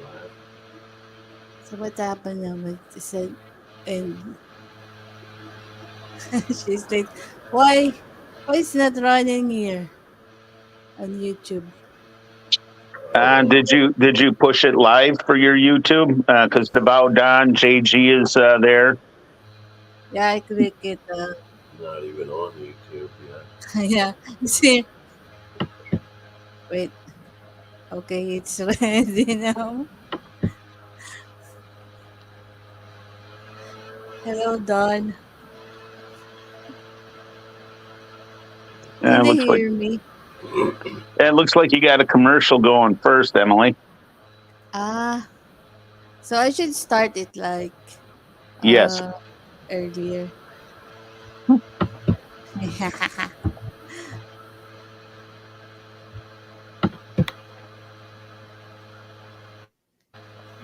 live. So what happened now? She said, and she's like, why? Why is not running here on YouTube? Oh, Did you push it live for your YouTube? Because Devout Don JG is there. Yeah, I click it. not even on YouTube yet. Yeah, see, wait. Okay, it's ready now. Hello, Don. Can they Looks like hear me? you got a commercial going first, Emily. Ah, so I should start it like Yes. uh earlier.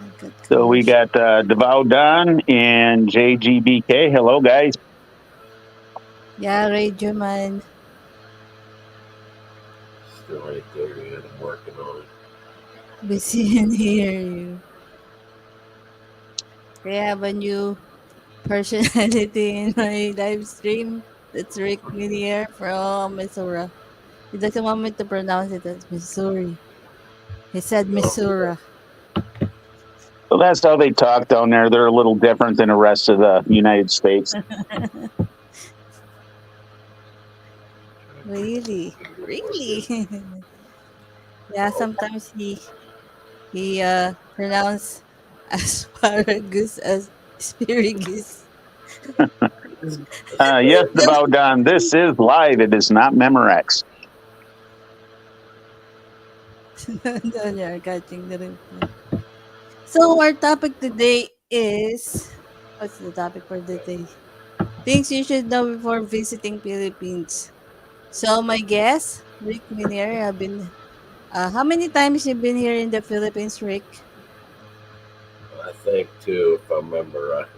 I got So we commercial. got Devout Don and JGBK. Hello, guys. Yeah, Radio Man. Still ain't there yet. I'm working on it. We see and hear you. They have a new personality in my live stream. That's Rick Minier from Missouri. He doesn't want me to pronounce it as Missouri. He said No, Missouri. So that's how they talk down there. They're a little different than the rest of the United States. trying to think of Really? anything to work Really? in. Yeah, sometimes he pronounce asparagus as asparagus. Yes, Devout Don. This is live. It is not Memorex. Then you're catching the reply. So our topic today is, what's the topic for the day? Things you should know before visiting Philippines. So my guest, Rick Minier, have been. How many times you been here in the Philippines, Rick? I think too, if I remember right.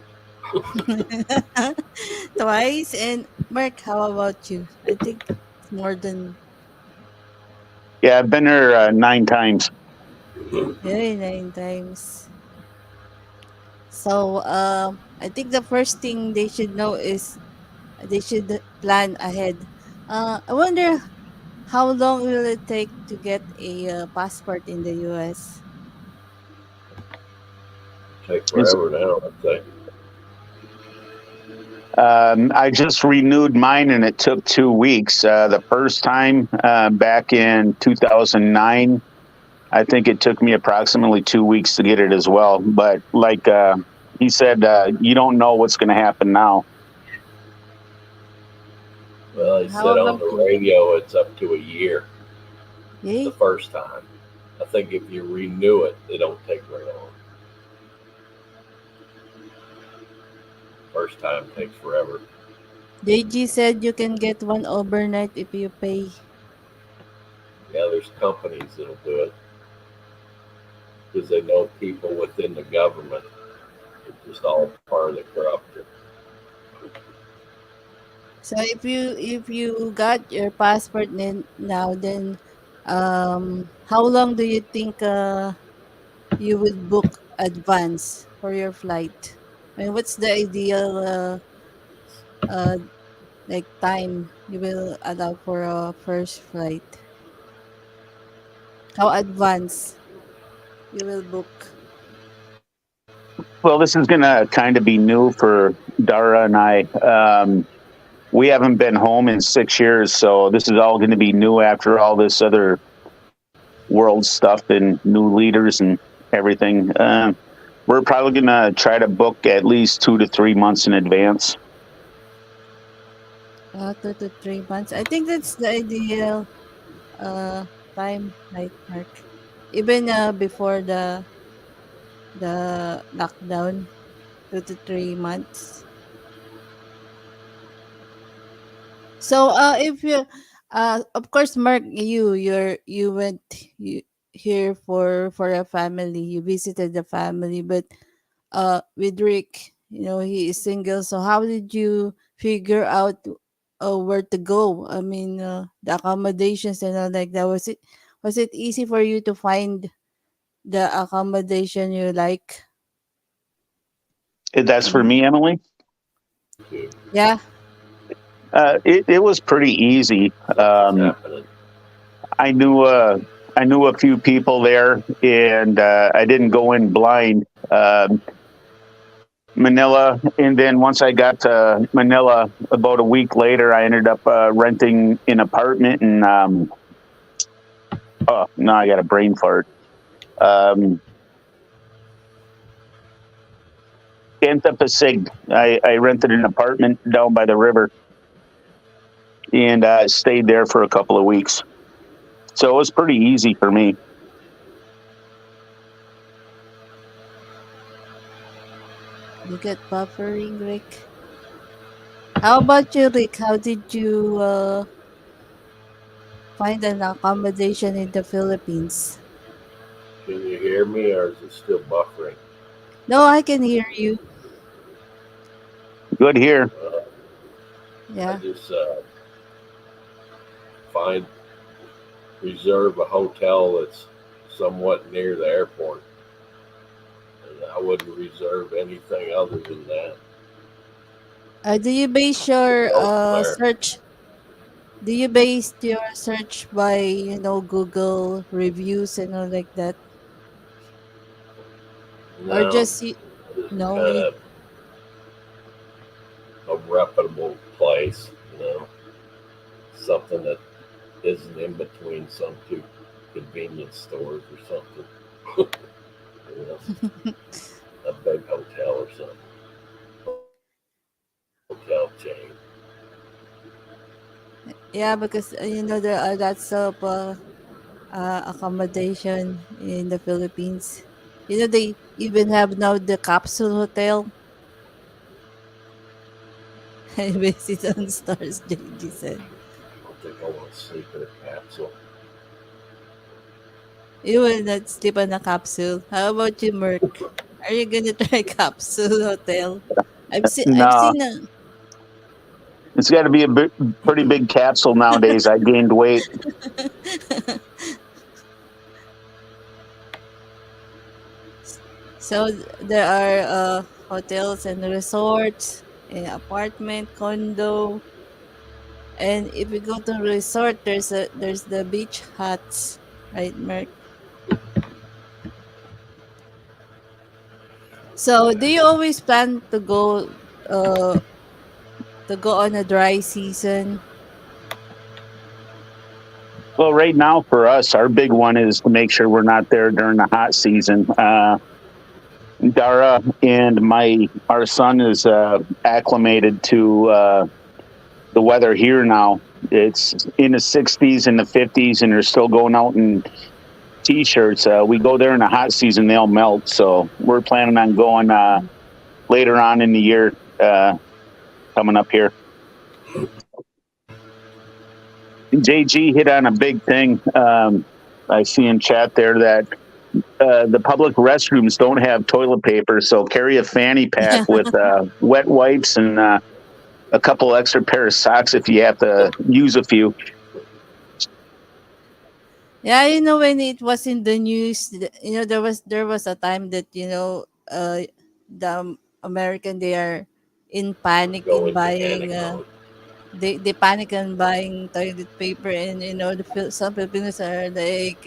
Twice. And Mark, how about you? I think it's more than Yeah, I've been there 9 times. very 9 times. So I think the first thing they should know is they should plan ahead. I wonder how long will it take to get a passport in the U.S. Take It's, forever now, I think. I just renewed mine and it took 2 weeks. The first time back in 2009, I think it took me approximately 2 weeks to get it as well. But like he said, you don't know what's going to happen now. Well, he How said on about the you? radio it's up to a year the Yay? first time. I think if you renew it, it don't take very long. First time takes forever. JG said you can get one overnight if you pay. Yeah, there's companies that'll do it because they know people within the government. It's just all part of the corruption. So if you got your passport now, then how long do you think you would book advance for your flight? I mean, what's the ideal uh like time you will allow for a first flight? How advance you will book? Well, this is going to kind of be new for Dara and I. We haven't been home in 6 years, so this is all going to be new after all this other world stuff and new leaders and everything. We're probably going to try to book at least 2 to 3 months in advance. 2 to 3 months. I think that's the ideal uh time, right, Mark? Even before the lockdown, 2 to 3 months. So if you of course, Mark, you went you here for a family. You visited the family, but with Rick, he is single. So how did you figure out where to go? I mean, the accommodations and all like that. Was it easy for you to find the accommodation you like? That's for Mhm. me, Emily. Too. Yeah. It was pretty easy. Something's happening. I knew I knew a few people there, and I didn't go in blind. Manila, and then once I got to Manila, about a week later, I ended up renting an apartment, and oh no, I got a brain fart. Um, Santa Pasig. I rented an apartment down by the river and stayed there for a couple of weeks. So it was pretty easy for me. You get buffering, Rick. How about you, Rick? How did you find an accommodation in the Philippines? Can you hear me, or is it still buffering? No, I can hear you. Good here. I Yeah. just find reserve a hotel that's somewhat near the airport, and I wouldn't reserve anything other than that. Do you base your Go from there. search? Do you base your search by Google reviews and all like that, or No, just you just know? kind of a reputable place, something that isn't in between some two convenience stores or something. you know, a big hotel or something, hotel chain. Yeah, because there are lots of accommodation in the Philippines. They even have now the capsule hotel. I base it on stars, JG said. I don't think I want to sleep in a capsule. You will not sleep on a capsule. How about you, Merc? Are you gonna try capsule hotel? I've No, seen a it's got to be a pretty big capsule nowadays. I gained weight. so there are hotels and resorts, apartment, condo, and if you go to resort, there's the beach huts, right, Merc? So do you always plan to go on a dry season? Well, right now for us, our big one is to make sure we're not there during the hot season. Dara and our son is acclimated to the weather here now. It's in the 60s and the 50s, and they're still going out in t-shirts. We go there in the hot season, they'll melt. So we're planning on going later on in the year, coming up here. JG hit on a big thing. I see in chat there that the public restrooms don't have toilet paper, so carry a fanny pack with wet wipes and a couple extra pair of socks if you have to use a few. Yeah, when it was in the news, there was a time that the American, they are in panic Go in into buying panic mode. they panic in buying toilet paper, and some Filipinos are like,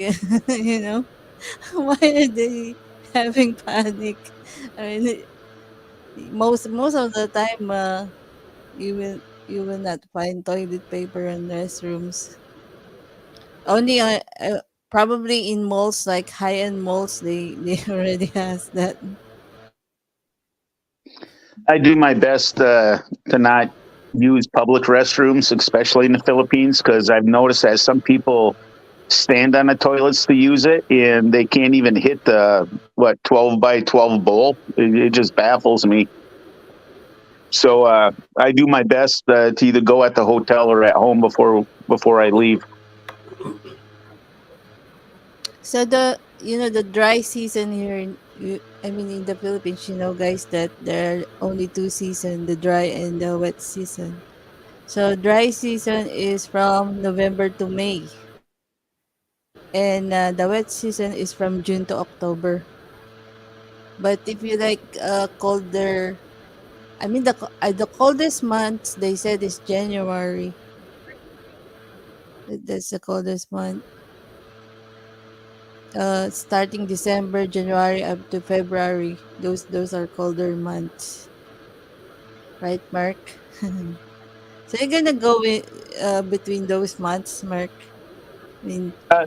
why are they having panic? I mean, most of the time, you will not find toilet paper in restrooms. Only probably in malls, like high end malls, they already has that. I do my best to not use public restrooms, especially in the Philippines, because I've noticed that some people stand on the toilets to use it and they can't even hit the 12 by 12 bowl. It just baffles me. So I do my best to either go at the hotel or at home before I leave. So the dry season here in the Philippines, guys, that there are only two seasons, the dry and the wet season. So dry season is from November to May. and the wet season is from June to October. But if you like colder, I mean the coldest months they said is January. That's the coldest month. Starting December, January up to February. Those are colder months, right, Mark? So you're gonna go with between those months, Mark. I mean, Uh,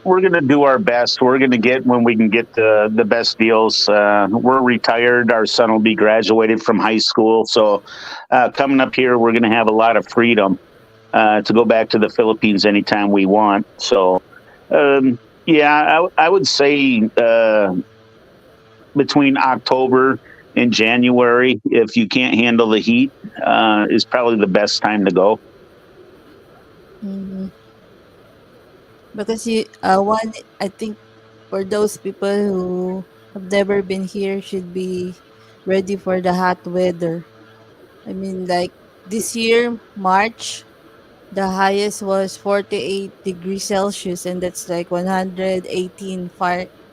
we're going to do our best. We're going to get when we can get the best deals. We're retired. Our son will be graduated from high school. So coming up here, we're going to have a lot of freedom to go back to the Philippines anytime we want. So, yeah, I would say between October and January, if you can't handle the heat, is probably the best time to go. mhm. Because one, I think for those people who have never been here should be ready for the hot weather. I mean, like this year, March, the highest was 48 degrees Celsius, and that's like 118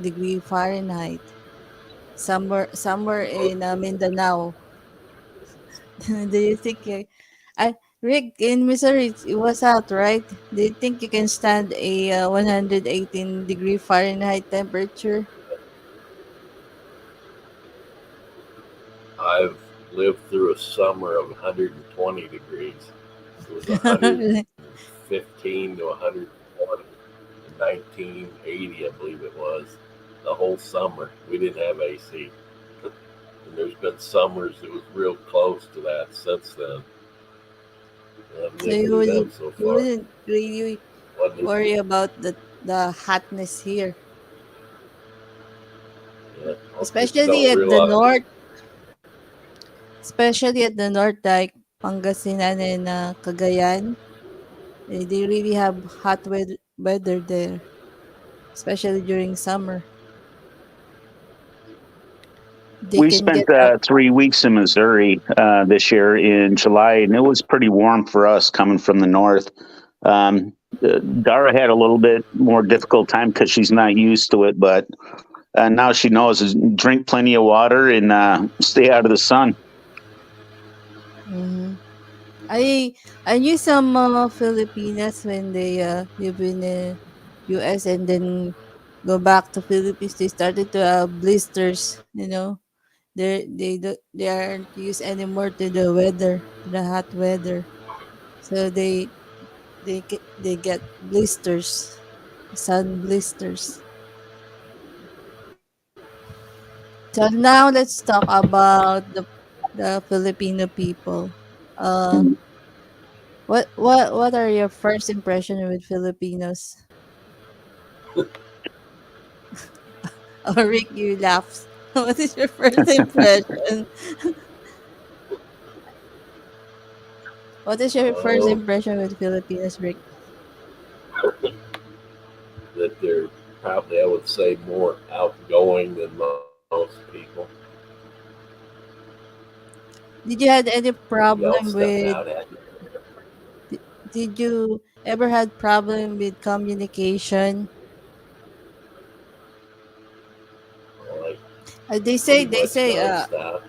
degree Fahrenheit. Somewhere in Mindanao. Do you think I Rick in Missouri it was out, right? Do you think you can stand a 118 degree Fahrenheit temperature? I've lived through a summer of 120 degrees. It was Really? 115 to 120 in 1980, I believe it was. The whole summer. We didn't have AC. And there's been summers that was real close to that since then. And I've So lived through them so you far. wouldn't really Wasn't worry about the hotness here, yeah, most people especially don't at the realize it. north, especially at the north like Pangasinan and Cagayan. They really have hot weather there, especially during summer. They We can spent get up. 3 weeks in Missouri this year in July, and it was pretty warm for us coming from the north. Dara had a little bit more difficult time because she's not used to it, but now she knows is drink plenty of water and stay out of the sun. Mhm. I I knew some Filipinas when they live in the U.S. and then go back to Philippines. They started to have blisters. They aren't used anymore to the weather, to the hot weather. So they get blisters, sun blisters. So now let's talk about the Filipino people. Uh, what are your first impression with Filipinos? Oh, Rick, you laughed. What is your first impression? What is your first Uh, impression with Filipinos, Rick? that they're probably, I would say, more outgoing than most people. Did you had any Yell problem stuff with? out at you. Did you ever had problem with communication? Like They say pretty they much say nonstop.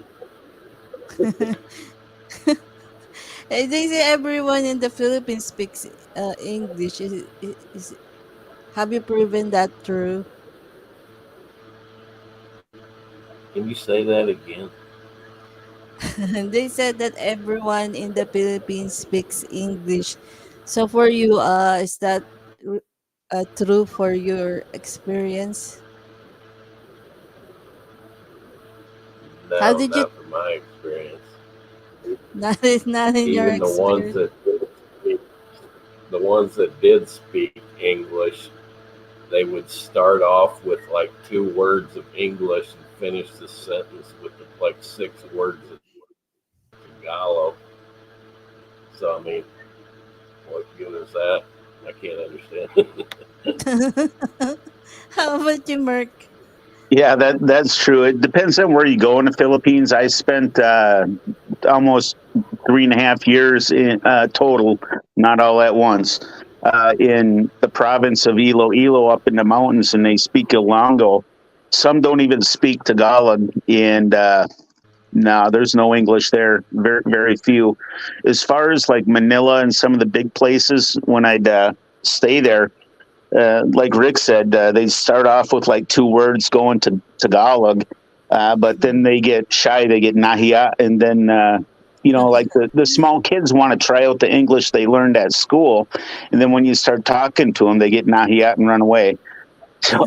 they say everyone in the Philippines speaks English. Have you proven that true? Can you say that again? They said that everyone in the Philippines speaks English. So for you, is that r- true for your experience? How No, did you? not from my experience. Not in your Even experience. the ones that did speak English, they would start off with like 2 words of English and finish the sentence with like 6 words of Tagalog. So I mean, what good is that? I can't understand. How about you, Mark? Yeah, that's true. It depends on where you go in the Philippines. I spent almost 3.5 years in total, not all at once. in the province of Iloilo up in the mountains, and they speak Ilongo. Some don't even speak Tagalog, and no, there's no English there. Very, very few. As far as like Manila and some of the big places, when I'd stay there, like Rick said, they start off with like two words going to Tagalog, but then they get shy, they get nahiya, and then like the small kids want to try out the English they learned at school, and then when you start talking to them, they get nahiya and run away. So,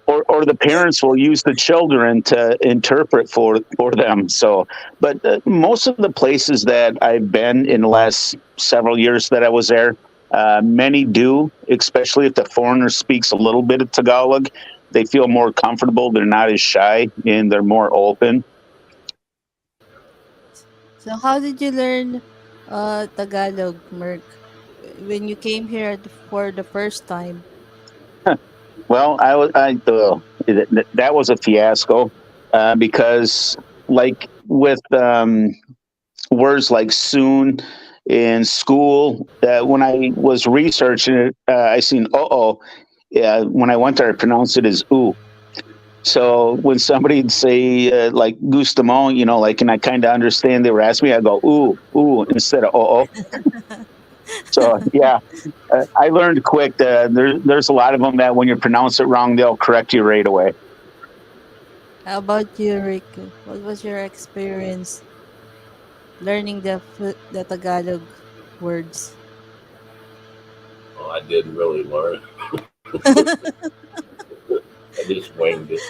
or the parents will use the children to interpret for them. So, but most of the places that I've been in the last several years that I was there, many do, especially if the foreigner speaks a little bit of Tagalog. They feel more comfortable. They're not as shy and they're more open. So how did you learn Tagalog, Merc, when you came here for the first time? Well, that was a fiasco because, like with words like soon in school, when I was researching it, I seen when I went there, I pronounced it as ooh. So when somebody'd say like Gustamo, like, and I kind of understand they were asking me, I go ooh instead of So yeah, I learned quick. There's a lot of them that when you pronounce it wrong, they'll correct you right away. How about you, Rick? What was your experience learning the Tagalog words? Well, I didn't really learn. I just winged it.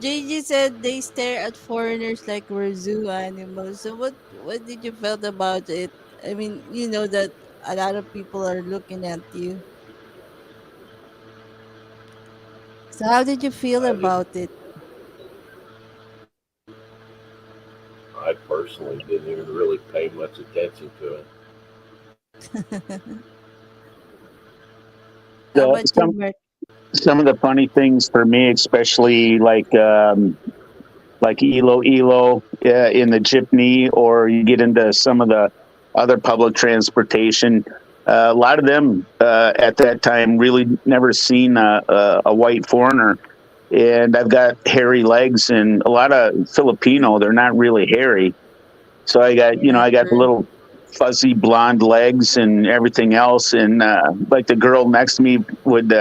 JG said they stare at foreigners like we're zoo animals. So what did you felt about it? I mean, you know that a lot of people are looking at you. So how did you feel I didn't. about it? I personally didn't even really pay much attention to it. How The, about you, some Mert? some of the funny things for me, especially like Ilo in the jeepney, or you get into some of the other public transportation. A lot of them at that time really never seen a white foreigner, and I've got hairy legs, and a lot of Filipino, they're not really hairy. So Yeah, I got the true. little fuzzy blonde legs and everything else, and like the girl next to me would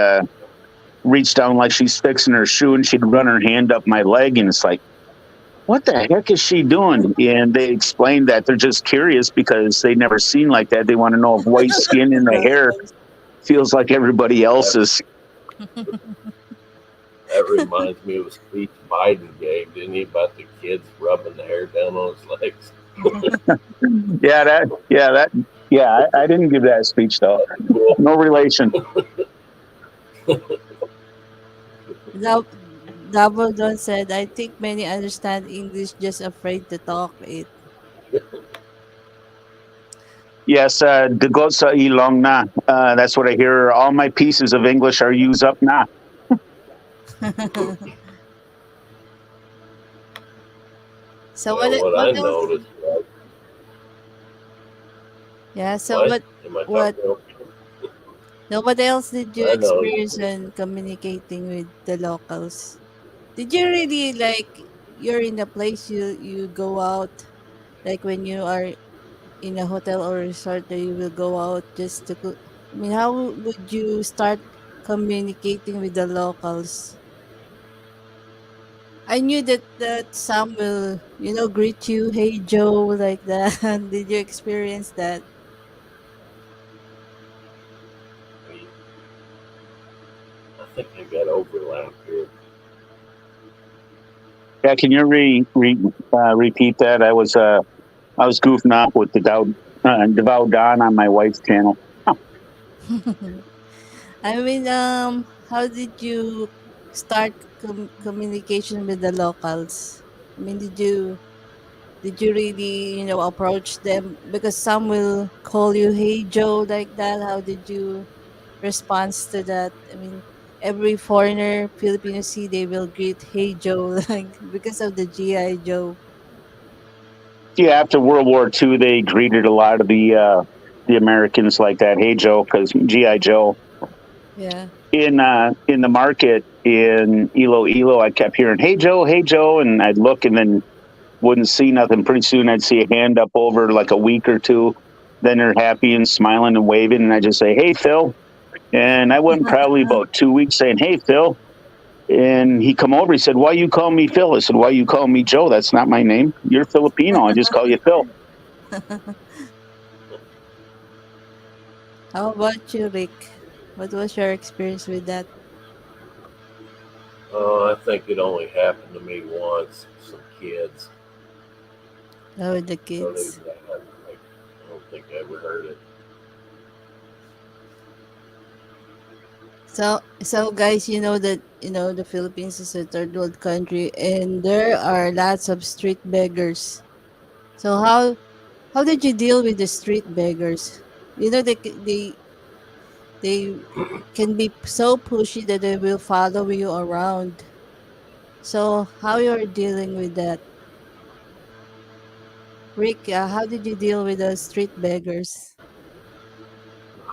reach down like she's fixing her shoe, and she'd run her hand up my leg, and it's like, what the heck is she doing? And they explained that they're just curious because they never seen like that. They want to know if white skin in the hair Locals. feels like everybody That else's. that reminds me of a speech Biden gave, didn't he, about the kids rubbing the hair down on his legs? I didn't give that speech though. Cool. No relation. Dou- Double Don said, I think many understand English, just afraid to talk it. Yes, Degot sa ilong na. That's what I hear. All my pieces of English are used up na. So Well, what I what else? noticed was, Yeah, so what? Am I what talking? what else did you I noticed. experience when communicating with the locals? Did you really like you're in a place you go out like when you are in a hotel or resort that you will go out just to I mean how would you start communicating with the locals? I knew that some will greet you, hey Joe, like that. Did you experience that? I think I got overlap here. Yeah, can you repeat that? I was goofing off with the Devout Don on my wife's channel. I mean, how did you start communication with the locals? I mean, did you really approach them because some will call you hey Joe like that? How did you respond to that? I mean, every foreigner Filipino see they will greet hey Joe like because of the GI Joe. Yeah, after World War II, they greeted a lot of the the Americans like that. Hey Joe, because GI Joe Yeah. in the market in Iloilo, I kept hearing Hey Joe, and I'd look and then wouldn't see nothing. Pretty soon, I'd see a hand up over like a week or two. Then they're happy and smiling and waving, and I just say, "Hey Phil," and I went probably about 2 weeks saying, "Hey Phil." And he come over. He said, "Why you call me Phil?" I said, "Why you call me Joe? That's not my name. You're Filipino. I just call you Phil." How about you, Rick? What was your experience with that? Oh, I think it only happened to me once. Some kids. How with the Other kids? than that, I don't think I ever heard it. So guys, you know that the Philippines is a third world country, and there are lots of street beggars. So how did you deal with the street beggars? You know they can be so pushy that they will follow you around. So how you're dealing with that, Rick? How did you deal with the street beggars?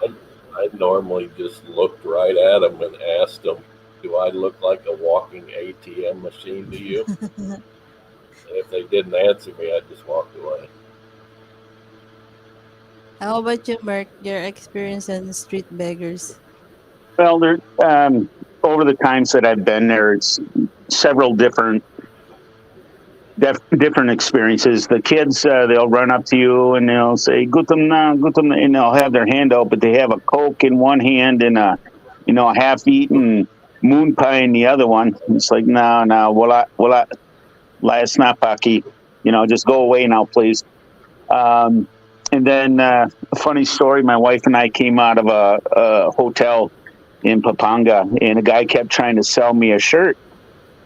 I, I normally just looked right at them and asked them, "Do I look like a walking ATM machine to you?" And if they didn't answer me, I just walked away. How about you, Mark? Your experience on street beggars? Well, there over the times that I've been there, it's several different experiences. The kids, they'll run up to you and they'll say "Guten, guten," and they'll have their hand out, but they have a Coke in one hand and a half-eaten moon pie in the other one. It's like, no, no, it's not Paki. Just go away now, please. Um, and then a funny story: my wife and I came out of a hotel in Papanga, and a guy kept trying to sell me a shirt,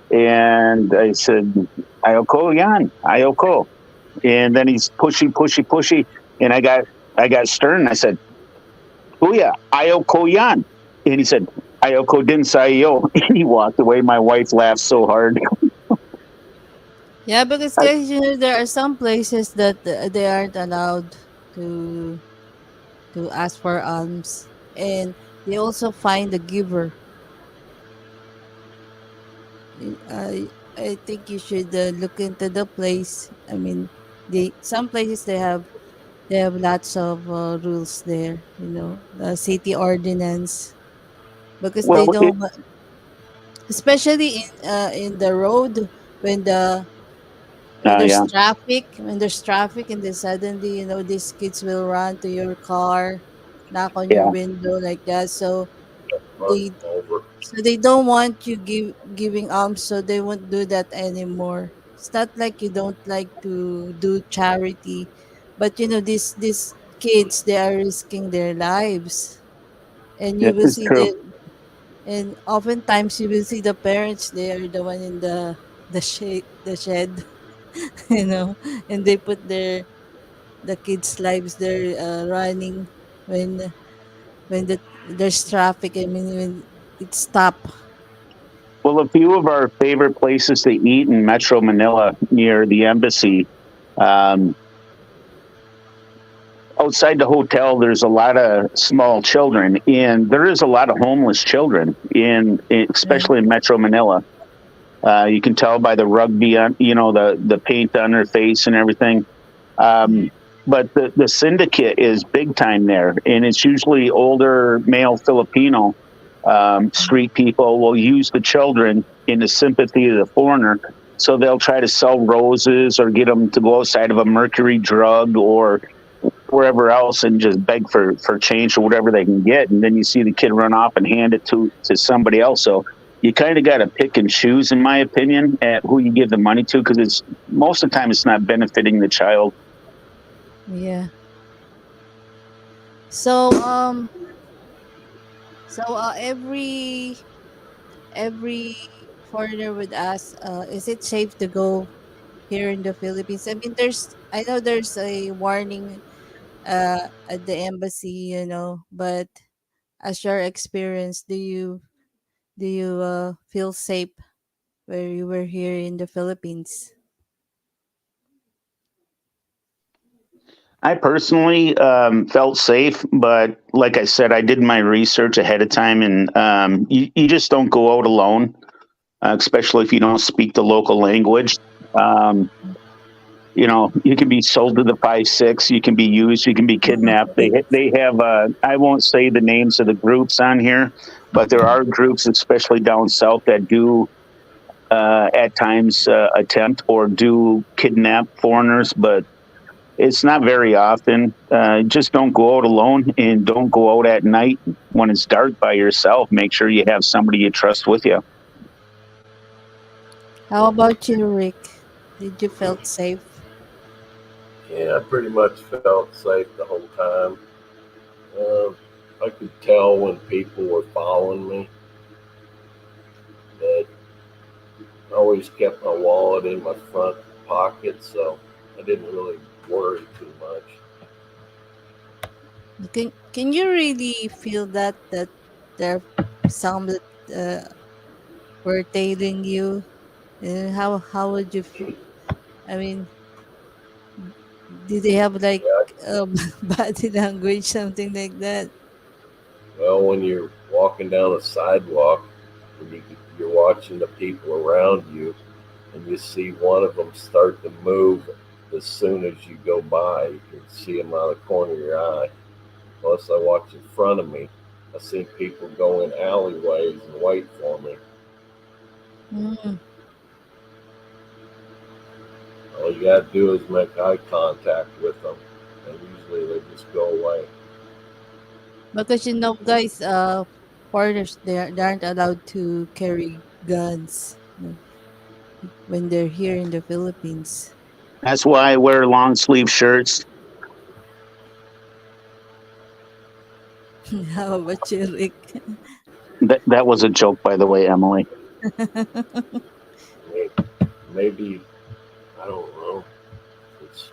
and I said, "Ayoko yan, Ayoko." And then he's pushy, and I got stern. I said, "Kuya, Ayoko yan," and he said, "Ayoko din sayo." And he walked away. My wife laughed so hard. Yeah, because guys, there are some places that they aren't allowed to to ask for alms, and they also find the giver. I think you should look into the place. I mean, they some places they have lots of rules there. The city ordinance because Well, they don't, especially in the road when the when there's yeah, traffic when there's traffic and then suddenly these kids will run to your car, knock on your yeah, window like that. So Run they over. they don't want you giving alms, so they won't do that anymore. It's not like you don't like to do charity, but these kids, they are risking their lives, and you this will is see true. and oftentimes you will see the parents, they are the one in the shed, you know and they put the kids lives there, running when there's traffic. I mean, when it stop. Well, a few of our favorite places to eat in Metro Manila near the embassy. Um, Outside the hotel, there's a lot of small children, and there is a lot of homeless children Yeah. especially in Metro Manila. You can tell by the rugby, on, the paint on their face and everything. Mhm. Um, but the syndicate is big time there, and it's usually older male Filipino street people will use the children in the sympathy of the foreigner. So they'll try to sell roses or get them to go outside of a Mercury drug or wherever else and just beg for change or whatever they can get. And then you see the kid run off and hand it to somebody else. So you kind of got to pick and choose, in my opinion, at who you give the money to because it's most of the time it's not benefiting the child. Yeah. So every foreigner would ask, is it safe to go here in the Philippines? I mean, I know there's a warning at the embassy, but as your experience, do you feel safe where you were here in the Philippines? I personally felt safe, but like I said, I did my research ahead of time, and you just don't go out alone, especially if you don't speak the local language. Um, you can be sold to the 5-6, you can be used, you can be kidnapped. They have I won't say the names of the groups on here, but there are groups, especially down south, that do at times attempt or do kidnap foreigners, but it's not very often. Just don't go out alone and don't go out at night when it's dark by yourself. Make sure you have somebody you trust with you. How about you, Rick? Did you felt safe? Yeah, I pretty much felt safe the whole time. I could tell when people were following me, but I always kept my wallet in my front pocket, so I didn't really worry too much. Can you really feel that there are some that were tailing you? How would you feel? I mean, did they have like Yeah, body language, something like that? well, when you're walking down a sidewalk and you're watching the people around you, and you see one of them start to move as soon as you go by, you can see them out of the corner of your eye. Plus, I watch in front of me. I see people go in alleyways and wait for me. Mm. All you gotta do is make eye contact with them, and usually they just go away. Because guys, foreigners they aren't allowed to carry guns, when they're here in the Philippines. That's why I wear long sleeve shirts. How about you, Rick? That was a joke, by the way, Emily. Maybe I don't know. It's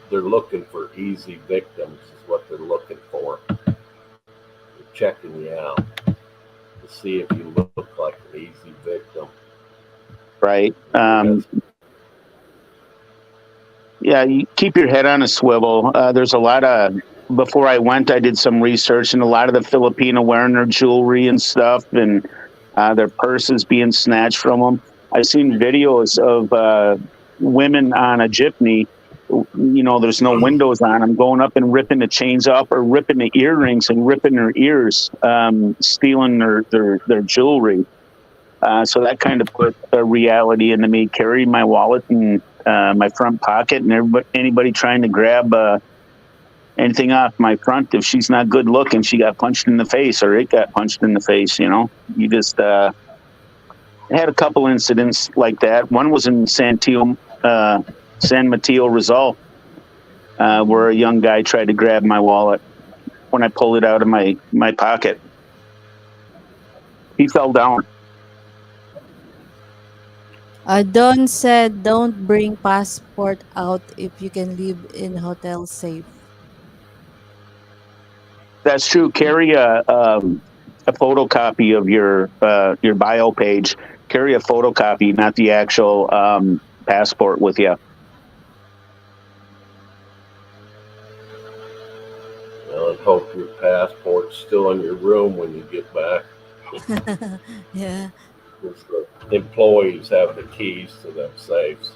they're looking for easy victims. Is what they're looking for. They're checking you out to see if you look like an easy victim. Right. Yes. Yeah, you keep your head on a swivel. There's a lot of, before I went, I did some research, and a lot of the Filipino wearing their jewelry and stuff, and their purses being snatched from them. I've seen videos of women on a jeepney. There's no windows on them, going up and ripping the chains off, or ripping the earrings and ripping their ears, stealing their jewelry. So that kind of put a reality into me. Carry my wallet and my front pocket, and anybody trying to grab anything off my front, if she's not good looking, she got punched in the face, or it got punched in the face. You just had a couple incidents like that. One was in San Mateo, Rizal, where a young guy tried to grab my wallet when I pulled it out of my pocket. He fell down. Don said, "Don't bring passport out if you can live in hotel safe." That's true. Carry a photocopy of your bio page. Carry a photocopy, not the actual passport with you. Well, I hope your passport's still in your room when you get back. Yeah. Because the employees have the keys to them safes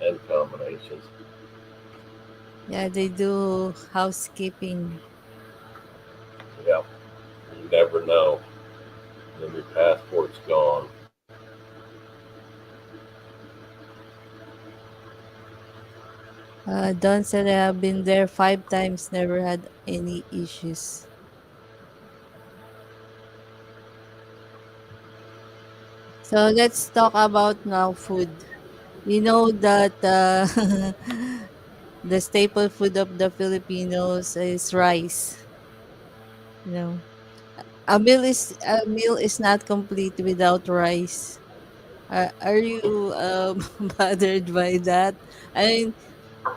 and combinations. Yeah, they do housekeeping. Yeah, you never know. Then your passport's gone. Don said, "I have been there 5 times, never had any issues." So let's talk about now food. You know that the staple food of the Filipinos is rice. You know, a meal is not complete without rice. Are you bothered by that? I mean,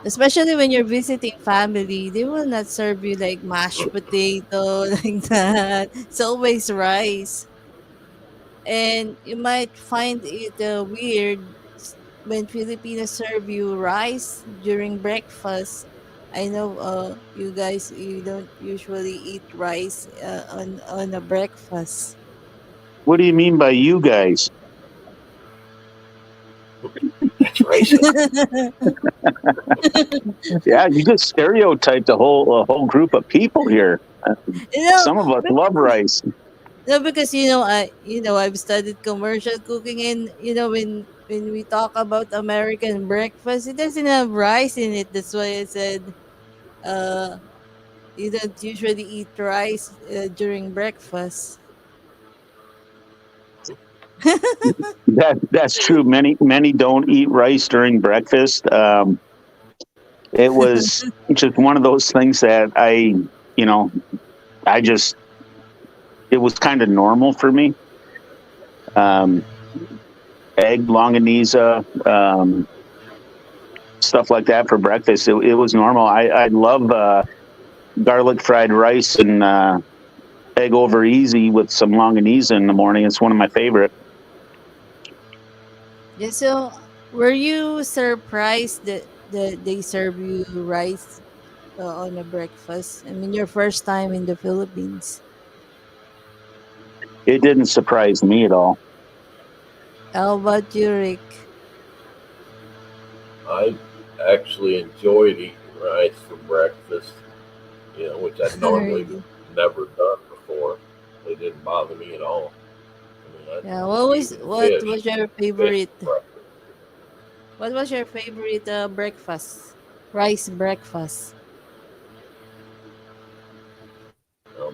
especially when you're visiting family, they will not serve you like mashed potato like that. It's always rice, and you might find it weird when Filipinos serve you rice during breakfast. I know you guys you don't usually eat rice on a breakfast. What do you mean by you guys? That's racist. Yeah, you just stereotyped a whole group of people here. You know, Some of us love rice. no, because I've studied commercial cooking, and when we talk about American breakfast, it doesn't have rice in it. That's why I said uh you don't usually eat rice during breakfast. That's true. Many don't eat rice during breakfast. It was just one of those things that you know, I just it was kind of normal for me. Um, Egg, longaniza, stuff like that for breakfast. It was normal. I love garlic fried rice and egg over easy with some longaniza in the morning. It's one of my favorite. Yeah, so were you surprised that they serve you rice on a breakfast? I mean, your first time in the Philippines. It didn't surprise me at all. How about you, Rick? I actually enjoyed eating rice for breakfast, which I'd normally Really? never done before. It didn't bother me at all. I mean, Yeah. even What was your fish favorite? for breakfast. What was your favorite breakfast? Rice breakfast.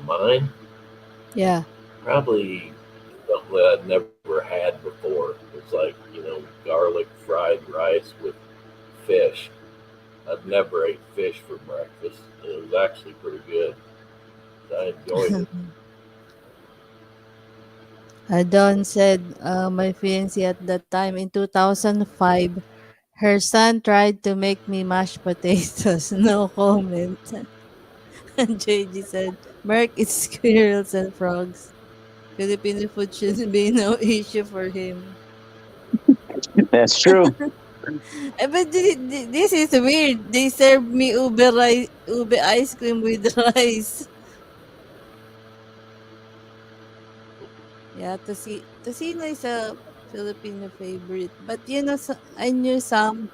Mine, Yeah. probably something that I'd never had before. It's like, garlic fried rice with fish. I'd never ate fish for breakfast. And it was actually pretty good. I enjoyed it. Dawn said, my fiancé at that time in 2005, her son tried to make me mashed potatoes. No comment. And JG said, Mark, it's squirrels and frogs. Filipino food should be no issue for him. That's true. But this is weird. They served me ube ice cream with rice. Yeah, tocino is a Filipino favorite. But I knew some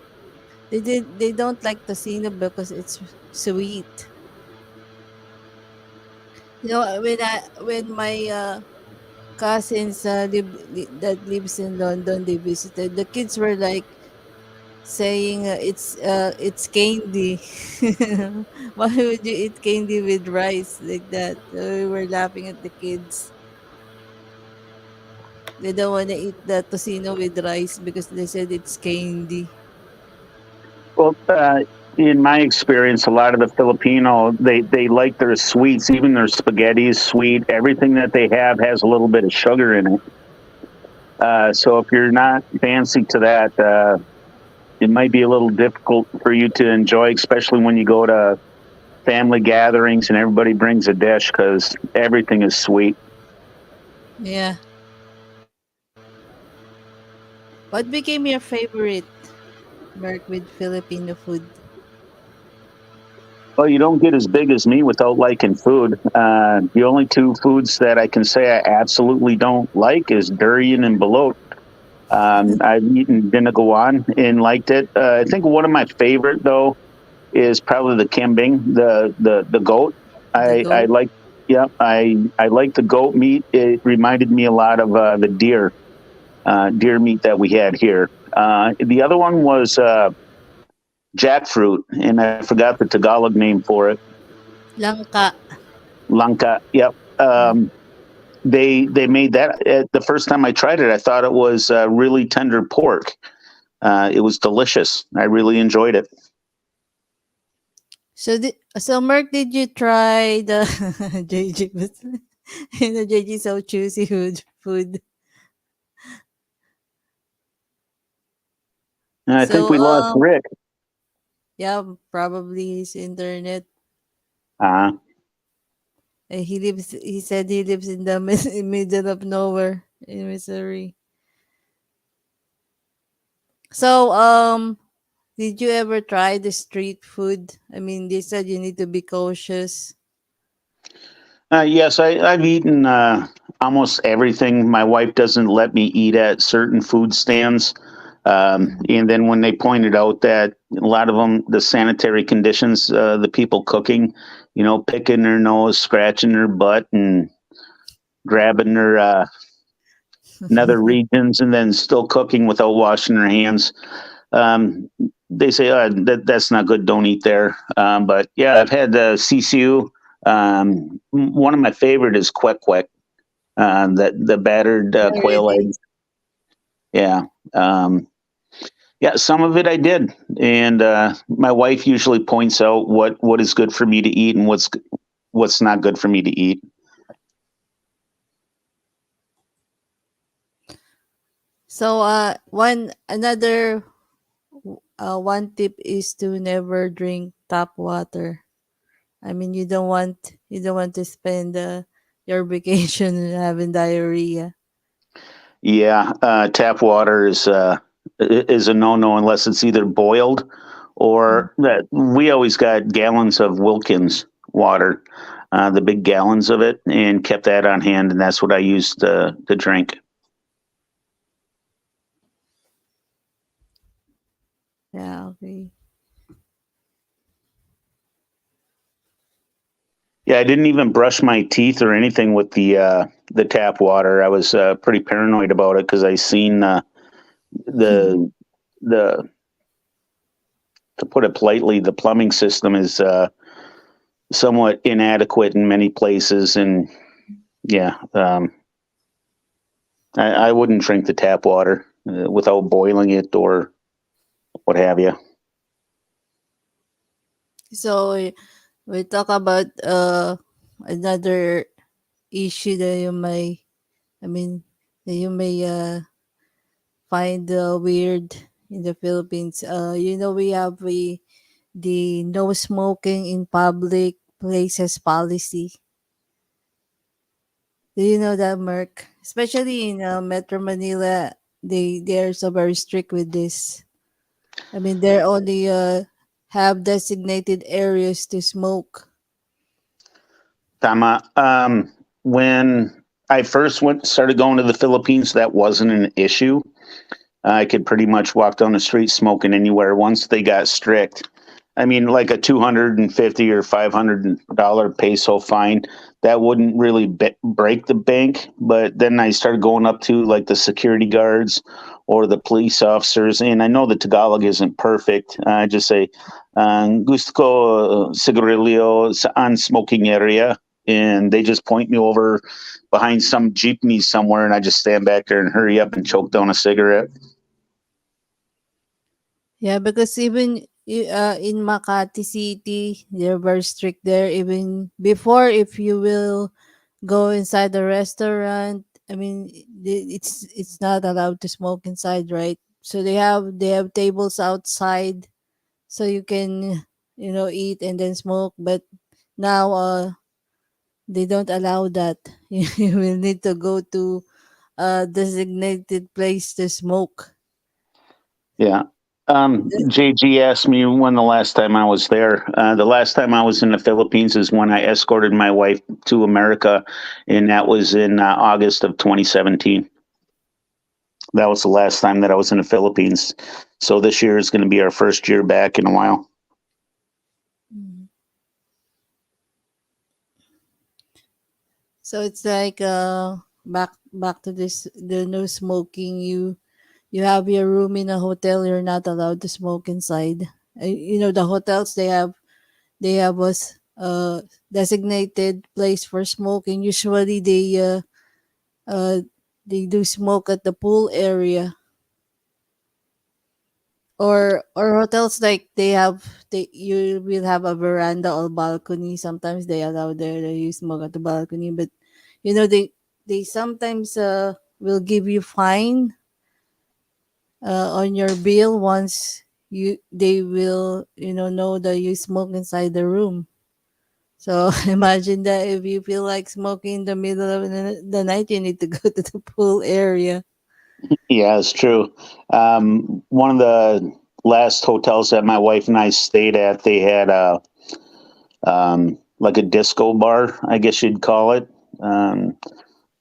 they don't like tocino because it's sweet. When my cousins that lives in London, they visited. The kids were like saying it's candy. Why would you eat candy with rice like that? We were laughing at the kids. They don't want to eat the tocino with rice because they said it's candy. Well, in my experience, a lot of the Filipino they like their sweets. Even their spaghetti is sweet. Everything that they have has a little bit of sugar in it. So if you're not fancy to that, it might be a little difficult for you to enjoy, especially when you go to family gatherings and everybody brings a dish because everything is sweet. Yeah. What became your favorite, Mark, with Filipino food? Well, you don't get as big as me without liking food. The only two foods that I can say I absolutely don't like is durian and balut. I've eaten dinaguan and liked it. I think one of my favorite though is probably the kambing, the goat. The I goat? like, yeah, I like the goat meat. It reminded me a lot of the deer meat that we had here. The other one was jackfruit, and I forgot the Tagalog name for it. Langka. Lanka. Yep. Yeah. They made that the first time I tried it. I thought it was really tender pork. It was delicious. I really enjoyed it. So Mark, did you try the JJ? JJ so choosy food. And I think So we lost Rick. yeah, probably his internet. Uh, He said he lives in the middle of nowhere in Missouri. So Did you ever try the street food? I mean, they said you need to be cautious. Yes, I've eaten almost everything. My wife doesn't let me eat at certain food stands. And then when they pointed out that a lot of them, the sanitary conditions, the people cooking, picking their nose, scratching their butt, and grabbing their nether regions, and then still cooking without washing their hands. Um, they say that's not good. Don't eat there. But yeah, I've had CCU. One of my favorite is Quack Quack. The battered quail Already. eggs. Yeah. Um, yeah, some of it I did, and my wife usually points out what is good for me to eat and what's not good for me to eat. So, one tip is to never drink tap water. I mean, you don't want to spend your vacation having diarrhea. Yeah, tap water is a no-no unless it's either boiled Mm. or that we always got gallons of Wilkins water, the big gallons of it, and kept that on hand, and that's what I used to drink. Yeah, okay. Yeah, I didn't even brush my teeth or anything with the tap water. I was pretty paranoid about it because I seen the the to put it politely, the plumbing system is somewhat inadequate in many places, and yeah, I wouldn't drink the tap water without boiling it or what have you. So we talk about another issue that I mean, that you may find weird in the Philippines. We have the no smoking in public places policy. Do you know that, Merc? Especially in Metro Manila, they're so very strict with this. I mean, they're only have designated areas to smoke. Tama. When I first started going to the Philippines, that wasn't an issue. I could pretty much walk down the street smoking anywhere. Once they got strict, I mean, like a $250 or $500 peso fine, that wouldn't really break the bank. But then I started going up to like the security guards or the police officers, and I know the Tagalog isn't perfect. I just say, "Gusto ko cigarillo on smoking area," and they just point me over behind some jeepney somewhere, and I just stand back there and hurry up and choke down a cigarette. Yeah, because even in Makati City, they're very strict there. Even before, if you will go inside the restaurant, I mean, it's not allowed to smoke inside, right? So they have tables outside, so you can eat and then smoke. But now, they don't allow that. You will need to go to a designated place to smoke. Yeah. JG asked me when the last time I was there. The last time I was in the Philippines is when I escorted my wife to America, and that was in August of 2017. That was the last time that I was in the Philippines. So this year is going to be our first year back in a while. Mhm. So it's like back to this the no smoking. You have your room in a hotel. You're not allowed to smoke inside. The hotels they have was designated place for smoking. Usually uh they do smoke at the pool area, or hotels like you will have a veranda or balcony. Sometimes they allow there that you smoke at the balcony, but they sometimes will give you fine on your bill once they will know that you smoke inside the room. So imagine that if you feel like smoking in the middle of the night, you need to go to the pool area. Yeah, it's true. One of last hotels that my wife and I stayed at, they had like a disco bar, I guess you'd call it, um,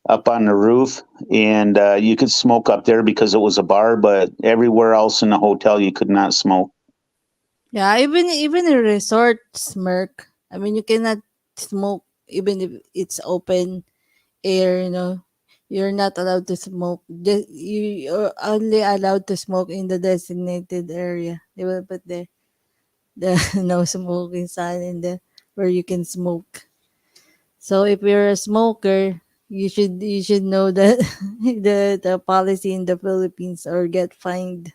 up on the roof, and you could smoke up there because it was a bar. But everywhere else in the hotel, you could not smoke. Yeah, even in resorts, Merc. I mean, you cannot smoke even if it's open air. You're not allowed to smoke. You're only allowed to smoke in the designated area. They will put the no smoking sign in the where you can smoke. So if you're a smoker, you should know that the policy in the Philippines or get fined.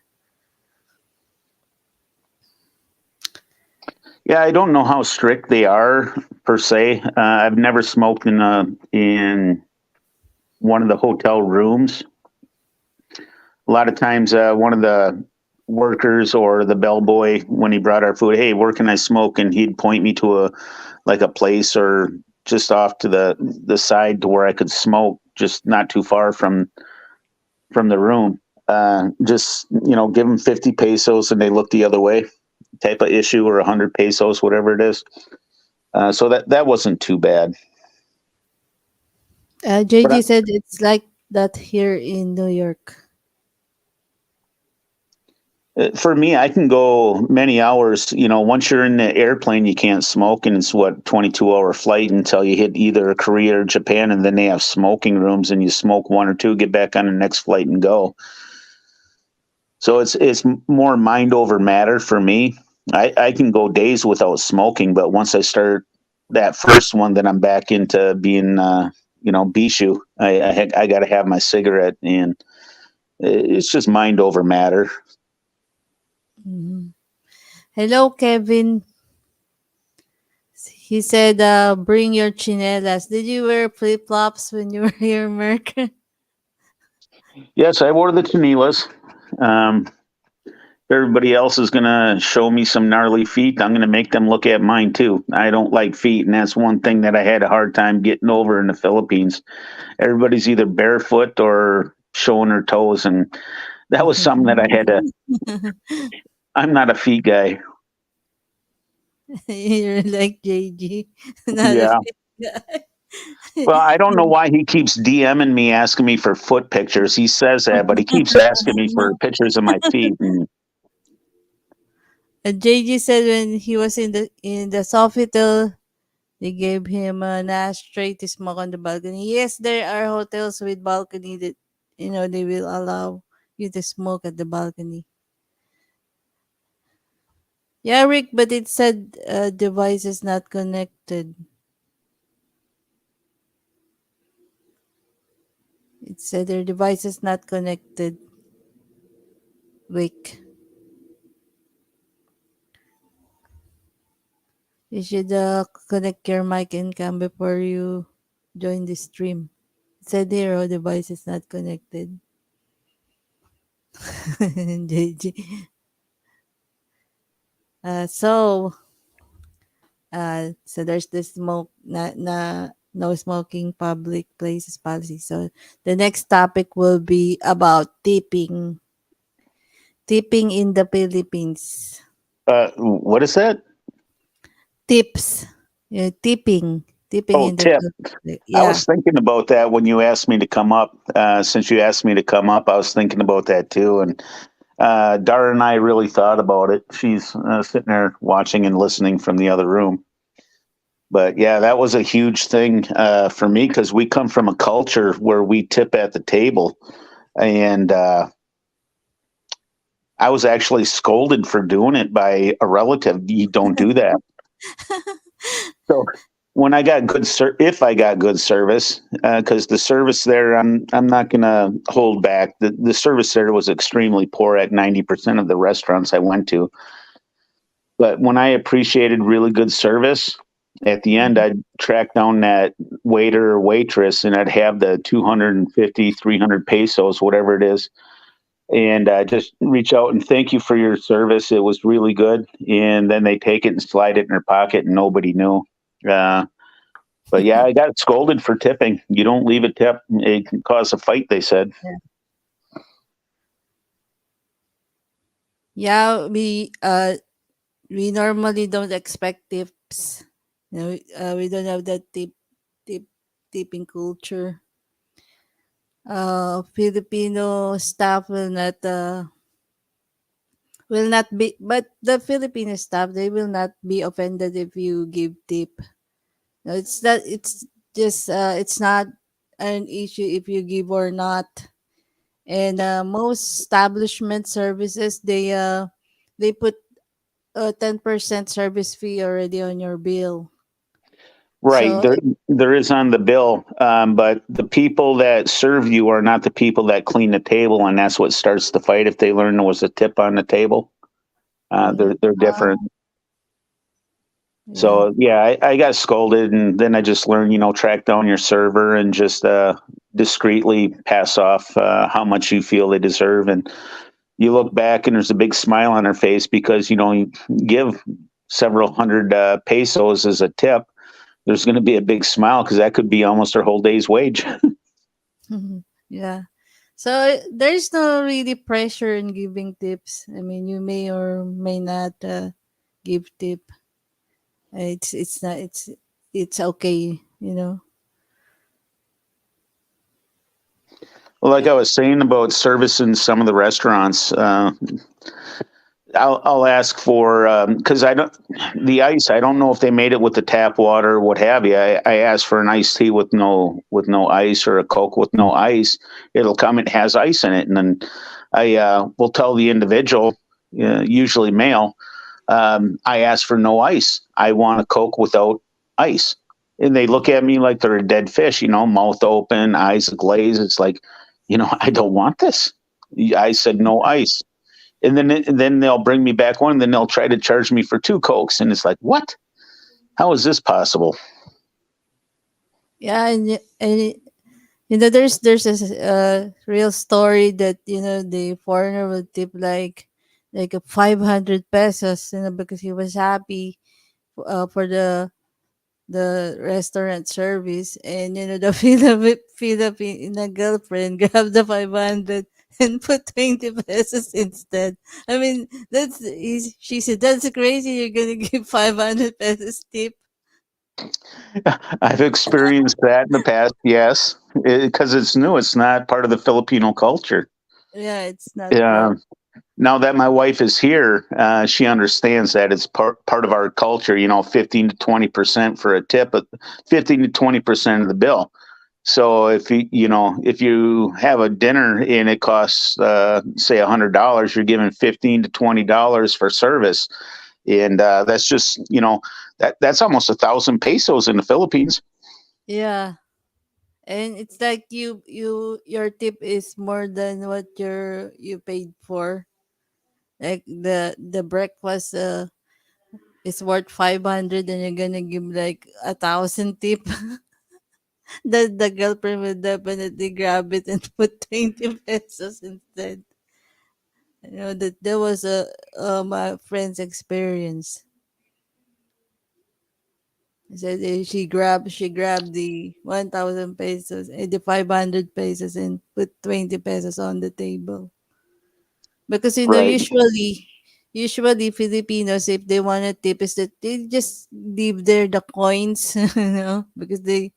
Yeah, I don't know how strict they are per se. I've never smoked in one of the hotel rooms. A lot of times, one of the workers or the bellboy, when he brought our food, hey, where can I smoke? And he'd point me to a place or just off to the side to where I could smoke, just not too far from the room. Just give them 50 pesos and they look the other way, type of issue, or 100 pesos, whatever it is. So that wasn't too bad. But JG said it's like that here in New York. For me, I can go many hours. Once you're in the airplane, you can't smoke, and it's 22-hour flight until you hit either Korea or Japan, and then they have smoking rooms, and you smoke one or two, get back on the next flight, and go. So it's more mind over matter for me. I can go days without smoking, but once I start that first one, then I'm back into being bishu. I got to have my cigarette, and it's just mind over matter. Mhm. Hello, Kevin. He said, "Bring your chinelas." Did you wear flip flops when you were here, Merc? Yes, I wore the chinelas. Um, Everybody else is going to show me some gnarly feet. I'm going to make them look at mine too. I don't like feet, and that's one thing that I had a hard time getting over in the Philippines. Everybody's either barefoot or showing their toes, and that was something that I had to. I'm not a feet guy. You're like JG, not a Yeah. fit guy. Well, I don't know why he keeps DMing me, asking me for foot pictures. He says that, but he keeps asking me for pictures of my feet. And JG said when he was in the Sofitel, they gave him an ashtray to smoke on the balcony. Yes, there are hotels with balcony that they will allow you to smoke at the balcony. Yeah, Rick, but it said device is not connected. It said their device is not connected. Rick, you should connect your mic and cam before you join the stream. It said here, device is not connected. JG. So there's this no smoking public places policy. So the next topic will be about tipping in the Philippines. what is that? Tips, tipping Oh, in the tip. Philippines. I Yeah. was thinking about that when you asked me to come up. Since you asked me to come up, I was thinking about that too. And Dara and I really thought about it. She's sitting there watching and listening from the other room. But yeah, that was a huge thing for me because we come from a culture where we tip at the table. And I was actually scolded for doing it by a relative. You don't do that. So when I got if I got good service, because the service there, I'm not going to hold back. The service there was extremely poor at 90% of the restaurants I went to. But when I appreciated really good service, at the end, I'd track down that waiter or waitress and I'd have the 250, 300 pesos, whatever it is. And just reach out and thank you for your service. It was really good. And then they take it and slide it in their pocket and nobody knew. But yeah, I got scolded for tipping. You don't leave a tip. It can cause a fight, they said. Yeah, we normally don't expect tips. We don't have that tip tipping culture. Filipino staff will not be, but the Filipino staff, they will not be offended if you give tip. No, it's just it's not an issue if you give or not. And most establishment services, they put a 10% service fee already on your bill. Right. So There is on the bill, but the people that serve you are not the people that clean the table, and that's what starts the fight. If they learn there was a tip on the table, mm, they're different. yeah. So yeah, I got scolded, and then I just learned, track down your server and just discreetly pass off how much you feel they deserve, and you look back and there's a big smile on her face because you give several hundred pesos as a tip. There's going to be a big smile because that could be almost her whole day's wage. Yeah. So there's no really pressure in giving tips. I mean, you may or may not give tip. It's not it's okay, you know. Well, like I was saying about service in some of the restaurants, I'll ask for because I don't the ice. I don't know if they made it with the tap water or what have you. I ask for an iced tea with no ice or a Coke with no ice. It'll come. It has ice in it, and then I will tell the individual, usually male, I ask for no ice. I want a Coke without ice. And they look at me like they're a dead fish, mouth open, eyes glazed. It's like, I don't want this. I said no ice. And then they'll bring me back one, and then they'll try to charge me for two Cokes. And it's like, what? How is this possible? Yeah, and there's a real story that the foreigner will tip like a 500 pesos, because he was happy for the restaurant service, and the Filipino girlfriend grabbed the 500 and put 20 pesos instead. I mean, she said, that's crazy, you're gonna give 500 pesos tip. I've experienced that in the past, yes, because it's new. It's not part of the Filipino culture. Yeah, it's not Yeah. part. Now that my wife is here, she understands that it's part of our culture. 15 to 20% for a tip, but 15 to 20% of the bill. So if you have a dinner and it costs say $100, you're giving $15 to $20 for service, and that's just that's almost 1,000 pesos in the Philippines. Yeah, and it's like your tip is more than what you paid for. Like the breakfast is worth 500, and you're gonna give like 1,000 tip. The girlfriend will definitely grab it and put 20 pesos instead. That was my friend's experience. He said she grabbed the 1,000 pesos and the 500 pesos and put 20 pesos on the table. Because Right. usually Filipinos, if they want to tip, is that they just leave there the coins, because they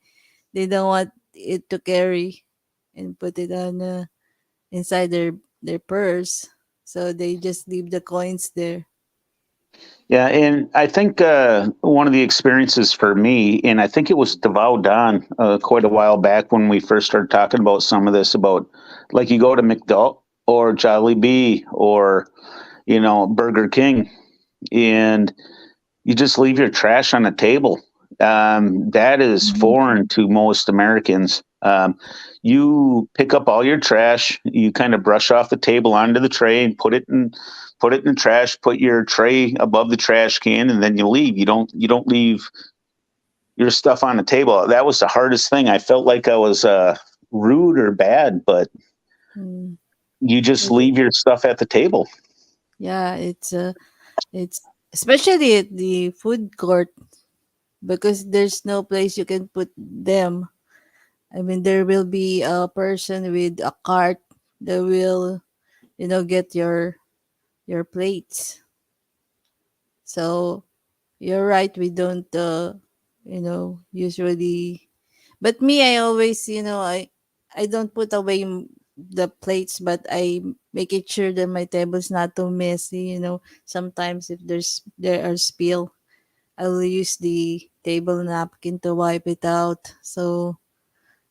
don't want it to carry and put it on inside their purse. So they just leave the coins there. Yeah, and I think one of the experiences for me, and I think it was Davao Don quite a while back when we first started talking about some of this, about like you go to McDonald's or Jollibee or Burger King, and you just leave your trash on the table. That is foreign to most Americans. You pick up all your trash, you kind of brush off the table onto the tray and put it in the trash. Put your tray above the trash can, and then you leave. You don't leave your stuff on the table. That was the hardest thing. I felt like I was rude or bad, but Mm. you just leave your stuff at the table. Yeah, it's especially at the food court, because there's no place you can put them. I mean, there will be a person with a cart that will, get your plates. So you're right. We don't, usually. But me, I always, I don't put away the plates, but I make it sure that my table's not too messy. Sometimes if there are spill, I will use the table napkin to wipe it out. So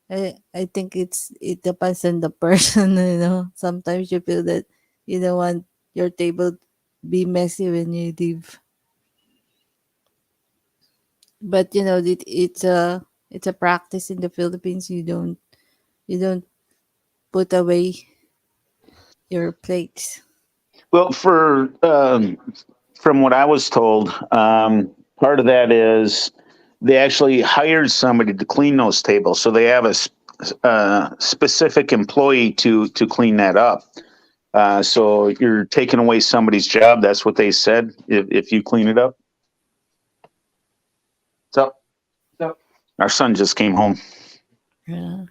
I think it depends on the person. Sometimes you feel that you don't want your table be messy when you leave. But it's a practice in the Philippines. You don't put away your plates. Well, from what I was told, part of that is they actually hired somebody to clean those tables, so they have a specific employee to clean that up. So you're taking away somebody's job. That's what they said. If you clean it up. So our son just came home. Yeah.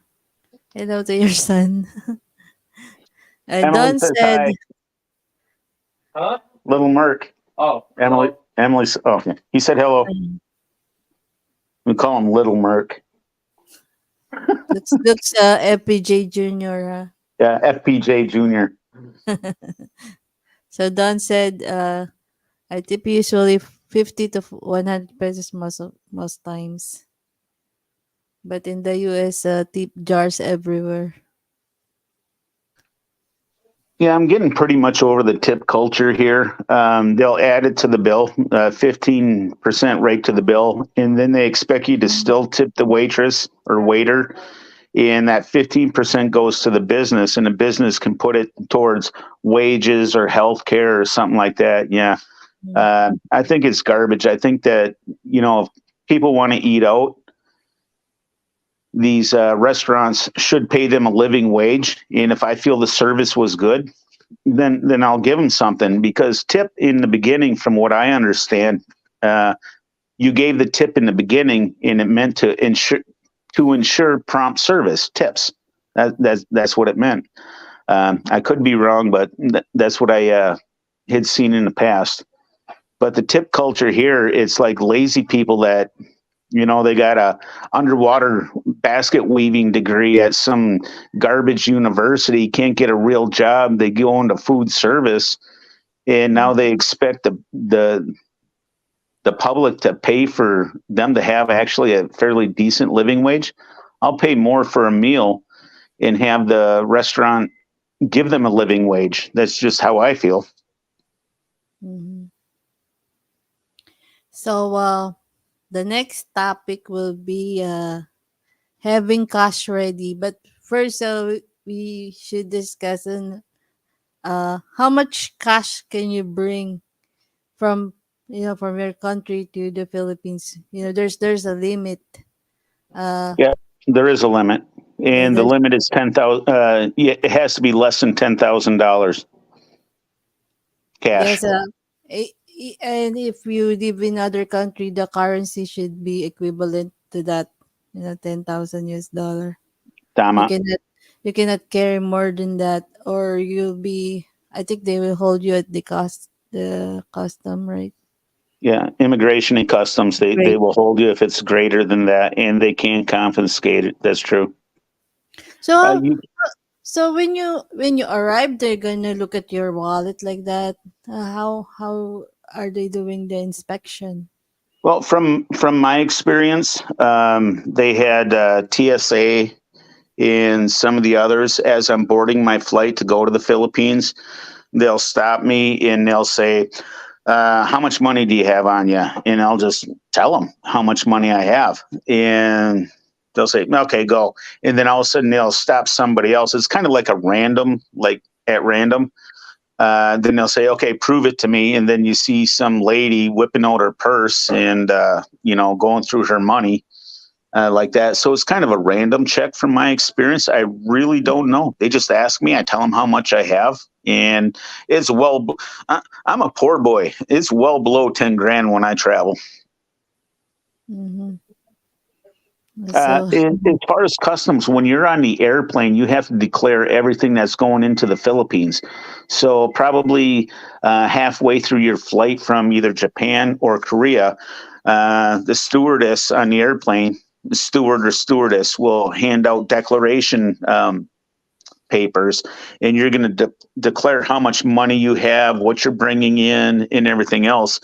Hello to your son. Emily Don says said, hi. Huh? Little Merc. Oh, Emily. Emily's. Oh, okay. He said hello. We call him Little Merc. looks FPJ Junior. Yeah, FPJ Junior. So Don said, I tip usually 50 to 100 pesos most times. But in the US, tip jars everywhere. Yeah, I'm getting pretty much over the tip culture here. They'll add it to the bill, 15% rate to the bill, and then they expect you to still tip the waitress or waiter. And that 15% goes to the business, and the business can put it towards wages or health care or something like that. Yeah. I think it's garbage. I think that, if people want to eat out, these restaurants should pay them a living wage. And if I feel the service was good, then I'll give them something, because tip in the beginning, from what I understand, you gave the tip in the beginning, and it meant to ensure prompt service tips. That's what it meant. I could be wrong, but that's what I had seen in the past. But the tip culture here, it's like lazy people that, they got a underwater basket weaving degree at some garbage university, can't get a real job. They go into food service, and now they expect the public to pay for them to have actually a fairly decent living wage. I'll pay more for a meal and have the restaurant give them a living wage. That's just how I feel. Mhm. So the next topic will be having cash ready. But first, we should discuss on how much cash can you bring from from your country to the Philippines. There's a limit. Uh, Yeah, there is a limit, yeah, and the there's limit is 10,000. Yeah, it has to be less than $10,000 cash. yes. And if you live in other country, the currency should be equivalent to that. 10,000 US dollar. You Tama. cannot you cannot carry more than that, or you'll be. I think they will hold you at the custom, right? Yeah, immigration and customs, they Great. will hold you if it's greater than that, and they can confiscate it. That's true. So You, so when you arrive, they're gonna look at your wallet like that. How are they doing the inspection? well, from my experience, they had TSA and some of the others as I'm boarding my flight to go to the Philippines. They'll stop me and they'll say, how much money do you have on you? And I'll just tell them how much money I have. And they'll say, okay, go. And then all of a sudden they'll stop somebody else. It's kind of like a random, like at random. Then they'll say, okay, prove it to me. And then you see some lady whipping out her purse and, going through her money like that. So it's kind of a random check from my experience. I really don't know. They just ask me. I tell them how much I have, and it's I'm a poor boy. It's well below 10 grand when I travel. Mm-hmm. So As far as customs, when you're on the airplane, you have to declare everything that's going into the Philippines. So probably halfway through your flight from either Japan or Korea, the stewardess on the airplane, the steward or stewardess, will hand out declaration papers, and you're going to declare how much money you have, what you're bringing in, and everything else.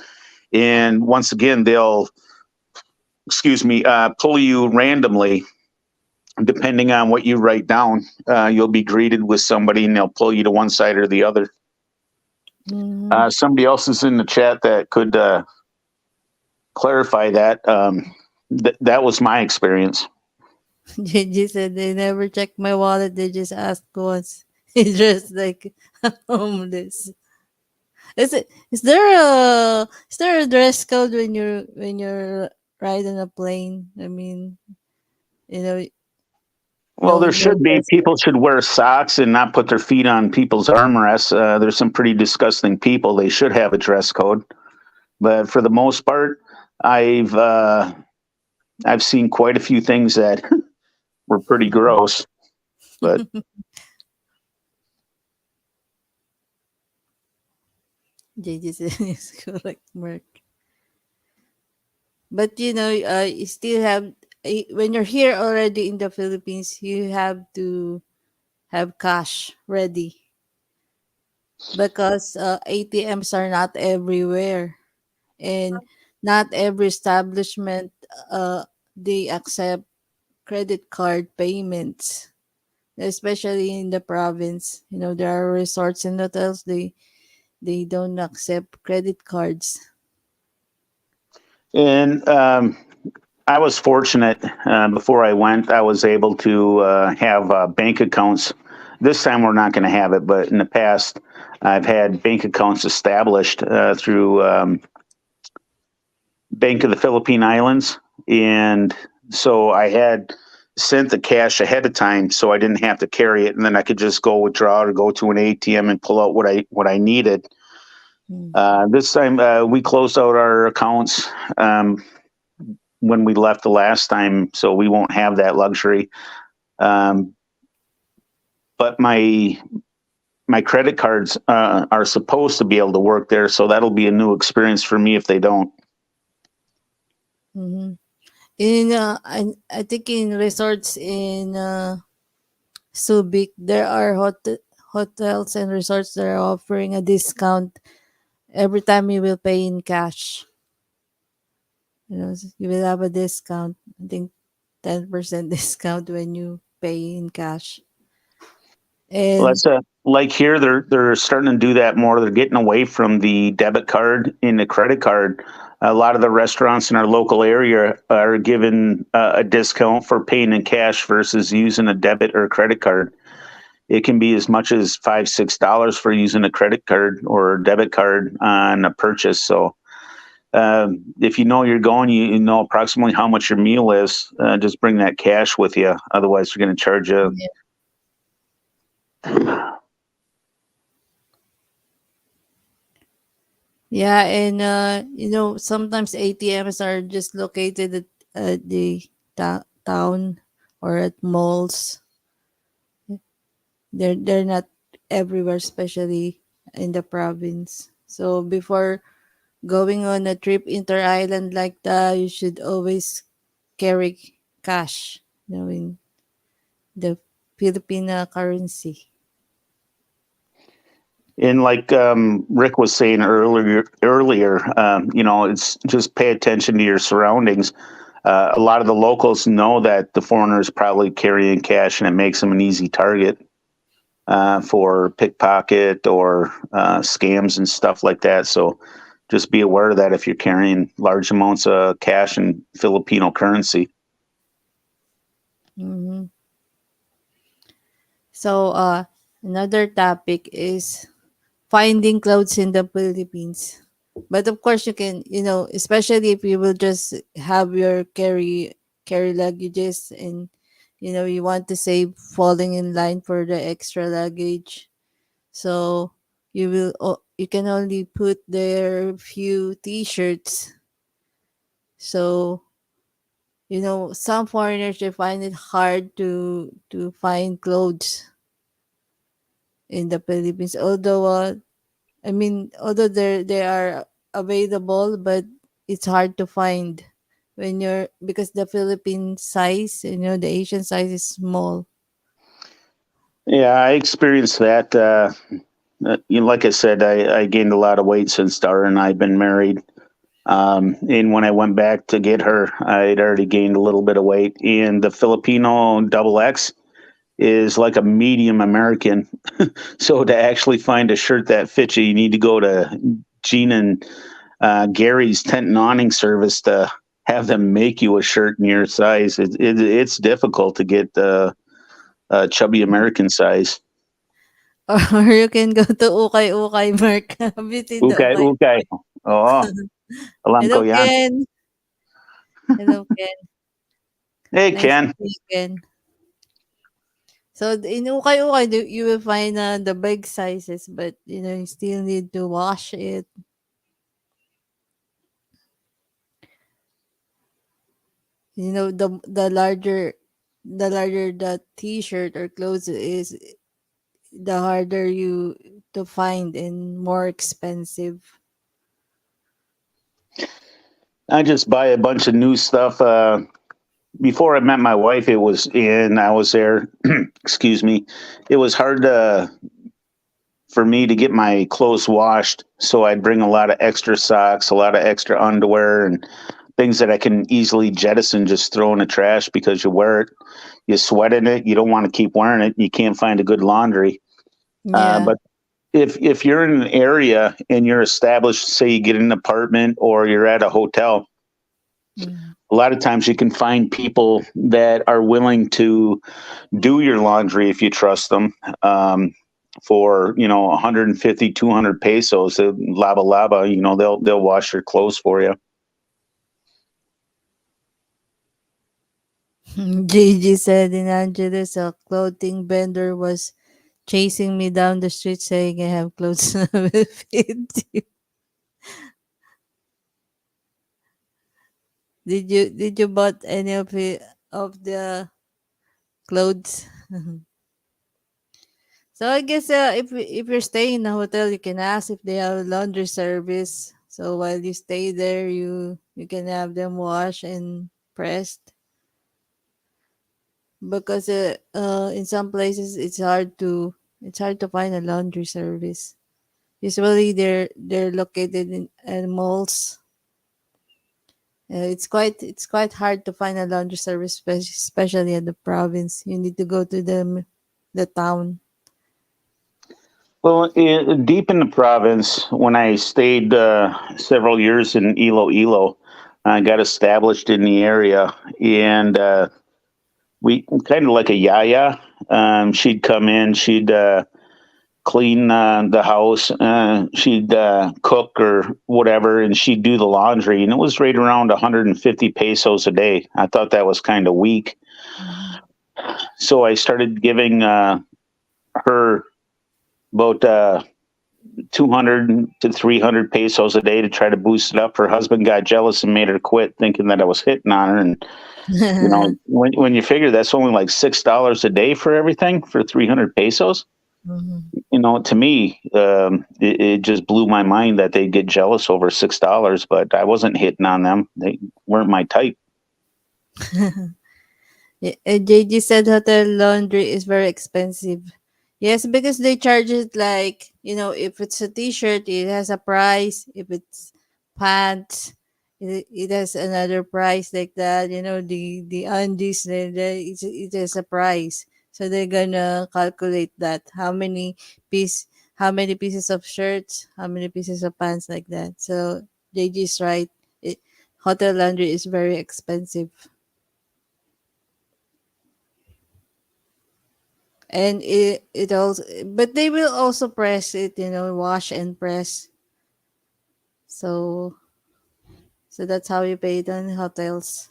And once again, they'll, pull you randomly depending on what you write down. You'll be greeted with somebody, and they'll pull you to one side or the other. mhm. Somebody else is in the chat that could clarify that. That was my experience. JJ said they never check my wallet. They just ask once. He dressed like homeless. Is there a dress code when you're riding a plane? I mean, you know, Well, there no should be. dress code. People should wear socks and not put their feet on people's armrests. There's some pretty disgusting people. They should have a dress code. But for the most part, I've uh, I've seen quite a few things that were pretty gross. But JJ said is correct, Mark. But you still have when you're here already in the Philippines, you have to have cash ready because ATMs are not everywhere, and not every establishment uh, they accept credit card payments, especially in the province. There are resorts and hotels, they don't accept credit cards. and I was fortunate. Before I went, I was able to have bank accounts. This time we're not going to have it, but in the past, I've had bank accounts established through Bank of the Philippine Islands, and so I had sent the cash ahead of time, so I didn't have to carry it, and then I could just go withdraw or go to an ATM and pull out what I needed. Mm. This time we closed out our accounts when we left the last time, so we won't have that luxury. Um, but my credit cards are supposed to be able to work there, so that'll be a new experience for me if they don't. Mm-hmm. I think in resorts in Subic, there are hotels and resorts that are offering a discount every time you will pay in cash. You will have a discount. I think 10% discount when you pay in cash. And Let's like here, they're starting to do that more. They're getting away from the debit card and the credit card. A lot of the restaurants in our local area are given a discount for paying in cash versus using a debit or credit card. It can be as much as $5-6 for using a credit card or debit card on a purchase. So if you know you're going, you know approximately how much your meal is. Just bring that cash with you. Otherwise, they're going to charge you. yeah, yeah, and sometimes ATMs are just located at the town or at malls. They're not everywhere, especially in the province. So before going on a trip inter-island like that, you should always carry cash, in the Filipino currency. And like Rick was saying earlier, it's just pay attention to your surroundings. A lot of the locals know that the foreigner is probably carrying cash, and it makes them an easy target for pickpocket or scams and stuff like that. So just be aware of that if you're carrying large amounts of cash and Filipino currency. Hmm. So another topic is finding clothes in the Philippines. But of course, you can, especially if you will just have your carry luggages, and you want to save falling in line for the extra luggage. So you can only put there few t-shirts. So some foreigners, they find it hard to find clothes in the Philippines. Although although they are available, but it's hard to find when you're because the Philippine size, the Asian size is small. Yeah, I experienced that. Like I said, I gained a lot of weight since Dara and I've been married. And when I went back to get her, I'd already gained a little bit of weight. And the Filipino double X is like a medium American. So to actually find a shirt that fits you, you need to go to Gene and Gary's tent and awning service to have them make you a shirt in your size. It's difficult to get a chubby American size. Or you can go to Ukay Ukay, Mark. Have you seen the Ukay, Ukay ukay. Ukay? Oo, alam ko Hello, yan. Ken. Hello, Ken. Hey, Nice to Ken. see you, Ken. So in Ukay Ukay, you will find the big sizes, but you still need to wash it. The larger the T-shirt or clothes is, the harder you to find and more expensive. I just buy a bunch of new stuff. Before I met my wife, I was there, excuse me, it was hard for me to get my clothes washed. So I'd bring a lot of extra socks, a lot of extra underwear, and things that I can easily jettison, just throw in the trash because you wear it, you sweat in it, you don't want to keep wearing it, you can't find a good laundry. Yeah. But if you're in an area and you're established, say you get an apartment or you're at a hotel, Mm. a lot of times you can find people that are willing to do your laundry if you trust them, for 150 200 pesos, lava lava, they'll wash your clothes for you. Gigi said in Angeles, a clothing vendor was chasing me down the street saying I have clothes that will fit you. Did you bought any of the clothes? So I guess if you're staying in a hotel, you can ask if they have a laundry service. So while you stay there, you can have them washed and pressed. Because in some places it's hard to find a laundry service. Usually they're located in malls. It's quite hard to find a laundry service, especially in the province. You need to go to the town. Well, deep in the province, when I stayed several years in Iloilo, I got established in the area, and we kind of like a yaya. She'd come in, she'd clean the house, she'd cook or whatever, and she'd do the laundry, and it was right around 150 pesos a day. I thought that was kind of weak, Mhm. so I started giving her about 200 to 300 pesos a day to try to boost it up. Her husband got jealous and made her quit, thinking that I was hitting on her. And when you figure that's only like $6 a day for everything for 300 pesos, Mhm. to me, it just blew my mind that they'd get jealous over $6. But I wasn't hitting on them; they weren't my type. Yeah, JG said hotel laundry is very expensive. Yes, because they charge it like, if it's a t-shirt, it has a price. If it's pants, it has another price like that. The undies, it has a price. So they're gonna calculate that. How many pieces of shirts, how many pieces of pants like that. So JG's right. It, Hotel laundry is very expensive. And it also, but they will also press it, wash and press. So that's how you pay it in hotels.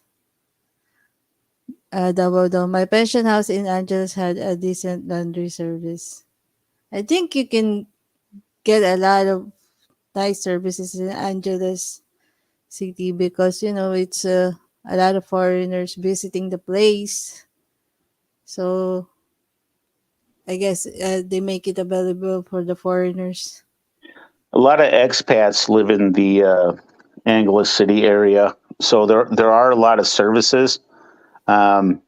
Double down. My pension house in Angeles had a decent laundry service. I think you can get a lot of nice services in Angeles city because it's a lot of foreigners visiting the place. So I guess they make it available for the foreigners. A lot of expats live in the Angeles City area, so there are a lot of services. Um,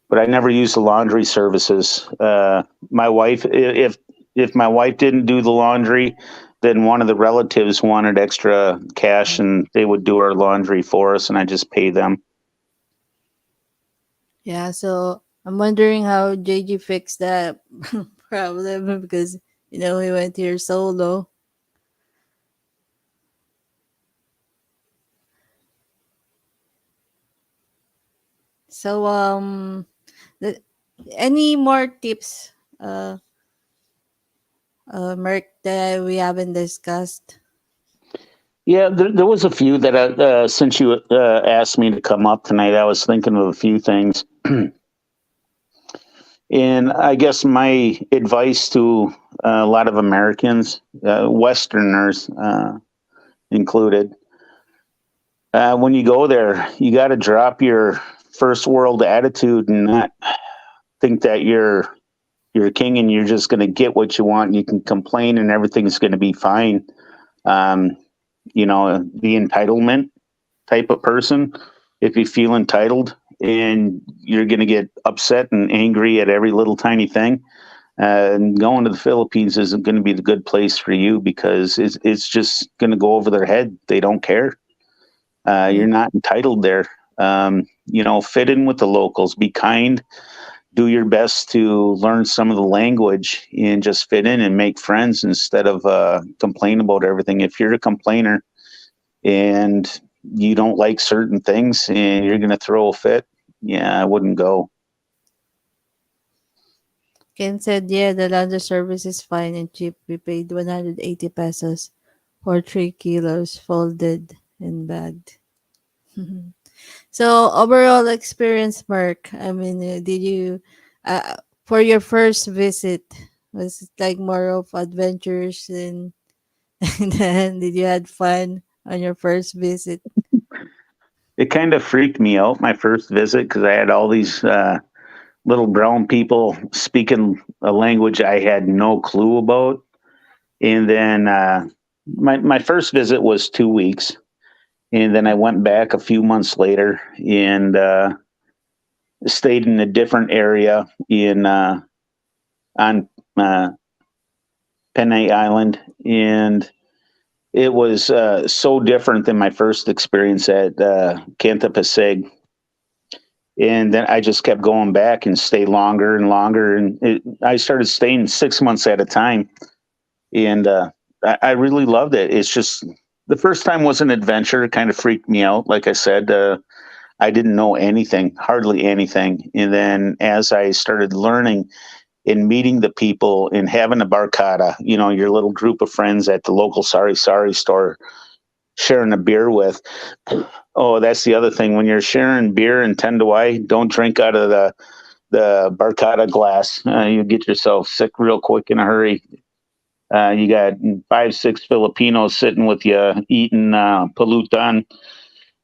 but I never use the laundry services. My wife, if my wife didn't do the laundry, then one of the relatives wanted extra cash, and they would do our laundry for us, and I just pay them. Yeah, so I'm wondering how JG fixed that problem because he went here solo. So the, any more tips, Merc, that we haven't discussed? Yeah, there was a few that since you asked me to come up tonight, I was thinking of a few things. And I guess my advice to a lot of Americans, Westerners included, when you go there, you got to drop your first world attitude and not think that you're a king and you're just going to get what you want. You can complain and everything's going to be fine. Um, the entitlement type of person, if you feel entitled and you're going to get upset and angry at every little tiny thing, and going to the Philippines isn't going to be the good place for you because it's just going to go over their head. They don't care. You're not entitled there. Fit in with the locals, be kind, do your best to learn some of the language and just fit in and make friends instead of complain about everything. If you're a complainer and you don't like certain things and you're going to throw a fit, yeah, I wouldn't go. Ken said, yeah, the laundry service is fine and cheap. We paid 180 pesos for 3 kilos folded and bagged. So overall experience, Mark. I mean, did you, uh, for your first visit, was it like more of adventures and, and then did you had fun on your first visit? It kind of freaked me out my first visit because I had all these little brown people speaking a language I had no clue about. And then my first visit was 2 weeks. And then I went back a few months later and stayed in a different area on Panay Island. And it was so different than my first experience at Canta Pasig. And then I just kept going back and stay longer and longer. And I started staying 6 months at a time. And I really loved it. It's just the first time was an adventure. It kind of freaked me out. Like I said, I didn't know anything, hardly anything. And then as I started learning and meeting the people and having a barcada, your little group of friends at the local Sari Sari store, sharing a beer with. Oh, that's the other thing. When you're sharing beer and 10 to I, don't drink out of the barcada glass. You get yourself sick real quick in a hurry. You got 5, 6 Filipinos sitting with you eating pulutan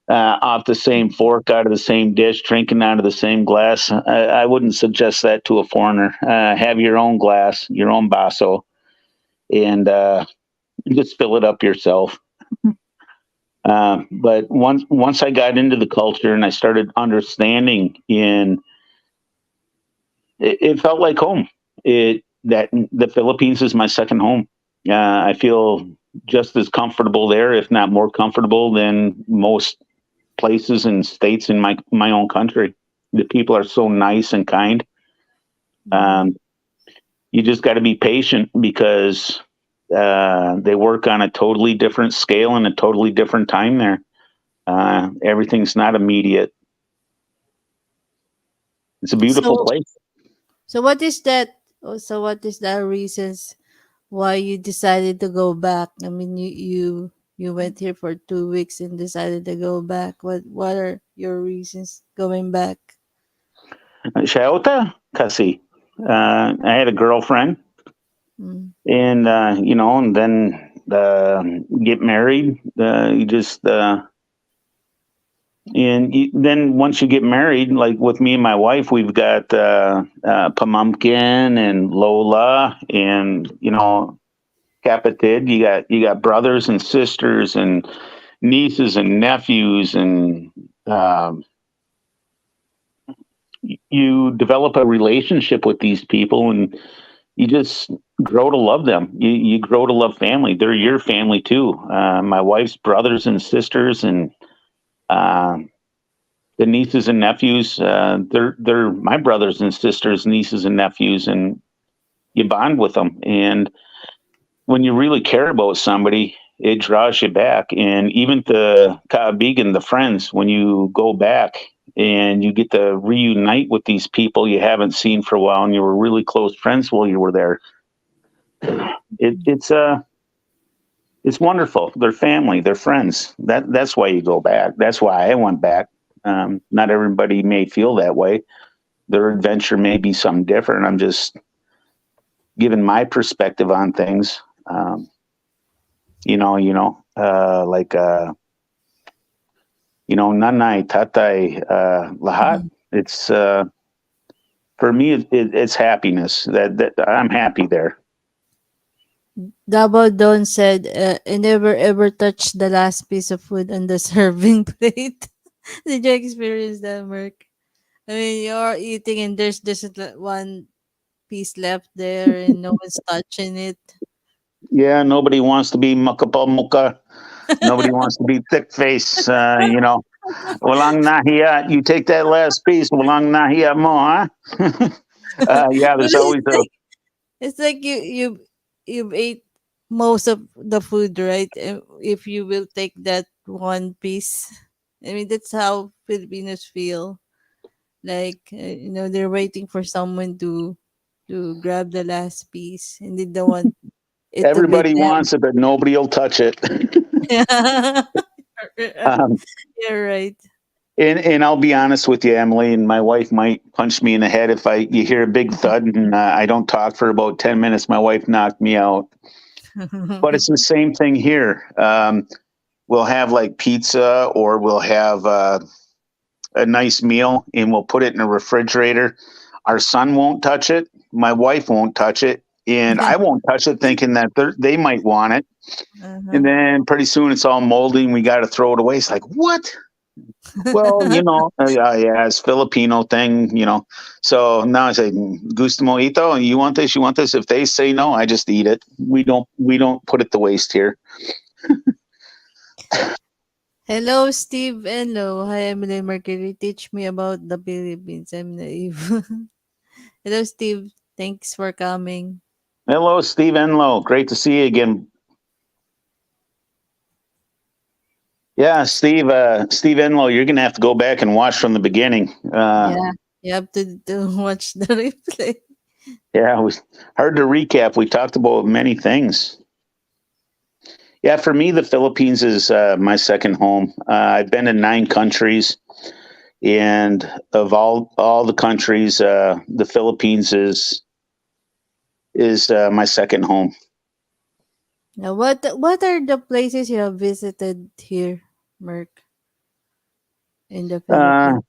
off the same fork, out of the same dish, drinking out of the same glass. I wouldn't suggest that to a foreigner. Have your own glass, your own baso, and just fill it up yourself. But once I got into the culture and I started understanding, it felt like home. That the Philippines is my second home. I feel just as comfortable there, if not more comfortable than most places and states in my own country. The people are so nice and kind. You just got to be patient because they work on a totally different scale and a totally different time there. Everything's not immediate. It's a beautiful So, place. so what is that? So what is the reasons why you decided to go back? I mean, you went here for 2 weeks and decided to go back. What are your reasons going back? Shauta kasi. I had a girlfriend, Mm. and and then get married. You just And then once you get married, like with me and my wife, we've got Pamumpkin and Lola, and Capitid. You got brothers and sisters and nieces and nephews, and you develop a relationship with these people, and you just grow to love them. You grow to love family. They're your family too. My wife's brothers and sisters, and uh, the nieces and nephews. They're my brothers and sisters, nieces and nephews, and you bond with them. And when you really care about somebody, it draws you back. And even the Kaabigan, the friends, when you go back and you get to reunite with these people you haven't seen for a while, and you were really close friends while you were there, it's wonderful. They're family, they're friends. That's why you go back. That's why I went back. Not everybody may feel that way. Their adventure may be something different. I'm just giving my perspective on things. Nanay, tatay, lahat. Mhm. It's for me. It's happiness. That I'm happy there. Double Dawn said, I never ever touched the last piece of food on the serving plate. Did you experience that, Merc? I mean, you're eating and there's just one piece left there and no one's touching it. Yeah, nobody wants to be makapamuka. Nobody wants to be thick face. Walang nahiya. You take that last piece. Walang nahiya mo, huh? Yeah, But there's always a. it's like you ate most of the food, right? If you will take that one piece, I mean that's how Filipinos feel. Like they're waiting for someone to grab the last piece, and they don't want it to be Everybody them. wants it, but nobody will touch it. um, You're right. and I'll be honest with you, Emily, and my wife might punch me in the head if you hear a big thud and I don't talk for about 10 minutes. My wife knocked me out, but it's the same thing here. We'll have like pizza, or we'll have a nice meal, and we'll put it in a refrigerator. Our son won't touch it. My wife won't touch it. And I won't touch it thinking that they might want it. And Uh-huh. then pretty soon it's all moldy and we got to throw it away. It's like, what? Well, yeah, it's Filipino thing. So now I say, gusto mo ito? You want this? You want this? If they say no, I just eat it. We don't put it to waste here. Hello, Steve. Hello. Hi, Emily Mercury. Teach me about the Philippines. I'm naive. Hello, Steve. Thanks for coming. Hello, Steve Enlow. Great to see you again. Yeah, Steve Enlow, you're gonna have to go back and watch from the beginning. Yeah, you have to watch the replay. Yeah, it was hard to recap. We talked about many things. Yeah, for me, the Philippines is my second home. I've been in 9 countries, and of all the countries, the Philippines is my second home. Now, what are the places you have visited here, Merc, in the Uh, Philippines?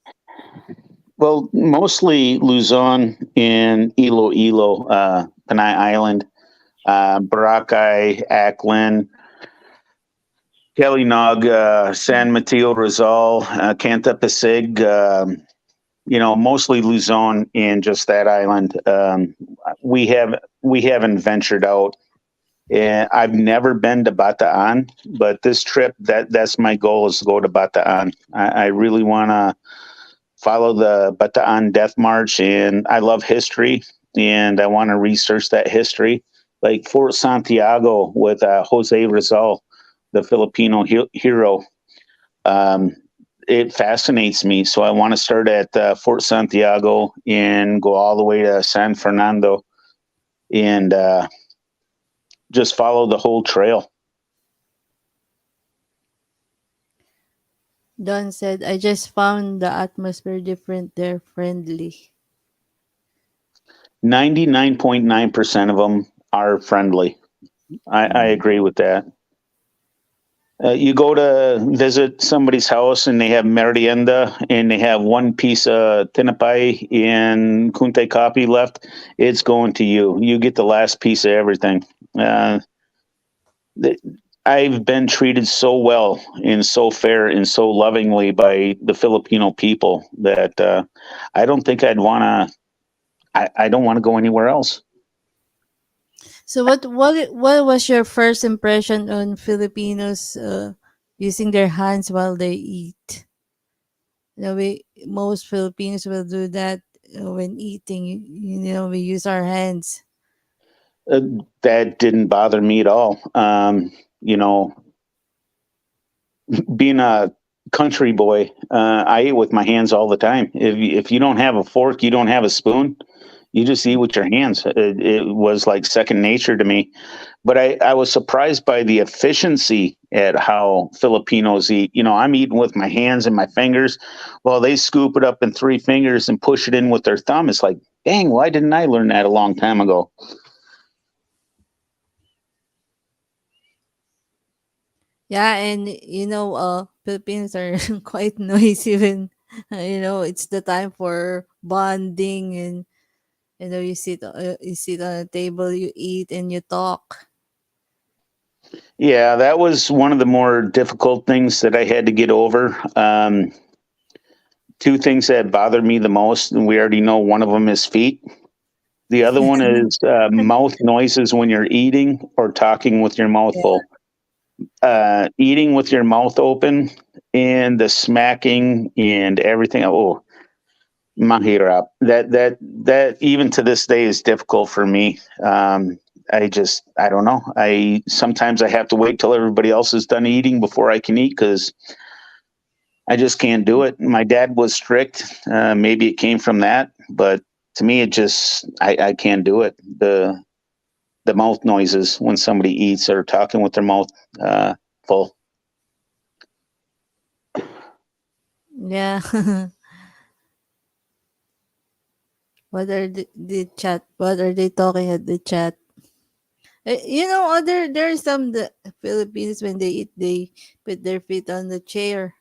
well, mostly Luzon and Iloilo, Panay Island, Boracay, Aklan, Kalinog, San Mateo, Rizal, Canta Pasig, mostly Luzon and just that island. We haven't ventured out. And I've never been to Bataan, but this trip that's my goal is to go to Bataan. I really want to follow the Bataan Death March, and I love history, and I want to research that history, like Fort Santiago with Jose Rizal, the Filipino hero. Um, it fascinates me, so I want to start at Fort Santiago and go all the way to San Fernando, and just follow the whole trail. Don said, I just found the atmosphere different there, friendly. 99.9% of them are friendly. I agree with that. You go to visit somebody's house and they have merienda and they have one piece of tinapay and kunte kapi left. It's going to you. You get the last piece of everything. Uh, th- I've been treated so well and so fair and so lovingly by the Filipino people that I don't think I'd want to. I don't want to go anywhere else. So what was your first impression on Filipinos using their hands while they eat? Most Filipinos will do that when eating. We use our hands. Uh, that didn't bother me at all. You know, being a country boy, I eat with my hands all the time. If you don't have a fork, you don't have a spoon. You just eat with your hands. It was like second nature to me. But I was surprised by the efficiency at how Filipinos eat. I'm eating with my hands and my fingers. Well, they scoop it up in three fingers and push it in with their thumb. It's like, dang, why didn't I learn that a long time ago? Yeah, and Filipinos are quite noisy when it's the time for bonding, and you sit on a table, you eat and you talk. Yeah, that was one of the more difficult things that I had to get over. Two things that bother me the most, and we already know one of them is feet. The other one is mouth noises when you're eating or talking with your mouth Yeah. full. Eating with your mouth open and the smacking and everything. Oh, mahirap. That even to this day is difficult for me. I don't know. Sometimes I have to wait till everybody else is done eating before I can eat because I just can't do it. My dad was strict. Maybe it came from that, but to me, I can't do it. The mouth noises when somebody eats or talking with their mouth full. Yeah. What are they talking at the chat? There's some the Philippines when they eat, they put their feet on the chair,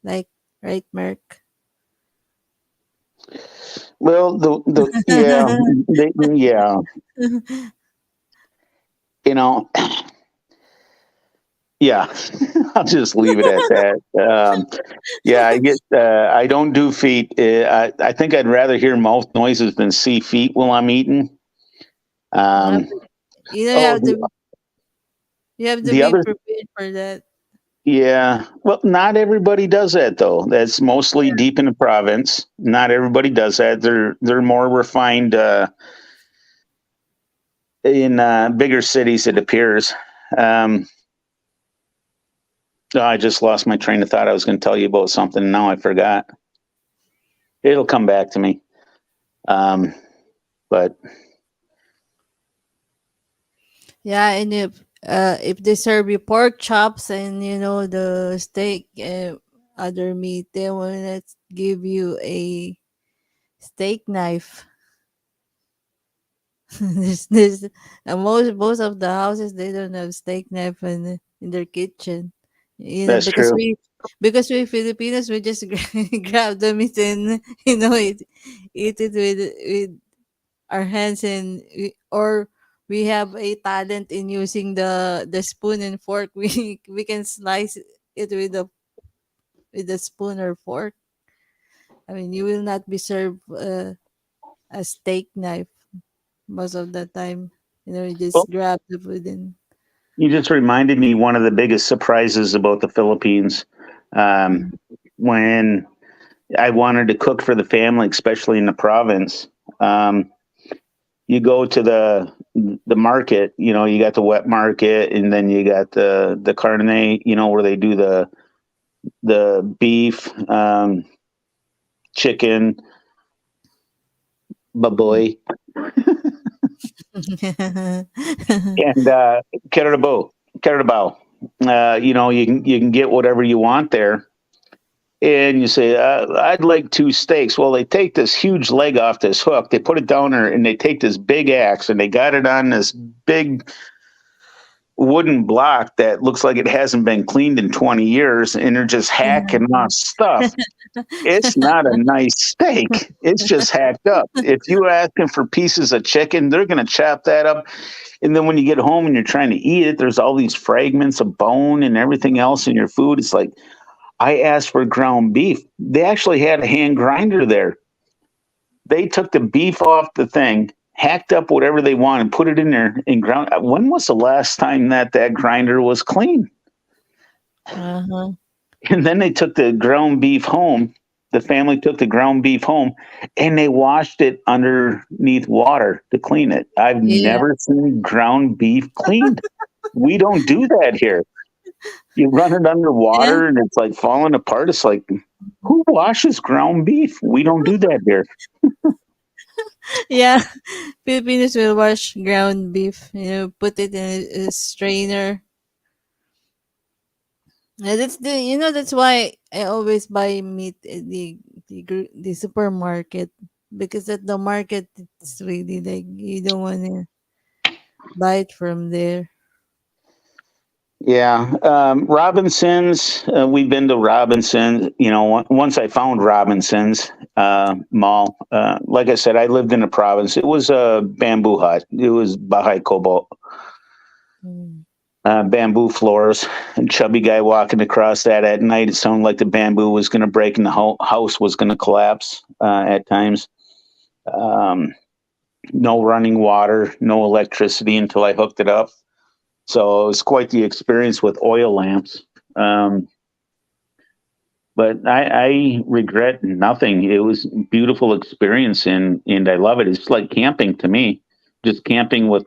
like, right, Merk? Well, the yeah, yeah, you know, yeah. I'll just leave it at that. Yeah, I don't do feet. I think I'd rather hear mouth noises than see feet while I'm eating. Yeah, Um, but you know, oh, you have to the be other, prepared for that. yeah. Well, not everybody does that though. That's mostly deep in the province. Not everybody does that. They're more refined in bigger cities. It appears. Um, I just lost my train of thought. I was going to tell you about something. And now I forgot. It'll come back to me. Um, but Yeah, and if they serve you pork chops and the steak, other meat, they will not give you a steak knife. There's most of the houses, they don't have steak knife in their kitchen. that's Because true. we Filipinos, we just grab the meat and eat it with our hands, or we have a talent in using the spoon and fork. We can slice it with a spoon or fork. I mean, you will not be served a steak knife most of the time. You Well, just grab the food and you just reminded me one of the biggest surprises about the Philippines. Um, when I wanted to cook for the family, especially in the province, um, you go to the market. You got the wet market, and then you got the carne. Where they do the beef, chicken, baboy, and carabao. Carabao. You can get whatever you want there, and you say, I'd like two steaks. Well, they take this huge leg off this hook, they put it down there, and they take this big axe, and they got it on this big wooden block that looks like it hasn't been cleaned in 20 years, and they're just hacking off stuff. It's not a nice steak. It's just hacked up. If you ask them for pieces of chicken, they're going to chop that up. And then when you get home and you're trying to eat it, there's all these fragments of bone and everything else in your food. It's like, I asked for ground beef. They actually had a hand grinder there. They took the beef off the thing, hacked up whatever they wanted, put it in there and ground. When was the last time that grinder was clean? Uh-huh. And then they took the ground beef home. The family took the ground beef home and they washed it underneath water to clean it. I've Yeah. never seen ground beef cleaned. We don't do that here. You run it under water and it's like falling apart. It's like, who washes ground beef? We don't do that here. Yeah. Filipinos will wash ground beef, put it in a strainer. And that's why I always buy meat at the supermarket, because at the market it's really like you don't want to buy it from there. Yeah. Robinson's, we've been to Robinson's, once I found Robinson's mall. Like I said, I lived in a province. It was a bamboo hut. It was Bahay Cobalt. Mm. Bamboo floors, and chubby guy walking across that at night. It sounded like the bamboo was going to break and the whole house was going to collapse at times. No running water, no electricity until I hooked it up. So it was quite the experience with oil lamps. But I regret nothing. It was a beautiful experience, and I love it. It's like camping to me, just camping with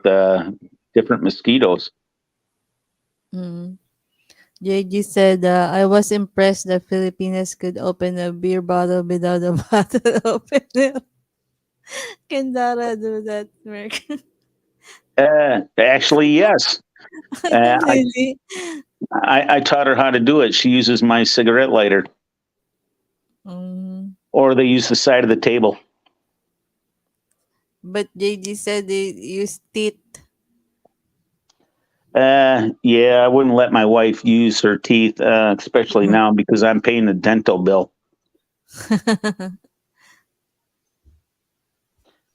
different mosquitoes. Mm. JG said, I was impressed that Filipinos could open a beer bottle without a bottle opener. Can Dara do that, Merc? Actually, yes. I, Really? I taught her how to do it. She uses my cigarette lighter, Mm. or they use the side of the table. But JG said they use teeth. Yeah, I wouldn't let my wife use her teeth, especially now because I'm paying the dental bill.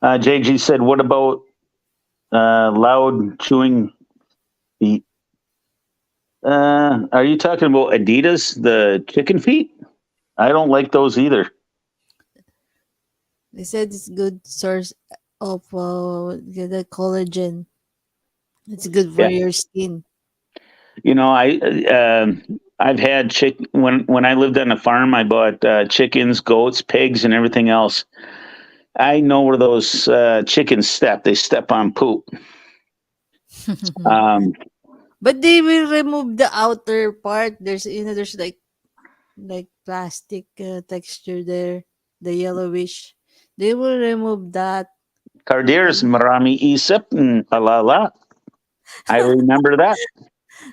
JG said, what about loud chewing feet? Are you talking about Adidas, the chicken feet? I don't like those either. They said it's good source of the collagen. It's good for Yeah. your skin. I've had when I lived on a farm. I bought chickens, goats, pigs, and everything else. I know where those chickens step. They step on poop. But they will remove the outer part. There's like plastic texture there, the yellowish. They will remove that. Cardiers, marami isip, and alala. I remember that.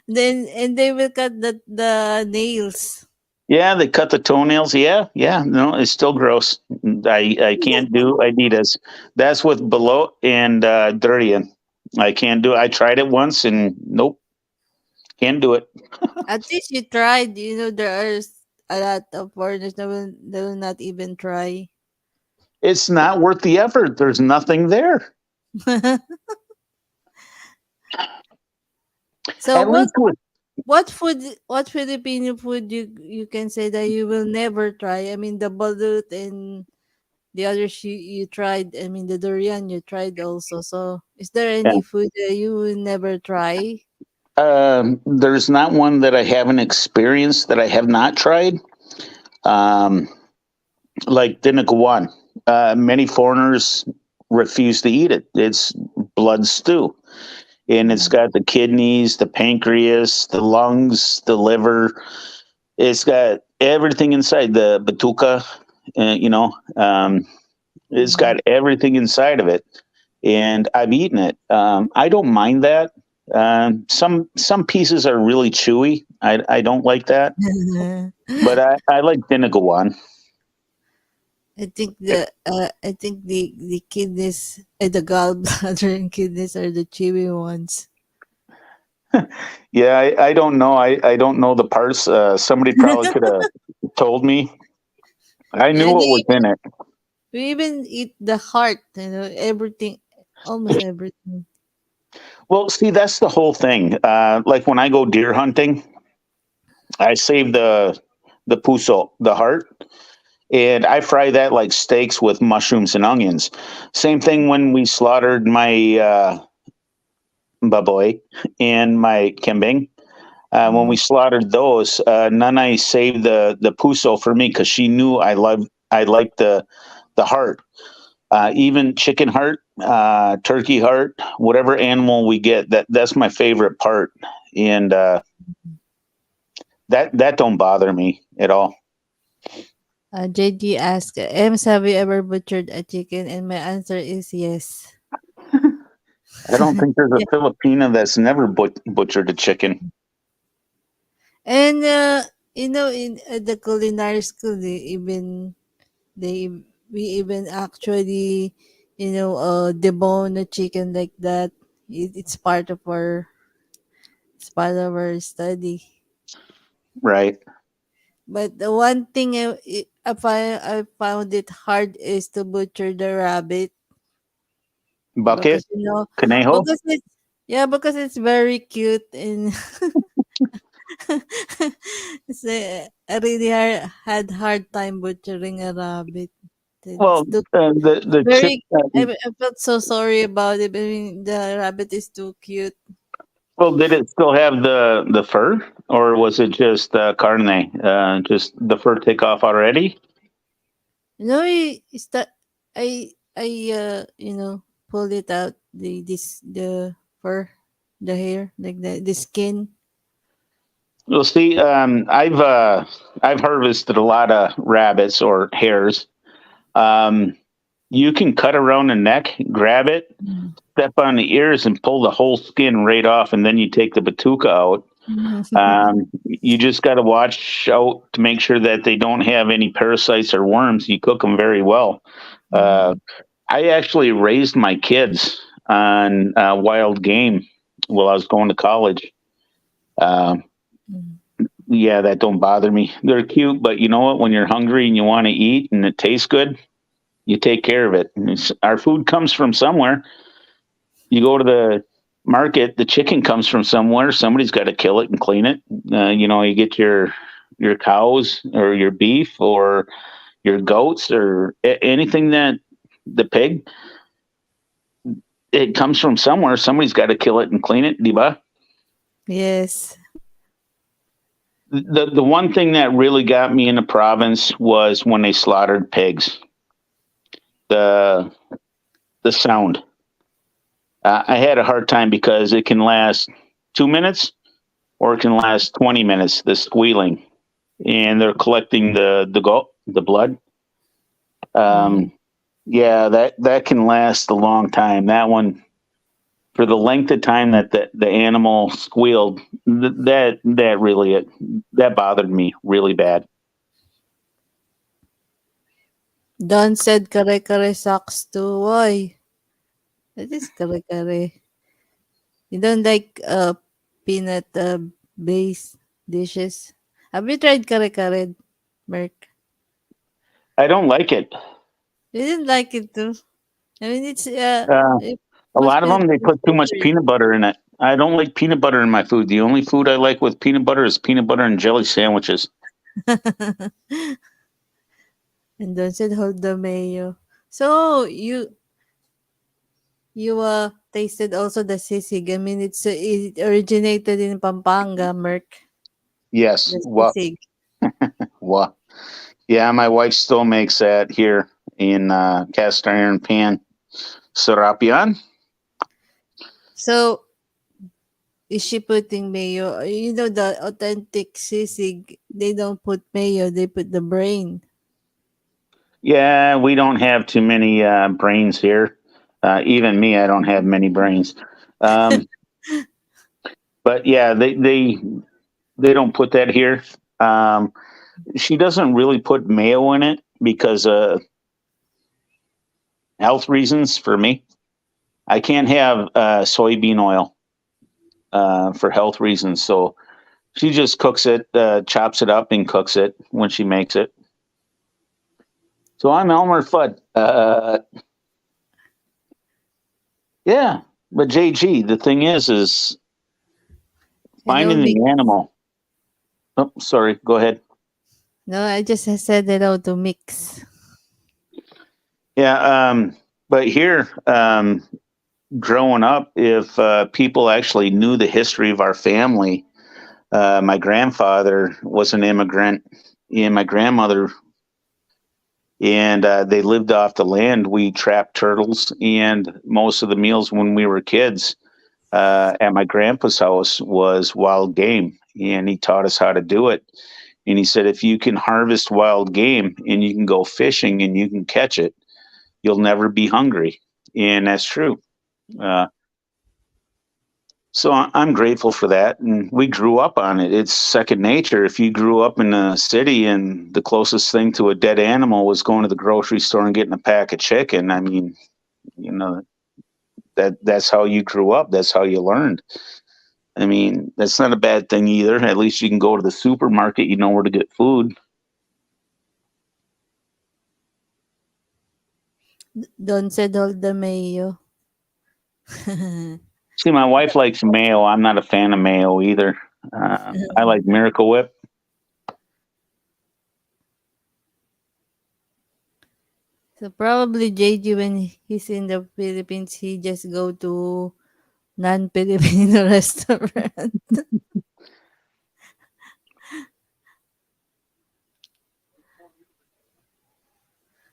And they will cut the nails. Yeah, they cut the toenails. Yeah. No, it's still gross. I can't do Adidas. That's with below and durian. I can't do it. I tried it once and nope, can't do it. At least you tried. There are a lot of foreigners that will not even try. It's not worth the effort. There's nothing there. So At least with what Filipino food you can say that you will never try? I mean, the balut and the others you tried. I mean, the durian you tried also. So is there yeah. any food that you will never try? There's not one that I haven't experienced that I have not tried. Like Dinaguan. Many foreigners refuse to eat it. It's blood stew. And it's got the kidneys, the pancreas, the lungs, the liver. It's got everything inside the batuka. It's got everything inside of it, and I've eaten it. I don't mind that. Some pieces are really chewy. I don't like that, but I like Dinaguan. I think the kidneys and the gallbladder and kidneys are the chewy ones. Yeah, I don't know. I don't know the parts. Somebody probably could have told me. I knew Yeah, what was in it. we even eat the heart, everything, almost everything. Well, see, that's the whole thing. Like when I go deer hunting, I save the puso, the heart, and I fry that like steaks with mushrooms and onions. Same thing when we slaughtered my baboy and my kembing. When we Mhm. slaughtered those, Nanai saved the puso for me because she knew I liked the heart. Even chicken heart, turkey heart, whatever animal we get, that's my favorite part, and that don't bother me at all. JD asked, Ems, have you ever butchered a chicken? And my answer is yes. I don't think there's a Yeah. Filipino that's never butchered a chicken. And in the culinary school, they we even actually debone a chicken like that. It's part of our study. Right? But the one thing I found it hard is to butcher the rabbit Bucket, because conejo. because it's very cute and I really had hard time butchering a rabbit. It's Well, too the chick. very. I felt so sorry about it. I mean, the rabbit is too cute. Well, did it still have the fur, or was it just carne? Just the fur take off already? It's that pulled it out the fur, the hair, like the skin. Well, see, I've harvested a lot of rabbits or hares. Um, you can cut around the neck, grab it, Mhm. step on the ears, and pull the whole skin right off, and then you take the batuka out. You just got to watch out to make sure that they don't have any parasites or worms. You cook them very well. Uh, I actually raised my kids on wild game while I was going to college. Um, Mhm. yeah, that don't bother me. They're cute, but you know what? When you're hungry and you want to eat and it tastes good, you take care of it. Our food comes from somewhere. You go to the market, the chicken comes from somewhere. Somebody's got to kill it and clean it. You get your cows or your beef or your goats or anything that the pig. It comes from somewhere. Somebody's got to kill it and clean it, diba? Yes. The one thing that really got me in the province was when they slaughtered pigs. The the sound. I had a hard time because it can last 2 minutes or it can last 20 minutes. The squealing, and they're collecting the blood. Mhm. Um, yeah, that can last a long time. That one, for the length of time that the animal squealed, that really that bothered me really bad. Don said kare kare sucks too. Why? That is kare kare. You don't like peanut based dishes? Have you tried kare kare, Merk? I don't like it. You didn't like it too. I mean, Uh, it a must lot of be them they put too much different. peanut butter in it. I don't like peanut butter in my food. The only food I like with peanut butter is peanut butter and jelly sandwiches. And Don said hold the mayo. So you tasted also the sisig. I mean, it originated in Pampanga, Merk. Yes. The What? sisig. What? Yeah, my wife still makes that here in cast iron pan. Serapian? So is she putting mayo? You know the authentic sisig, they don't put mayo, they put the brain. Yeah, we don't have too many brains here. Even me, I don't have many brains. Um, but yeah, they don't put that here. Um, she doesn't really put mayo in it because health reasons for me. I can't have soybean oil. for health reasons. So she just cooks it, chops it up, and cooks it when she makes it. So I'm Elmer Fudd. Yeah, but JG, the thing is Hello, finding Mick. the animal. Oh, sorry. Go ahead. No, I just said hello to Mix. Yeah, but here, growing up, if people actually knew the history of our family, my grandfather was an immigrant, and my grandmother, and they lived off the land. We trapped turtles, and most of the meals when we were kids at my grandpa's house was wild game, and he taught us how to do it. And he said, if you can harvest wild game and you can go fishing and you can catch it, you'll never be hungry. And that's true. Uh, so I'm grateful for that. And we grew up on it. It's second nature. If you grew up in a city and the closest thing to a dead animal was going to the grocery store and getting a pack of chicken, I mean, you know, that's how you grew up. That's how you learned. I mean, that's not a bad thing either. At least you can go to the supermarket, you know where to get food. Don said all the mayo. See, my wife likes mayo. I'm not a fan of mayo either. I like Miracle Whip. So probably JG, when he's in the Philippines, he just go to non-Filipino restaurant.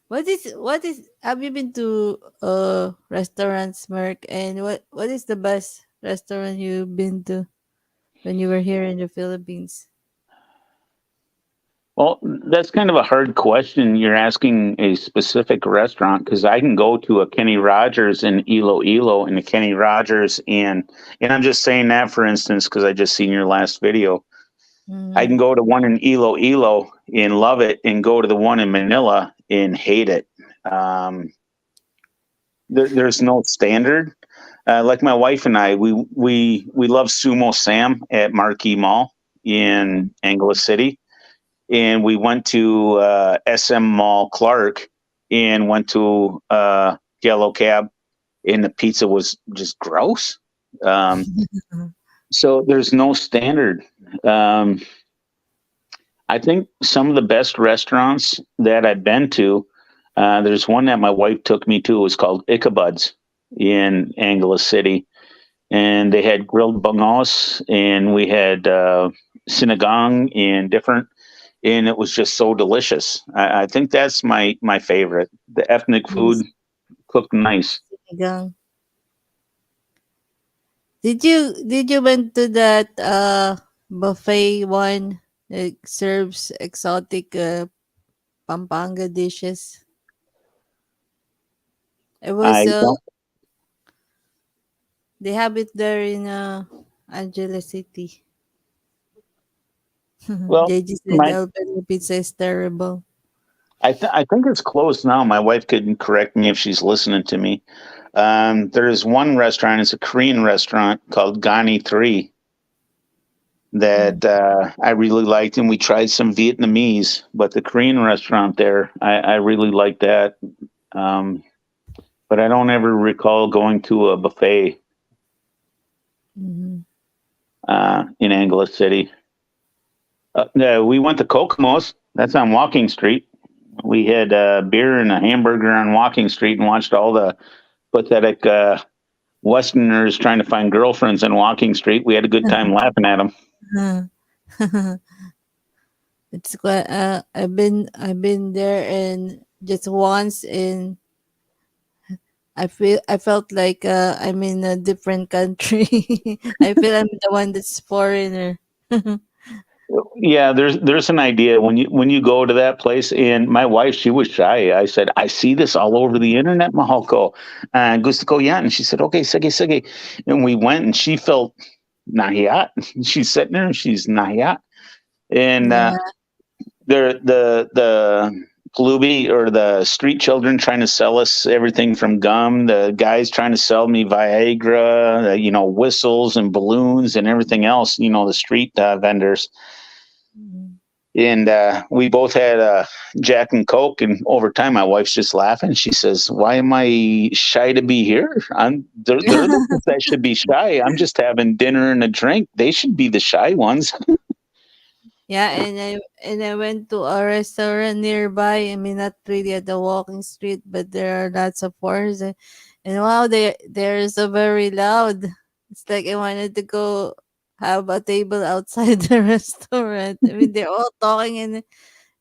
What is have you been to restaurants, Merc? And what is the best restaurant you've been to when you were here in the Philippines? Well, that's kind of a hard question. You're asking a specific restaurant because I can go to a Kenny Rogers in Iloilo and a Kenny Rogers and I'm just saying that for instance because I just seen your last video. I can Mm, go to one in Iloilo and love it, and go to the one in Manila and hate it. Um, there's no standard. Like my wife and I, we love Sumo Sam at Marquee Mall in Angeles City, and we went to SM Mall Clark and went to Yellow Cab, and the pizza was just gross. Um, so there's no standard. Um, I think some of the best restaurants that I've been to, there's one that my wife took me to. It was called Ichabod's in Angeles City, and they had grilled bangos, and we had sinigang and different, and it was just so delicious. I think that's my favorite. The ethnic food yes, cooked nice. sinigang. Did you went to that buffet one that serves exotic Pampanga dishes? It was I don't. they have it there in Angeles City. Well, JG said my El Peno Pizza is terrible. I think it's closed now. My wife could correct me if she's listening to me. There's one restaurant. It's a Korean restaurant called Gani Three Mm. that I really liked, and we tried some Vietnamese. But the Korean restaurant there, I really liked that. Um, but I don't ever recall going to a buffet Mhm. in Angeles City. No, we went to Kokomo's. That's on Walking Street. We had beer and a hamburger on Walking Street and watched all the pathetic Westerners trying to find girlfriends on Walking Street. We had a good time laughing at them. It's quite I've been there and just once, and I felt like I'm in a different country. I feel I'm the one that's foreigner. Yeah, there's an idea when you go to that place. And my wife, she was shy. I said, I see this all over the internet, Mahalko. Gusto ko yan. And she said, okay, sige, sige. And we went, and she felt nahiyat. She's sitting there, and she's nahiyat. And Yeah. the Kalubi or the street children trying to sell us everything from gum, the guys trying to sell me Viagra, whistles and balloons and everything else, the street vendors. Mhm. And we both had Jack and Coke, and over time, my wife's just laughing. She says, "Why am I shy to be here? They're the ones that should be shy. I'm just having dinner and a drink. They should be the shy ones." Yeah, and I went to a restaurant nearby. I mean, not really at the walking street, but there are lots of foreigners, and wow, they're so very loud. It's like I wanted to go have a table outside the restaurant. I mean, they're all talking, and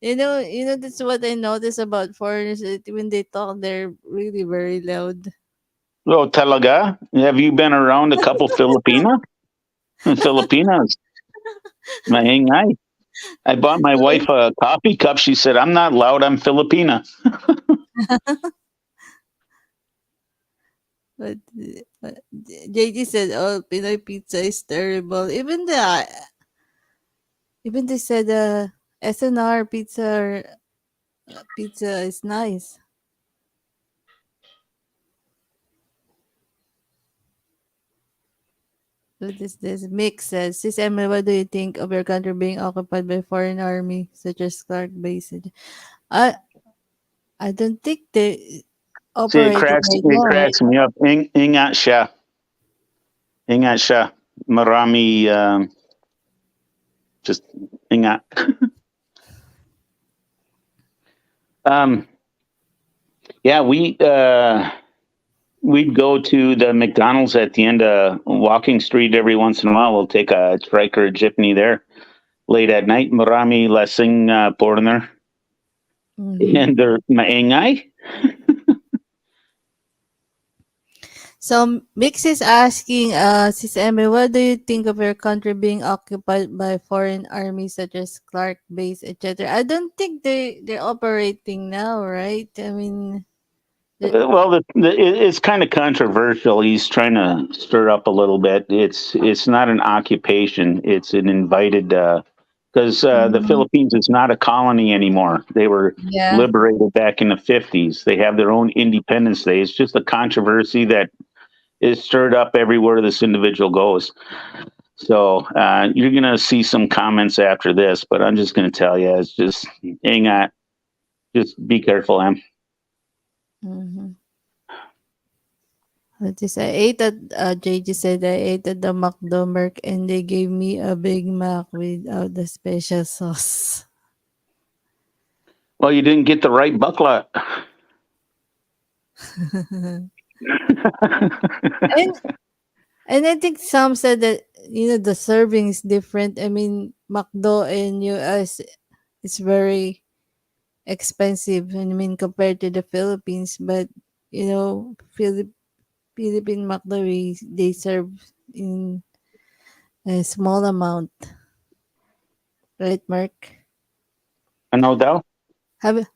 that's what I notice about foreigners. When they talk, they're really very loud. Oh, talaga? Have you been around a couple Filipinas, maingay. I bought my wife a coffee cup. She said, "I'm not loud. I'm Filipina." But JD said, "Oh, Pinoy pizza is terrible." Even they said SNR pizza is nice. What is this? Mix says, Sis Emily, what do you think of your country being occupied by foreign army such as Clark Base? I I don't think they See, it operating cracks right it now, right? cracks me up. Ingat siya. Ingat siya. Marami, just ingat. um, yeah, we'd go to the McDonald's at the end of Walking Street every once in a while. We'll take a trike or a jeepney there late at night. Marami lasing foreigner. Mhm. And they're maingay. So Mix is asking, Sis Emily, what do you think of your country being occupied by foreign armies such as Clark Base, etc.? I don't think they're operating now, right? I mean, the, Well, it's kind of controversial. He's trying to stir up a little bit. It's not an occupation. It's an invited because the Mhm. Philippines is not a colony anymore. They were Yeah. liberated back in the 50s. They have their own Independence Day. It's just a controversy that is stirred up everywhere this individual goes. So you're gonna see some comments after this, but I'm just gonna tell you, it's just hang on, just be careful, Em. Mm-hmm. What is I ate at JJ said I ate at the McDonald's and they gave me a Big Mac without the special sauce. Well, you didn't get the right buckler. and and I think some said that the serving is different. I mean, McDo in US is very expensive. I mean, compared to the Philippines, but Philippine McDo they serve in a small amount, right, Mark? No doubt. Have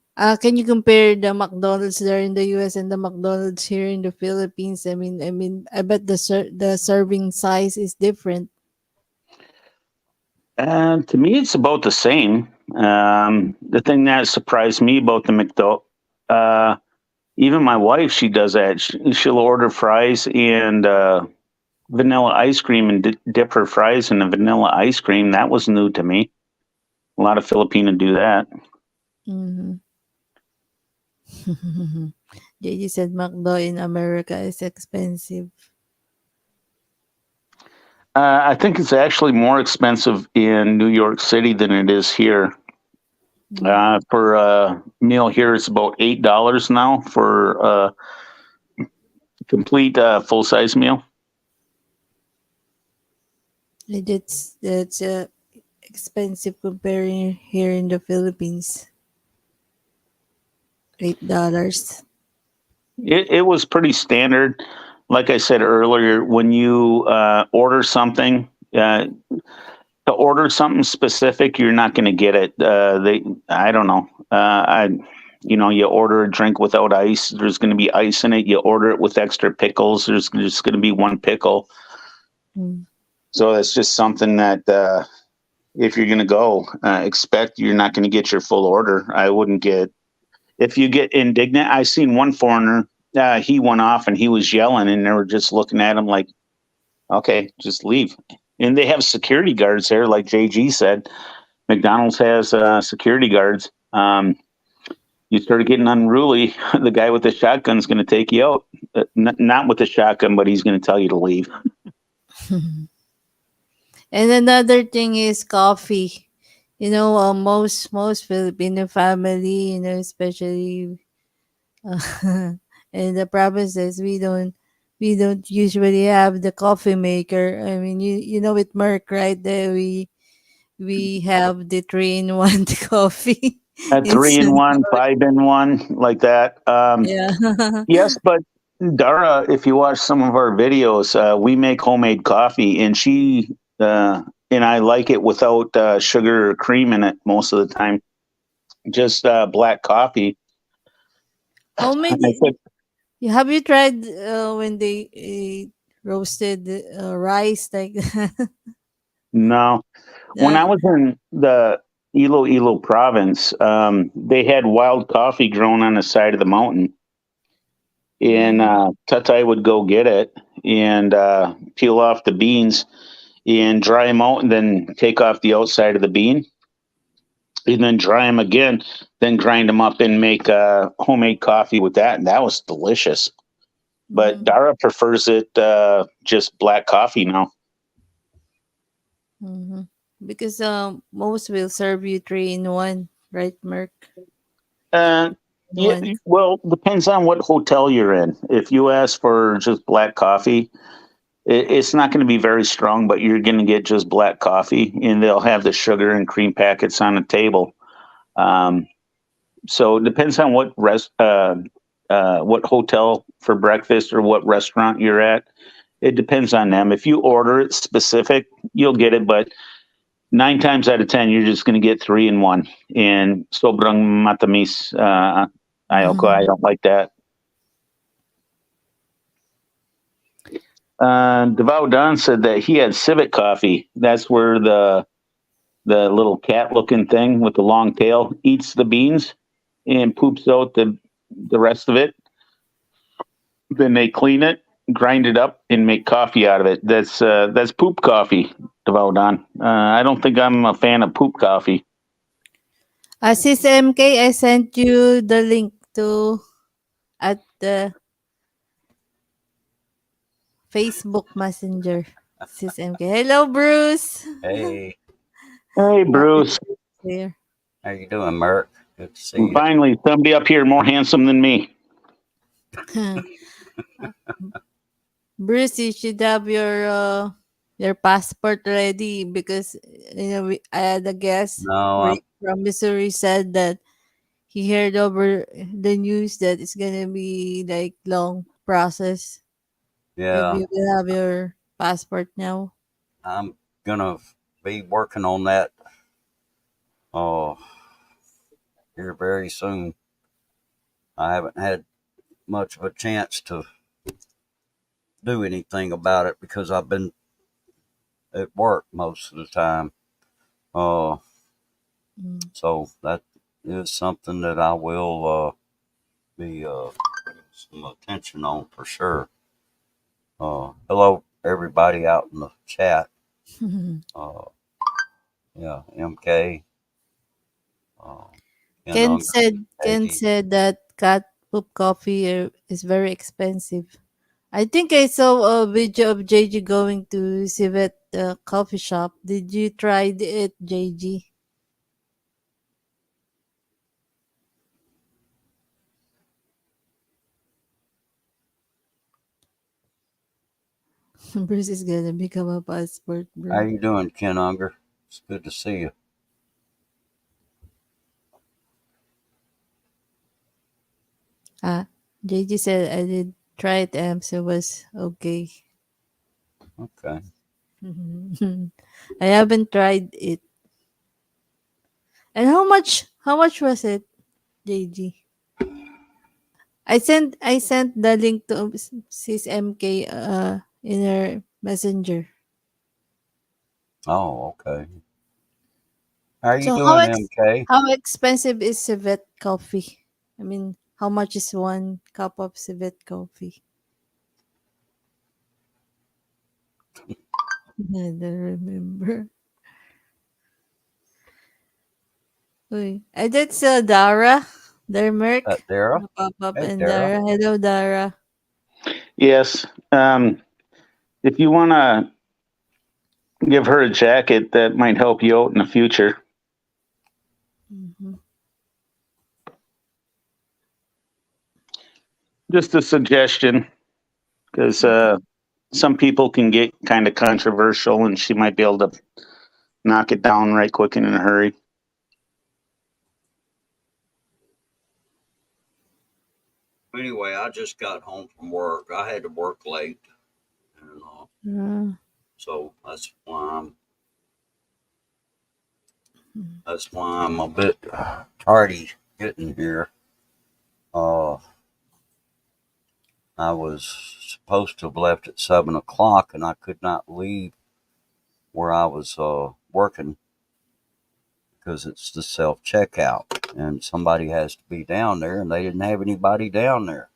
can you compare the McDonald's there in the US and the McDonald's here in the Philippines? I mean, I bet the serving size is different. To me, it's about the same. The thing that surprised me about the McDo, uh, even my wife, she does that. She'll order fries and vanilla ice cream and dip her fries in the vanilla ice cream. That was new to me. A lot of Filipino do that. Mm-hmm. JJ said McDo in America is expensive. I think it's actually more expensive in New York City than it is here. For a meal here, it's about $8 now for a complete full size meal. That's expensive comparing here in the Philippines. $8. It was pretty standard. Like I said earlier, when you order something, to order something specific, you're not going to get it. I don't know. You order a drink without ice. There's going to be ice in it. You order it with extra pickles. There's just going to be one pickle. Mm. So that's just something that if you're going to go, expect you're not going to get your full order. I wouldn't get if you get indignant, I seen one foreigner. He went off and he was yelling, and they were just looking at him like, "Okay, just leave." And they have security guards there, like JG said. McDonald's has security guards. You started getting unruly, the guy with the shotgun's going to take you out. Not with the shotgun, but he's going to tell you to leave. And another thing is coffee. Most Filipino family, especially in the provinces, we don't usually have the coffee maker. I mean, with Merck, right? There we have the 3-in-1 coffee. A three in Instant. one, 5 in 1, like that. Yeah. Yes, but Dara, if you watch some of our videos, we make homemade coffee, and she and I like it without sugar or cream in it most of the time. Just black coffee. Homemade. And I said, Have you tried when they roasted rice like that? no. When I Yeah. was in the Iloilo province, they had wild coffee grown on the side of the mountain, and Tatai would go get it and peel off the beans and dry them out, and then take off the outside of the bean, and then dry them again, then grind them up and make homemade coffee with that, and that was delicious. But Dara prefers it just black coffee now. Mm-hmm. Because most will serve you 3-in-1, right, Merc? Uh, yeah, One. well, depends on what hotel you're in. If you ask for just black coffee, it's not going to be very strong, but you're going to get just black coffee, and they'll have the sugar and cream packets on the table. So it depends on what hotel for breakfast or what restaurant you're at. It depends on them. If you order it specific, you'll get it, but 9 times out of 10, you're just going to get 3-in-1. And sobrang matamis. I don't like that. Davao Don said that he had Civet coffee. That's where the little cat looking thing with the long tail eats the beans and poops out the rest of it. Then they clean it, grind it up, and make coffee out of it. That's poop coffee, Davao Don. I don't think I'm a fan of poop coffee. Sis MK, I sent you the link to at the Facebook Messenger. Sis MK. Hello, Bruce. Hey, Hey, Bruce. There. how you doing, Merc? Good to see And you. finally, somebody up here more handsome than me. Bruce, you should have your passport ready because I had a guest No, from Missouri said that he heard over the news that it's gonna be like long process. yeah, Maybe you will have your passport now. I'm gonna be working on that. Oh, here very soon. I haven't had much of a chance to do anything about it because I've been at work most of the time. Uh, so that is something that I will be putting some attention on for sure. Hello, everybody out in the chat. Yeah, MK. Ken Unger, said AD. that cat poop coffee is very expensive. I think I saw a video of JG going to Civet coffee shop. Did you try it, JG? Bruce is gonna become a passport, How bro. you doing, Ken Unger? It's good to see you. JG said I did try it, so it was okay. Okay. I haven't tried it. And how much was it, JG? I sent the link to sis MK in her messenger. Oh, okay. How you So doing, MK? how expensive is Civet coffee? I mean, how much is one cup of civet coffee? I don't remember. Uy. That's Dara. Dermerk. Dara. Pop up Hey, and Dara. Dara. Hello, Dara. Yes. If you want to give her a jacket, that might help you out in the future. Mhm. Just a suggestion, because some people can get kind of controversial, and she might be able to knock it down right quick and in a hurry. Anyway, I just got home from work. I had to work late, and Uh, so that's why I'm a bit tardy getting here. Uh, I was supposed to have left at 7 o'clock, and I could not leave where I was working because it's the self checkout, and somebody has to be down there, and they didn't have anybody down there.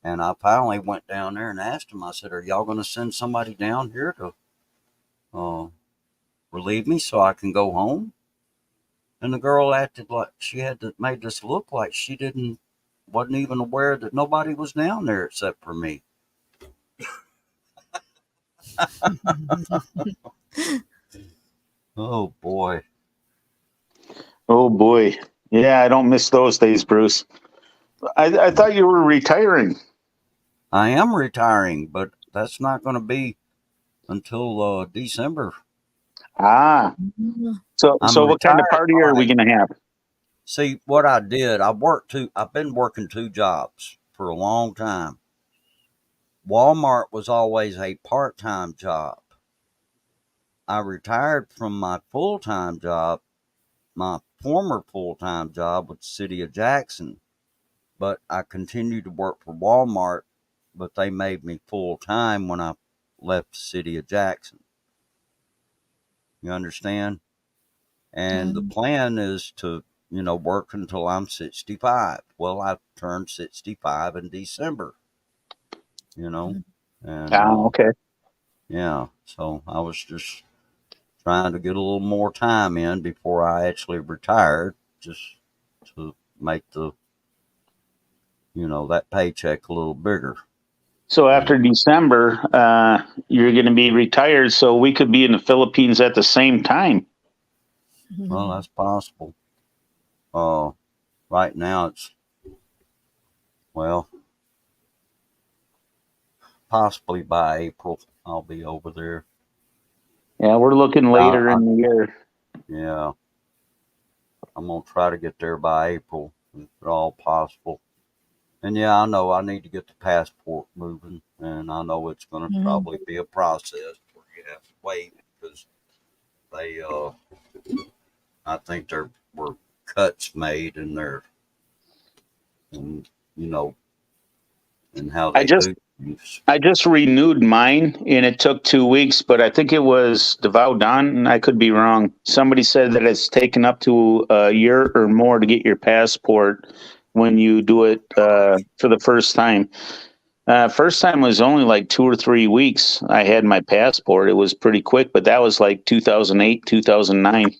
And I finally went down there and asked them. I said, "Are y'all going to send somebody down here to relieve me so I can go home?" And the girl acted like she had to made this look like she wasn't even aware that nobody was down there except for me. Oh boy. Oh boy. Yeah, I don't miss those days, Bruce. I thought you were retiring. I am retiring, but that's not going to be until December. Ah, mhm. I'm so what kind of retired party are we by. going to have? See what I did. I've been working two jobs for a long time. Walmart was always a part-time job. I retired from my full-time job, my former full-time job with the city of Jackson, but I continued to work for Walmart, but they made me full-time when I left the city of Jackson. You understand? And the Um, plan is to, work until I'm 65. Well, I turned 65 in December, you know, and Ah, okay. yeah, so I was just trying to get a little more time in before I actually retired, just to make that paycheck a little bigger. So And after December, you're going to be retired, so we could be in the Philippines at the same time. well, that's possible. Uh, right now it's, well, possibly by April I'll be over there. Yeah, we're looking I, later I, in the year. yeah, I'm gonna try to get there by April if at all possible. And yeah, I know I need to get the passport moving, and I know it's going to mhm. probably be a process where you have to wait because they, I think there were cuts made in their, and you know, and how I they just do things. I just renewed mine, and it took 2 weeks, but I think it was Davao Don, and I could be wrong. Somebody said that it's taken up to a year or more to get your passport when you do it for the first time. First time was only like 2 or 3 weeks. I had my passport. It was pretty quick, but that was like 2008, 2009.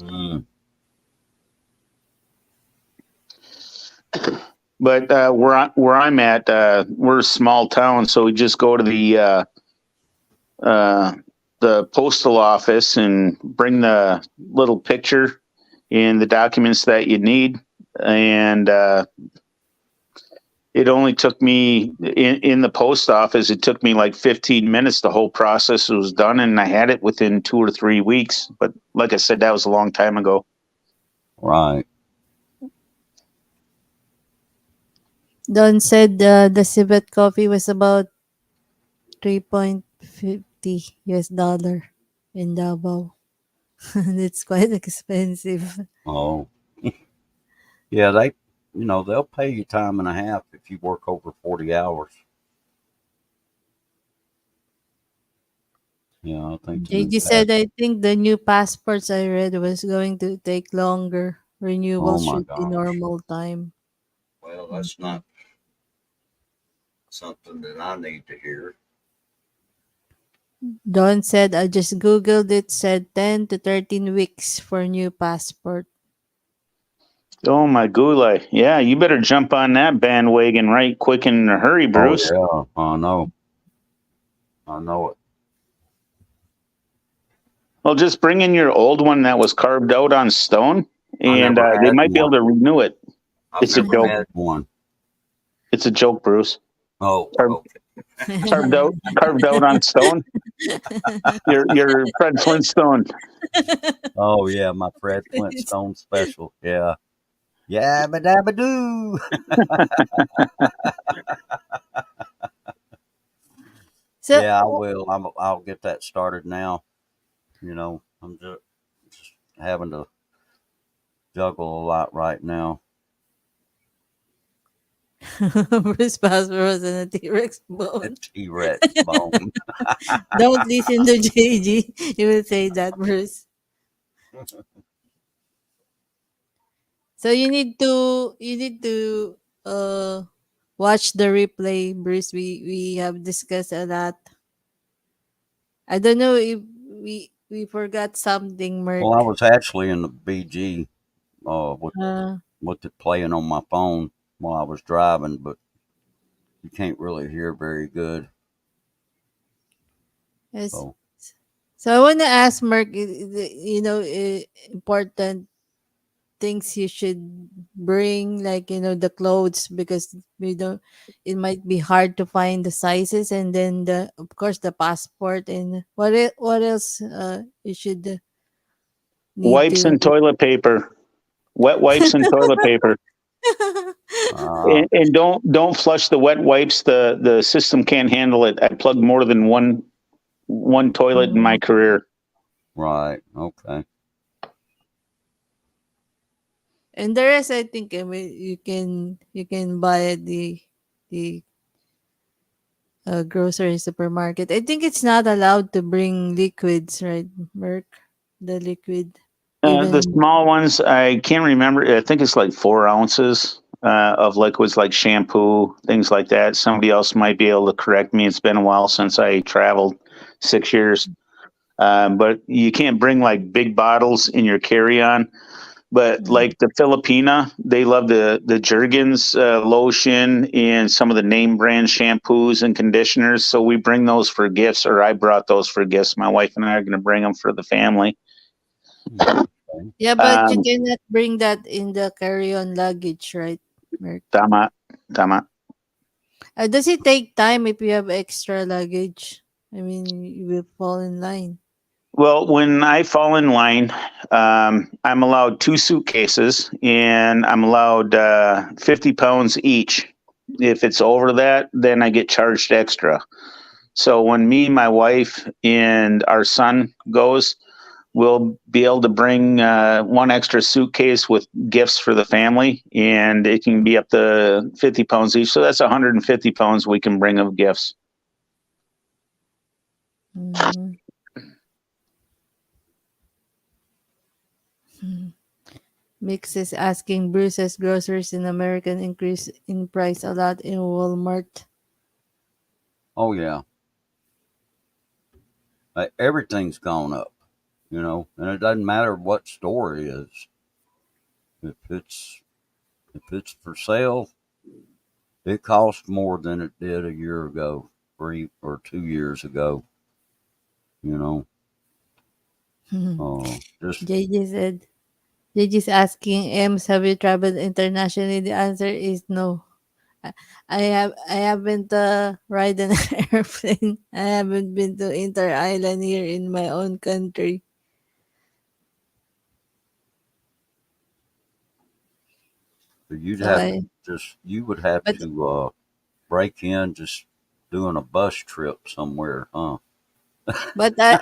Mm, But where I'm at, we're a small town, so we just go to uh, the postal office and bring the little picture and the documents that you need. And it only took me in the post office. It took me like 15 minutes. The whole process was done, and I had it within 2 or 3 weeks. But like I said, that was a long time ago. right. Don said the civet coffee was about 3.50 US dollar in Davao. It's quite expensive. Oh, yeah. They'll pay you time and a half if you work over 40 hours. Yeah, I think the new JG pass. said, I think the new passports I read was going to take longer renewal Oh my should be gosh. normal time. Well, that's not something that I need to hear. Don said, I just Googled it, said 10 to 13 weeks for new passport. Oh my gulay. Yeah, you better jump on that bandwagon right quick and in a hurry, Bruce. Oh yeah, I know. I know it. Well, just bring in your old one that was carved out on stone, I and never they had might be able one. to renew it. I've It's a never joke. had one. It's a joke, Bruce. Oh, Carved, okay. carved out on stone. Your Fred Flintstone. Oh yeah, my Fred Flintstone special. Yeah. Yabba dabba doo. So, Yeah, I will. I'll get that started now. I'm just having to juggle a lot right now. Bruce passport was in a T-Rex bone. T-Rex bone. Don't listen to JG. He will say that, Bruce. So you need to watch the replay, Bruce. We have discussed a lot. I don't know if we forgot something, Merc. Well, I was actually in the BG with Uh, it playing on my phone while I was driving, but you can't really hear very good. yes. So So I want to ask Merc, important things you should bring, like the clothes, because we don't. It might be hard to find the sizes, and then of course the passport, and what else you should need Wipes to. and toilet paper. Wet wipes and toilet paper. uh, And don't flush the wet wipes. The system can't handle it. I plugged more than one toilet in my career. right, okay. And the rest, I think, I mean, you can buy at the grocery supermarket. I think it's not allowed to bring liquids, right, Merc? The liquid, The even. small ones, I can't remember. I think it's like 4 ounces of liquids, like shampoo, things like that. Somebody else might be able to correct me. It's been a while since I traveled, 6 years. But you can't bring like big bottles in your carry-on. But like the Filipina, they love the Jergens lotion and some of the name brand shampoos and conditioners. So we bring those for gifts, or I brought those for gifts. My wife and I are going to bring them for the family. Yeah, but you Um, cannot bring that in the carry-on luggage, right, Merc? tama, tama. Does it take time if you have extra luggage? I mean, you will fall in line. Well, when I fall in line, I'm allowed 2 suitcases, and I'm allowed 50 pounds each. If it's over that, then I get charged extra. So when me, my wife, and our son goes, we'll be able to bring one extra suitcase with gifts for the family, and it can be up to 50 pounds each. So that's 150 pounds we can bring of gifts. Mhm. Mix is asking, Bruce's groceries in American increase in price a lot in Walmart. Oh yeah. Everything's gone up, and it doesn't matter what store it is. If it's for sale, it costs more than it did a year ago, 3 or 2 years ago. You know, just JJ said, JJ's asking, Ems, have you traveled internationally? The answer is no. I I haven't ride an airplane. I haven't been to Inter Island here in my own country. you'd So have to I you would have but to break in just doing a bus trip somewhere, huh? but I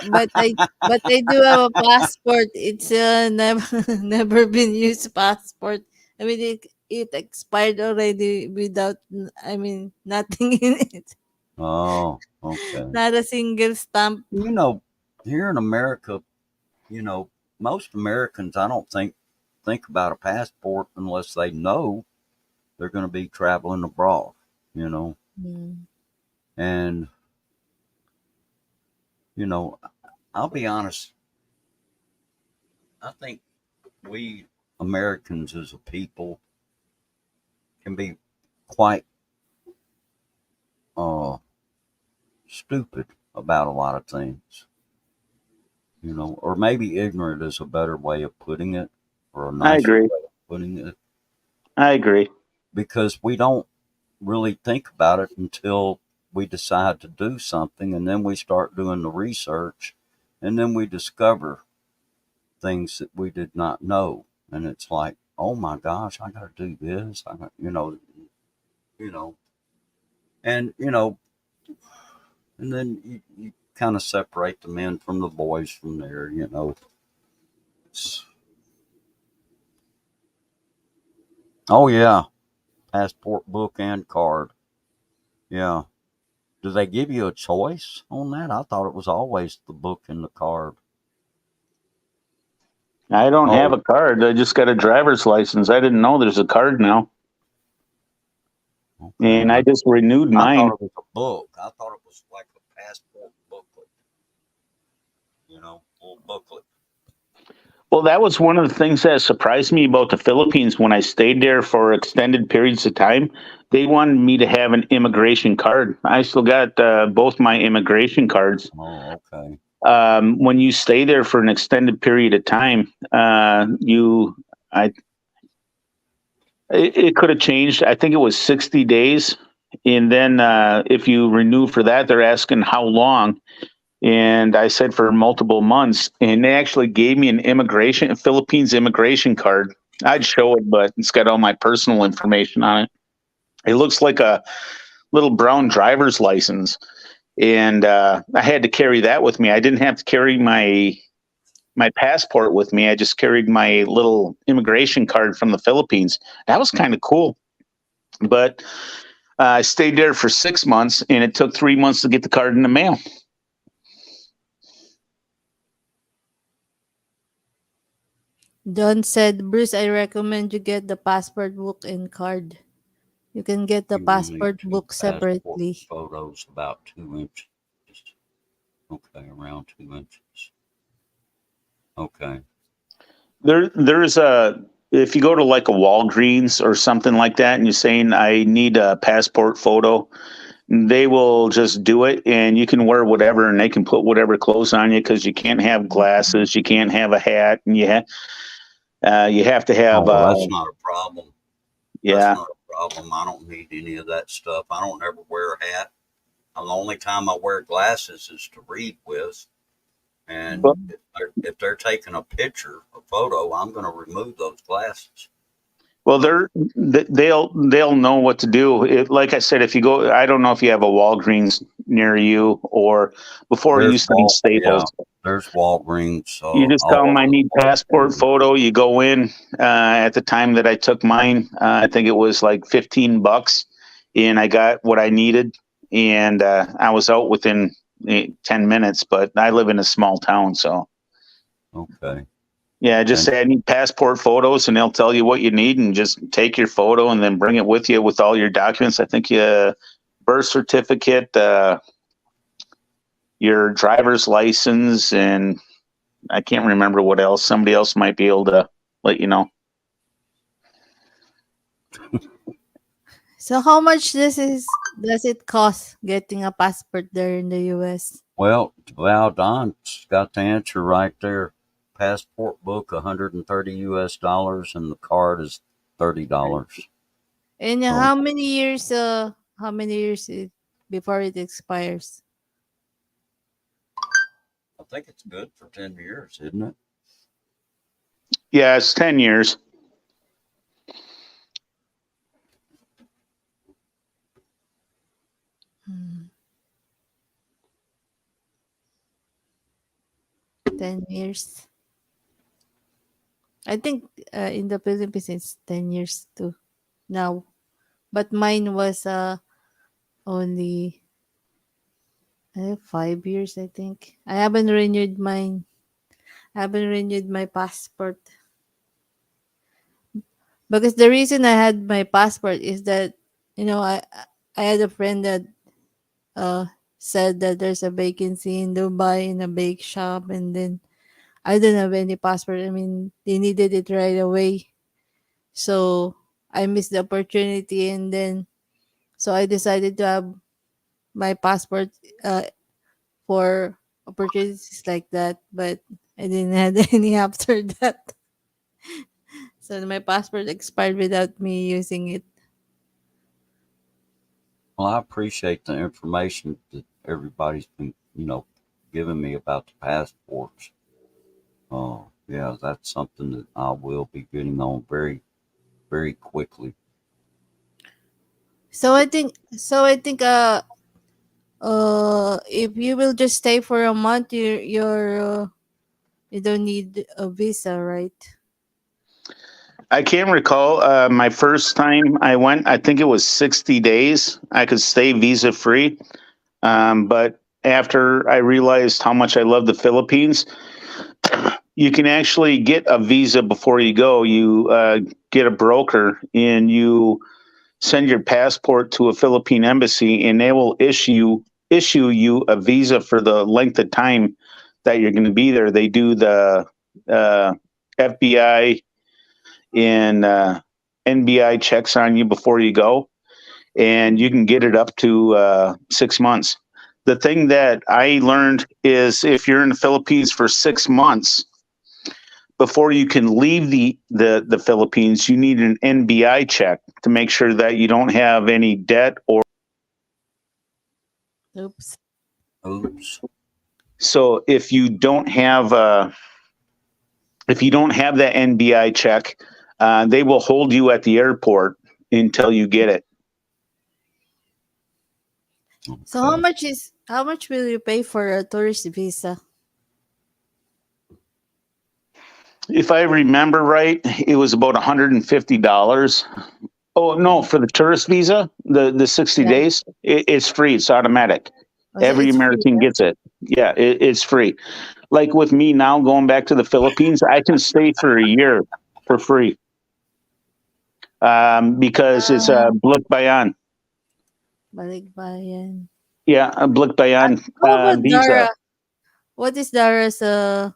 do have a passport. It's never never been used passport. I mean it expired already without I mean nothing in it. Oh, okay. Not a single stamp. You know, here in America, you know, most Americans, I don't think think about a passport unless they know they're going to be traveling abroad, you know. Mm. And, you know, I'll be honest, I think we Americans as a people can be quite uh, stupid about a lot of things, you know, or maybe ignorant is a better way of putting it, or a I nicer agree. way of putting it, I agree. because we don't really think about it until we decide to do something, and then we start doing the research, and then we discover things that we did not know, and it's like, oh my gosh, I got to do this. I got, you know, and and then you kind of separate the men from the boys from there. You know, it's, oh yeah, passport book and card. Yeah. Do they give you a choice on that? I thought it was always the book and the card. I don't have Oh, a card. I just got a driver's license. I didn't know there's a card now. okay. And I just renewed I mine. thought it was a book. I thought it was like a passport booklet. A little booklet. Well, that was one of the things that surprised me about the Philippines when I stayed there for extended periods of time. They wanted me to have an immigration card. I still got both my immigration cards. Oh, okay. When you stay there for an extended period of time, I it could have changed. I think it was 60 days, and then if you renew for that, they're asking how long. And I said for multiple months, and they actually gave me a Philippines immigration card. I'd show it, but it's got all my personal information on it. It looks like a little brown driver's license, and I had to carry that with me. I didn't have to carry my passport with me. I just carried my little immigration card from the Philippines. That was kind of cool. But I stayed there for 6 months, and it took 3 months to get the card in the mail. John said, Bruce, I recommend you get the passport book and card. You can get the You will need passport two book passport separately. photos about 2 inches. Okay, around 2 inches. Okay. There's a if you go to like a Walgreens or something like that, and you're saying I need a passport photo, they will just do it, and you can wear whatever, and they can put whatever clothes on you because you can't have glasses, you can't have a hat, and you have to Oh, have well, that's not a problem. That's yeah. not a problem. I don't need any of that stuff. I don't ever wear a hat. The only time I wear glasses is to read with. And Well, if they're taking a picture, a photo, I'm going to remove those glasses. well, So, they'll know what to do. Like I said, if you go, I don't know if you have a Walgreens near you, or before it used to be Yeah, Staples. there's Walgreens You just tell them all I over need the passport area. photo. You go in. At the time that I took mine, I think it was like $15, and I got what I needed, and I was out within 10 minutes. But I live in a small town, so Okay. yeah, just And say I need passport photos, and they'll tell you what you need, and just take your photo and then bring it with you with all your documents. I think birth certificate, your driver's license, and I can't remember what else. Somebody else might be able to let you know. So how much does it cost getting a passport there in the US? well, Don's got the answer right there. Passport book, 130 US dollars, and the card is $30. And So how many years before it expires? I think it's good for 10 years, isn't it? Yeah, it's 10 years. Hmm, 10 years. I think in the Philippines it's 10 years too now. But mine was only 5 years, I think. I haven't renewed mine. I haven't renewed my passport. Because the reason I had my passport is that, I had a friend that uh said that there's a vacancy in Dubai in a bake shop, and then I don't have any passport. I mean, they needed it right away. So I missed the opportunity, and then so I decided to have my passport uh for opportunities like that, but I didn't have any after that. So my passport expired without me using it. Well, I appreciate the information that everybody's been, giving me about the passports. Yeah, that's something that I will be getting on very, very quickly. So I think if you will just stay for a month, you don't need a visa, right? I can't recall my first time I went. I think it was 60 days. I could stay visa free. But after I realized how much I love the Philippines, you can actually get a visa before you go. You get a broker and you send your passport to a Philippine embassy, and they will issue you a visa for the length of time that you're going to be there. They do the FBI and NBI checks on you before you go, and you can get it up to 6 months. The thing that I learned is if you're in the Philippines for 6 months, before you can leave the Philippines, you need an NBI check to make sure that you don't have any debt or Oops. Oops. so if you don't have that NBI check, they will hold you at the airport until you get it. So how Okay. much will you pay for a tourist visa? If I remember right, it was about $150. Oh no, for the tourist visa, the 60 Yeah. days, it's free. It's automatic. Oh, so Every it's free, American right? gets it. Yeah, it's free. Like with me now going back to the Philippines, I can stay for a year for free because it's a Ah, Bayan. balikbayan. Yeah, a Bayan How about visa. Dara? What is Dara's uh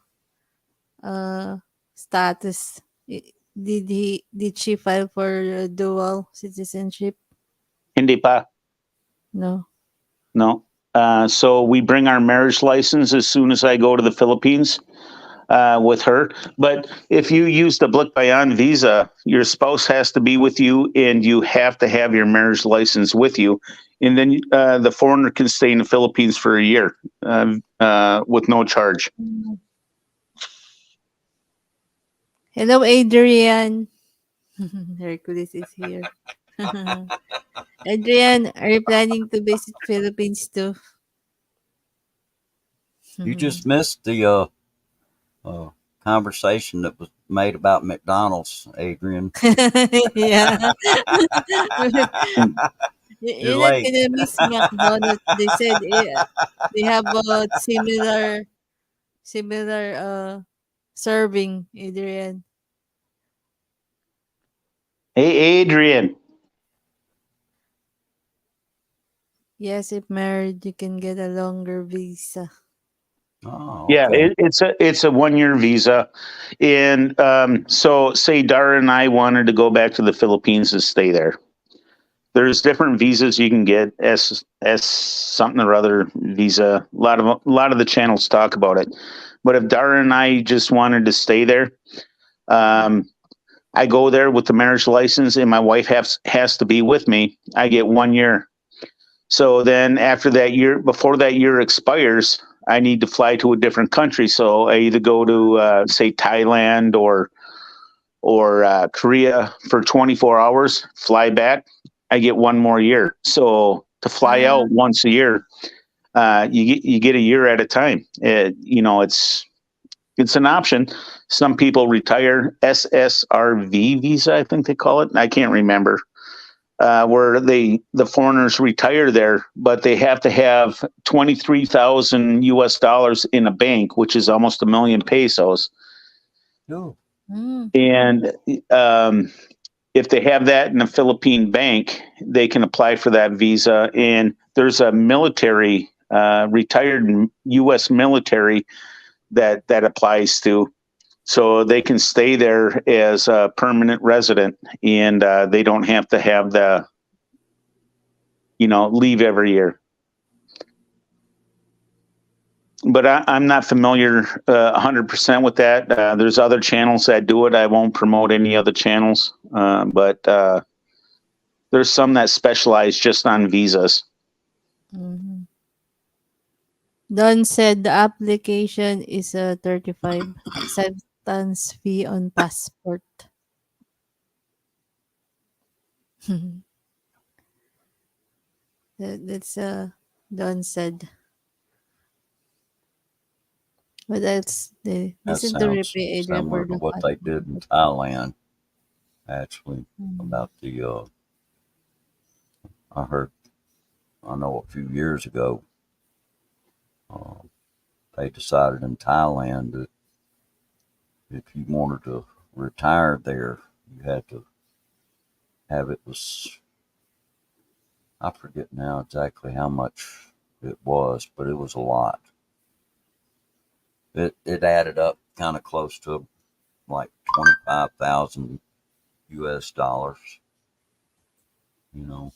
status? Did she file for dual citizenship? Hindi pa. No. No. So we bring our marriage license as soon as I go to the Philippines with her. But if you use the Bayan visa, your spouse has to be with you, and you have to have your marriage license with you. And then the foreigner can stay in the Philippines for a year with no charge. Mm. Hello, Adrian. Hercules is here. Adrian, are you planning to visit Philippines too? You just missed the uh, conversation that was made about McDonald's, Adrian. Yeah. Mm. You're You're not late. gonna miss McDonald's. They said they have a similar serving, Adrian. Hey, Adrian. Yes, if married, you can get a longer visa. Oh, Yeah, okay. it's a 1 year visa, and so say Dara and I wanted to go back to the Philippines and stay there. There's different visas you can get. S something or other visa. A lot of the channels talk about it. But if Dara and I just wanted to stay there, um, I go there with the marriage license, and my wife has to be with me. I get 1 year. So then after that year, before that year expires, I need to fly to a different country. So I either go to say Thailand or Korea for 24 hours, fly back. I get 1 more year. So to fly Ah, out once a year, you get a year at a time. It's an option. Some people retire SSRV visa, I think they call it. I can't remember where the foreigners retire there, but they have to have 23,000 US dollars in a bank, which is almost 1 million pesos. Ooh. mm, And um, if they have that in a Philippine bank, they can apply for that visa. And there's a military, retired U.S. military that applies to. So they can stay there as a permanent resident, and they don't have to have the, leave every year. But I'm not familiar 100% with that. There's other channels that do it. I won't promote any other channels, but there's some that specialize just on visas. Mhm. Don said the application is a 35 acceptance fee on passport. That's Don said. But that's the That listen to sounds replay Adrian similar for to the what they did in Thailand. Actually, Mhm. about the I know a few years ago, uh, they decided in Thailand that if you wanted to retire there, you had to have it was, I forget now exactly how much it was, but it was a lot. It added up kind of close to like 25,000 US dollars, you know,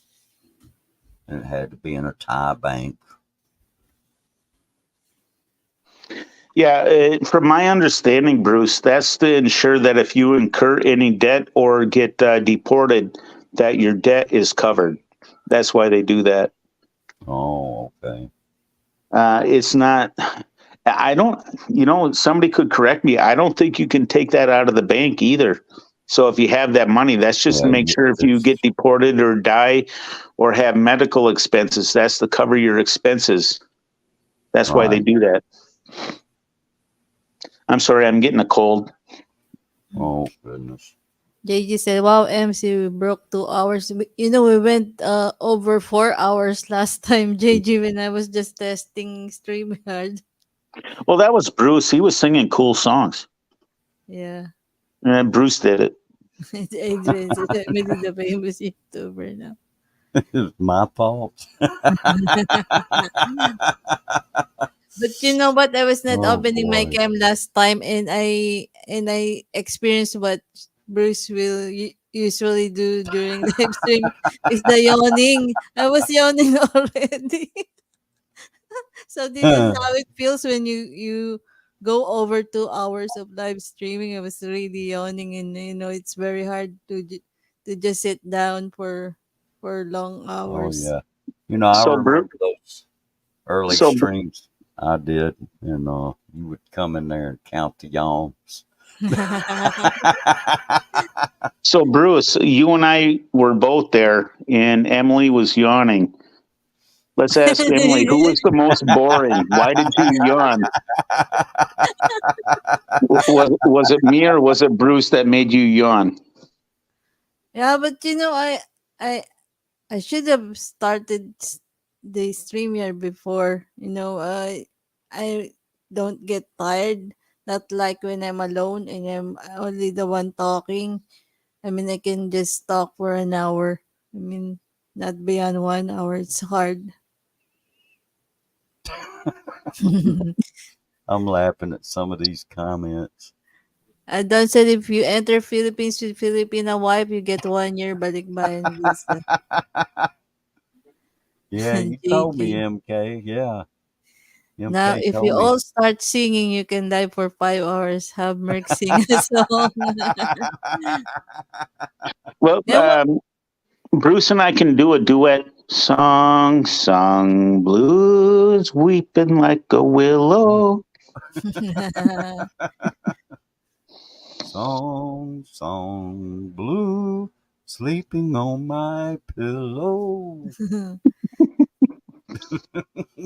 and it had to be in a Thai bank. Yeah, from my understanding, Bruce, that's to ensure that if you incur any debt or get deported, that your debt is covered. That's why they do that. Oh, okay. It's not. I don't. Somebody could correct me. I don't think you can take that out of the bank either. So if you have that money, that's just to Yeah, make sure if you get deported or die or have medical expenses, that's to cover your expenses. That's why they right. do that. I'm sorry, I'm getting a cold. Oh, goodness. JG said, "Wow, MC, we broke 2 hours. We went over 4 hours last time, JG, when I was just testing StreamYard." Well, that was Bruce. He was singing cool songs. Yeah, And Bruce did it. it's Adrian. So Emily, the famous YouTuber now. It's my fault. But you know what? I was not Oh, opening my boy. cam last time, and I experienced what Bruce will usually do during live stream is the yawning. I was yawning already. So this is how it feels when you go over 2 hours of live streaming. I was really yawning, and it's very hard to just sit down for long Oh, hours. yeah. I So Bruce, remember those early so streams I did, and you would come in there and count the yawns. so Bruce, you and I were both there, and Emily was yawning. Let's ask Emily, who was the most boring? Why did you yawn? Was it me or was it Bruce that made you yawn? Yeah, but I I should have started the StreamYard before. I don't get tired. Not like when I'm alone and I'm only the one talking. I mean, I can just talk for an hour. I mean, not beyond 1 hour. It's hard. I'm laughing at some of these comments. Don said if you enter Philippines with Filipina wife, you get 1 year balikbayan visa. Yeah, you told me, GG. MK. Yeah, Now, MK if you told me. all start singing, you can live for 5 hours. Have Merck sing a song. Well, Yeah, what? Bruce and I can do a duet song, sung blues, weeping like a willow. Song, blue, sleeping on my pillow.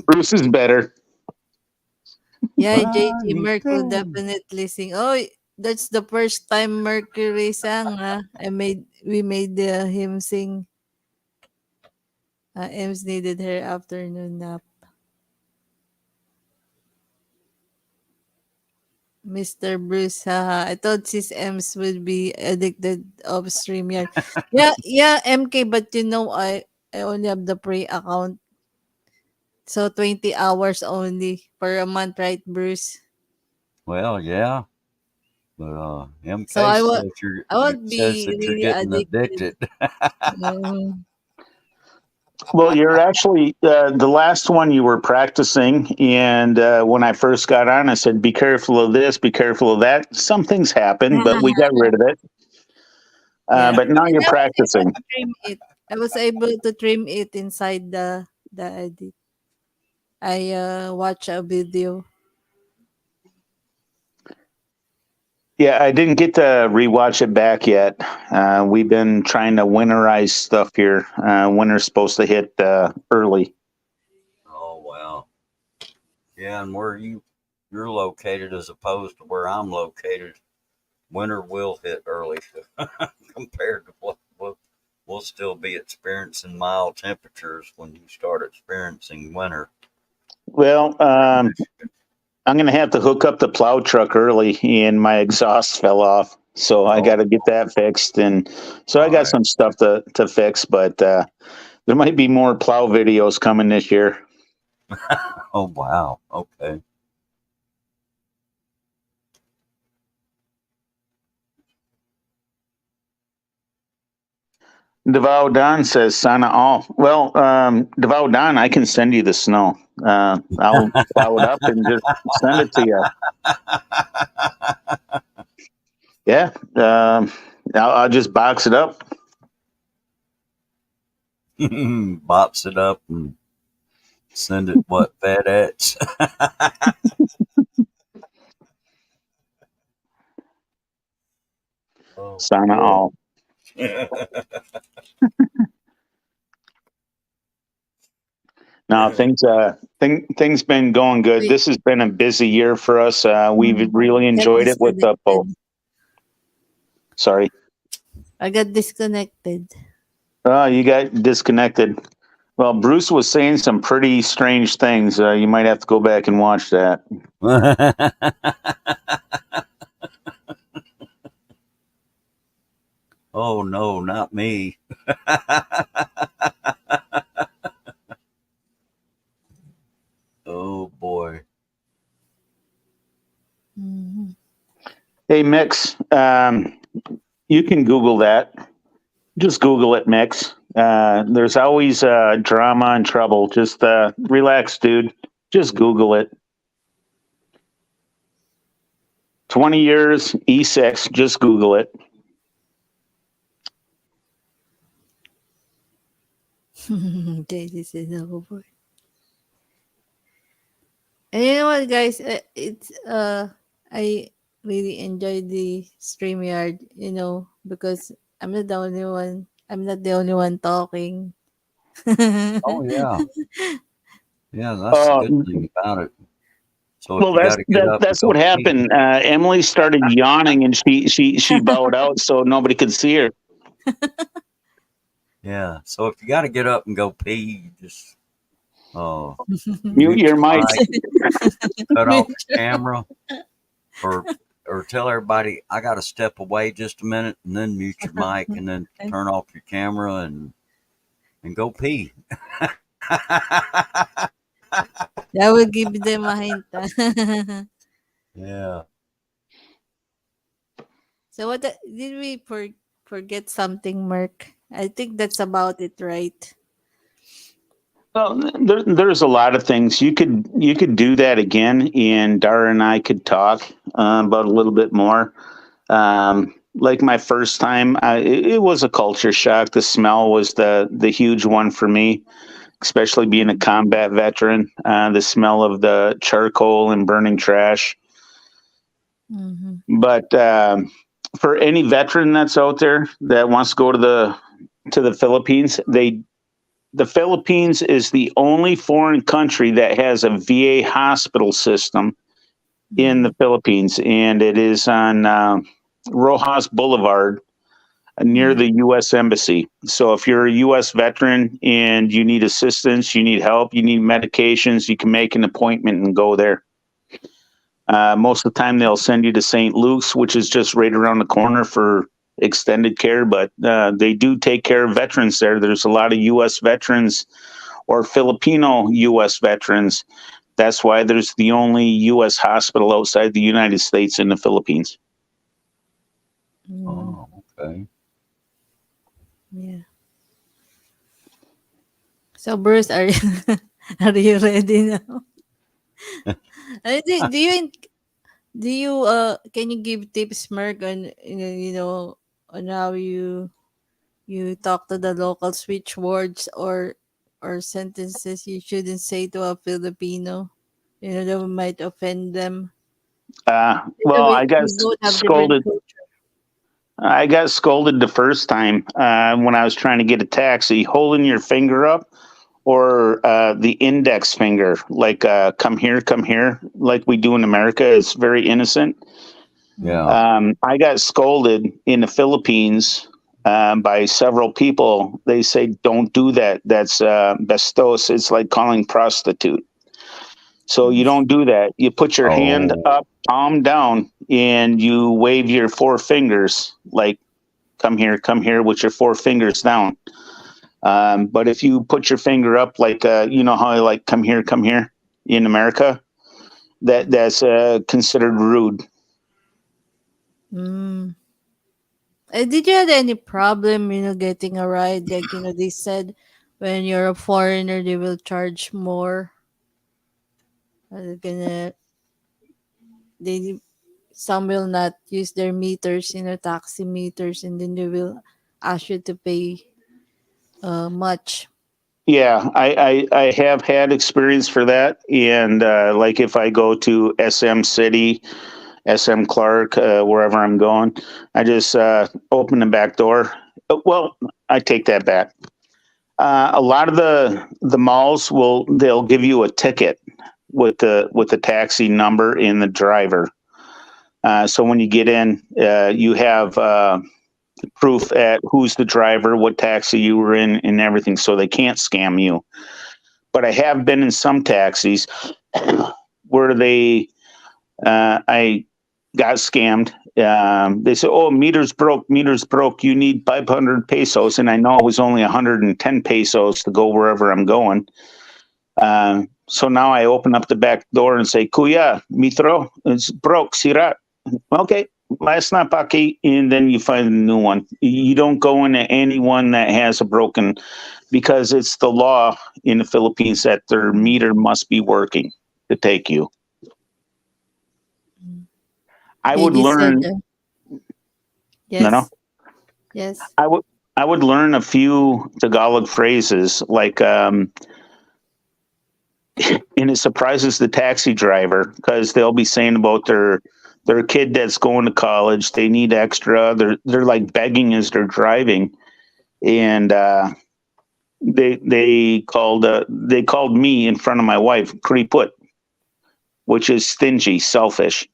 Bruce is better. Yeah, JG Bonnie Merck will Pam. definitely sing. Oh, that's the first time Mercury sang. We made him sing. Ems needed her afternoon nap. Mr. Bruce. Haha. I thought sis Ems would be addicted of StreamYard. Yeah, yeah, MK, but I only have the pre account. So 20 hours only per a month, right, Bruce? Well, yeah, but So MK says I won't says be that you're really getting addicted. addicted. Mm. Well, you're actually the last one you were practicing, and when I first got on, I said, "Be careful of this, be careful of that." Some things happened, but we got rid of it. Yeah. But now And you're I was able practicing. to trim it. I was able to trim it inside the edit. I watch a video. Yeah, I didn't get to rewatch it back yet. We've been trying to winterize stuff here. Winter's supposed to hit early. Oh wow, yeah, and where you're located as opposed to where I'm located, winter will hit early compared to what we'll still be experiencing mild temperatures when you start experiencing winter. Well, I'm going to have to hook up the plow truck early, and my exhaust fell off. So I got Oh, to get that fixed. And so I all got right. some stuff to fix, but there might be more plow videos coming this year. Oh wow. Okay. Devout Don says, Sana all. Well, Devout Don, I can send you the snow. I'll plow it up and just send it to you. Yeah. I'll just box it up. Box it up and send it what FedEx. Oh Sana boy. all. Now things been going good. Wait. This has been a busy year for us. We've really Got enjoyed it with the disconnected. Sorry. I got disconnected. Oh, you got disconnected. Well, Bruce was saying some pretty strange things. You might have to go back and watch that. Oh no, not me. Oh boy. Mhm. Hey, Mix, you can Google that. Just Google it, Mix. There's always drama and trouble. Just relax, dude. Just Google it. 20 years, E6, just Google it. JD says over. And you know what, guys? I really enjoy the StreamYard, because I'm not the only one. I'm not the only one talking. Oh yeah. Yeah, that's the Uh, good thing about it. So if well, you got to get up and that's what go pee, happened. Emily started yawning and she bowed out so nobody could see her. yeah. So if you got to get up and go pee, you just uh, Mute mute your your mic. mic, cut off your camera, or tell everybody I got to step away just a minute, and then mute your mic, and then turn off your camera and go pee. That will give them a hint. Yeah. So did we forget something, Merc? I think that's about it, right? Well, there's a lot of things you could do that again, and Dara and I could talk about a little bit more. Like my first time, it was a culture shock. The smell was the huge one for me, especially being a combat veteran. The smell of the charcoal and burning trash. Mm-hmm. But for any veteran that's out there that wants to go to the Philippines, the Philippines is the only foreign country that has a VA hospital system in the Philippines, and it is on Rojas Boulevard near the U.S. Embassy. So if you're a U.S. veteran and you need assistance, you need help, you need medications, you can make an appointment and go there. Most of the time, they'll send you to St. Luke's, which is just right around the corner for extended care. But they do take care of veterans there. There's a lot of U.S. veterans or Filipino U.S. veterans. That's why there's the only U.S. hospital outside the United States in the Philippines. Mm, Oh, okay. yeah. So Bruce, are you are you ready now? I think do you can you give tips, Mark, on on how you talk to the local switch words or sentences you shouldn't say to a Filipino, that might offend them. So Well, I got we both have different scolded. culture. I got scolded the first time when I was trying to get a taxi, holding your finger up or the index finger, like come here, like we do in America. It's very innocent. Mm. Yeah. I got scolded in the Philippines by several people. They say, don't do that. That's bestos. It's like calling prostitute. So you don't do that. You put your hand Oh, up, palm down, and you wave your four fingers, like come here with your four fingers down. But if you put your finger up, like you know how I like come here in America, that's considered rude. Mm. Did you have any problem, getting a ride? Like, they said when you're a foreigner, they will charge more. They're gonna, they, some will not use their meters, taxi meters, and then they will ask you to pay much. Yeah, I have had experience for that, and like if I go to SM City, SM Clark, wherever I'm going, I just open the back door. Well, I take that back. A lot of the malls they'll give you a ticket with the taxi number and the driver. So when you get in, you have proof at who's the driver, what taxi you were in, and everything, so they can't scam you. But I have been in some taxis where I got scammed. They said, "Oh, meters broke, meters broke. You need 500 pesos," and I know it was only 110 pesos to go wherever I'm going. So now I open up the back door and say, "Kuya, mitro, it's broke, sira." Okay, last not paki, and then you find a new one. You don't go into anyone that has a broken, because it's the law in the Philippines that their meter must be working to take you. I They would just said, learn, no, no, yes, yes. I would I would learn a few Tagalog phrases like, and it surprises the taxi driver because they'll be saying about their kid that's going to college. They need extra. They're like begging as they're driving, and they called me in front of my wife kriput, which is stingy, selfish.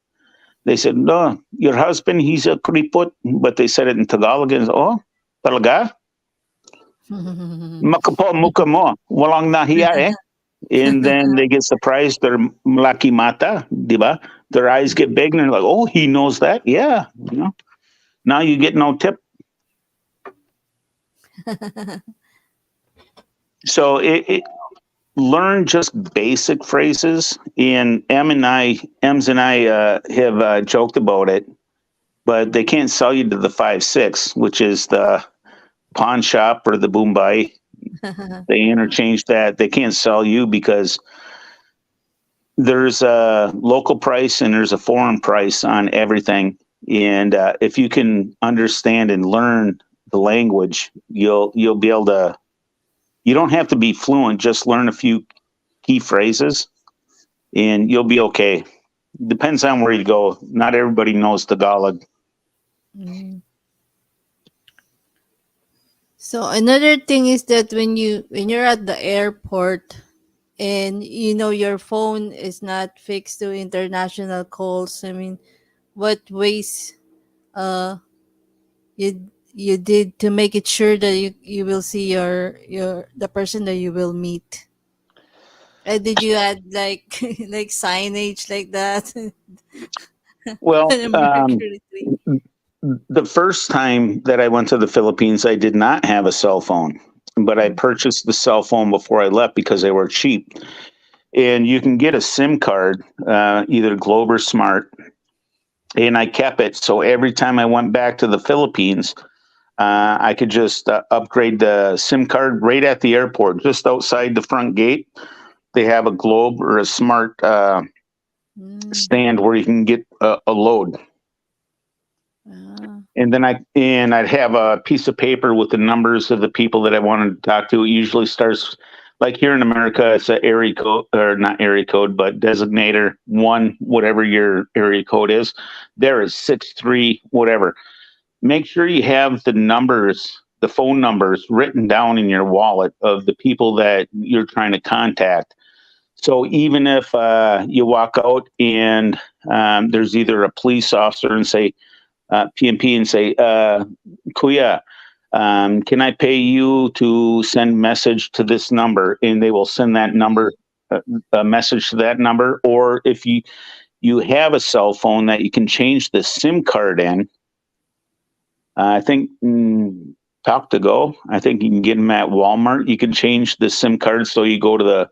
They said, "No, your husband, he's a kriput," but they said it in Tagalog. And oh, talaga? Makapo muka mo, walang nahiya eh. And then they get surprised. They're malaki mata, diba? Their eyes get big, and they're like, "Oh, he knows that, yeah." Now you get no tip. So it learn just basic phrases. And Ems and I have joked about it, but they can't sell you to the 5-6, which is the pawn shop or the Bombay. They interchange that. They can't sell you because there's a local price and there's a foreign price on everything. And if you can understand and learn the language, you'll be able to. You don't have to be fluent. Just learn a few key phrases, and you'll be okay. Depends on where you go. Not everybody knows Tagalog. Mm. So another thing is that when you're at the airport and your phone is not fixed to international calls, I mean, what ways uh you did to make it sure that you will see your the person that you will meet? Did you add like like signage like that Well, on a Mercury tree? the first time that I went to the Philippines, I did not have a cell phone, but I purchased the cell phone before I left because they were cheap. And you can get a SIM card, either Globe or Smart, and I kept it. So every time I went back to the Philippines, I could just upgrade the SIM card right at the airport, just outside the front gate. They have a Globe or a Smart Mm. stand where you can get a load. Ah. And then I'd have a piece of paper with the numbers of the people that I wanted to talk to. It usually starts like here in America, it's a area code, or not area code, but designator one, whatever your area code is. There is 63, whatever. Make sure you have the numbers, the phone numbers written down in your wallet of the people that you're trying to contact. So even if you walk out and there's either a police officer and say, PMP and say, Kuya, can I pay you to send message to this number? And they will send that number, a message to that number. Or if you have a cell phone that you can change the SIM card in, I think Talk to Go. I think you can get them at Walmart. You can change the SIM card so you go to the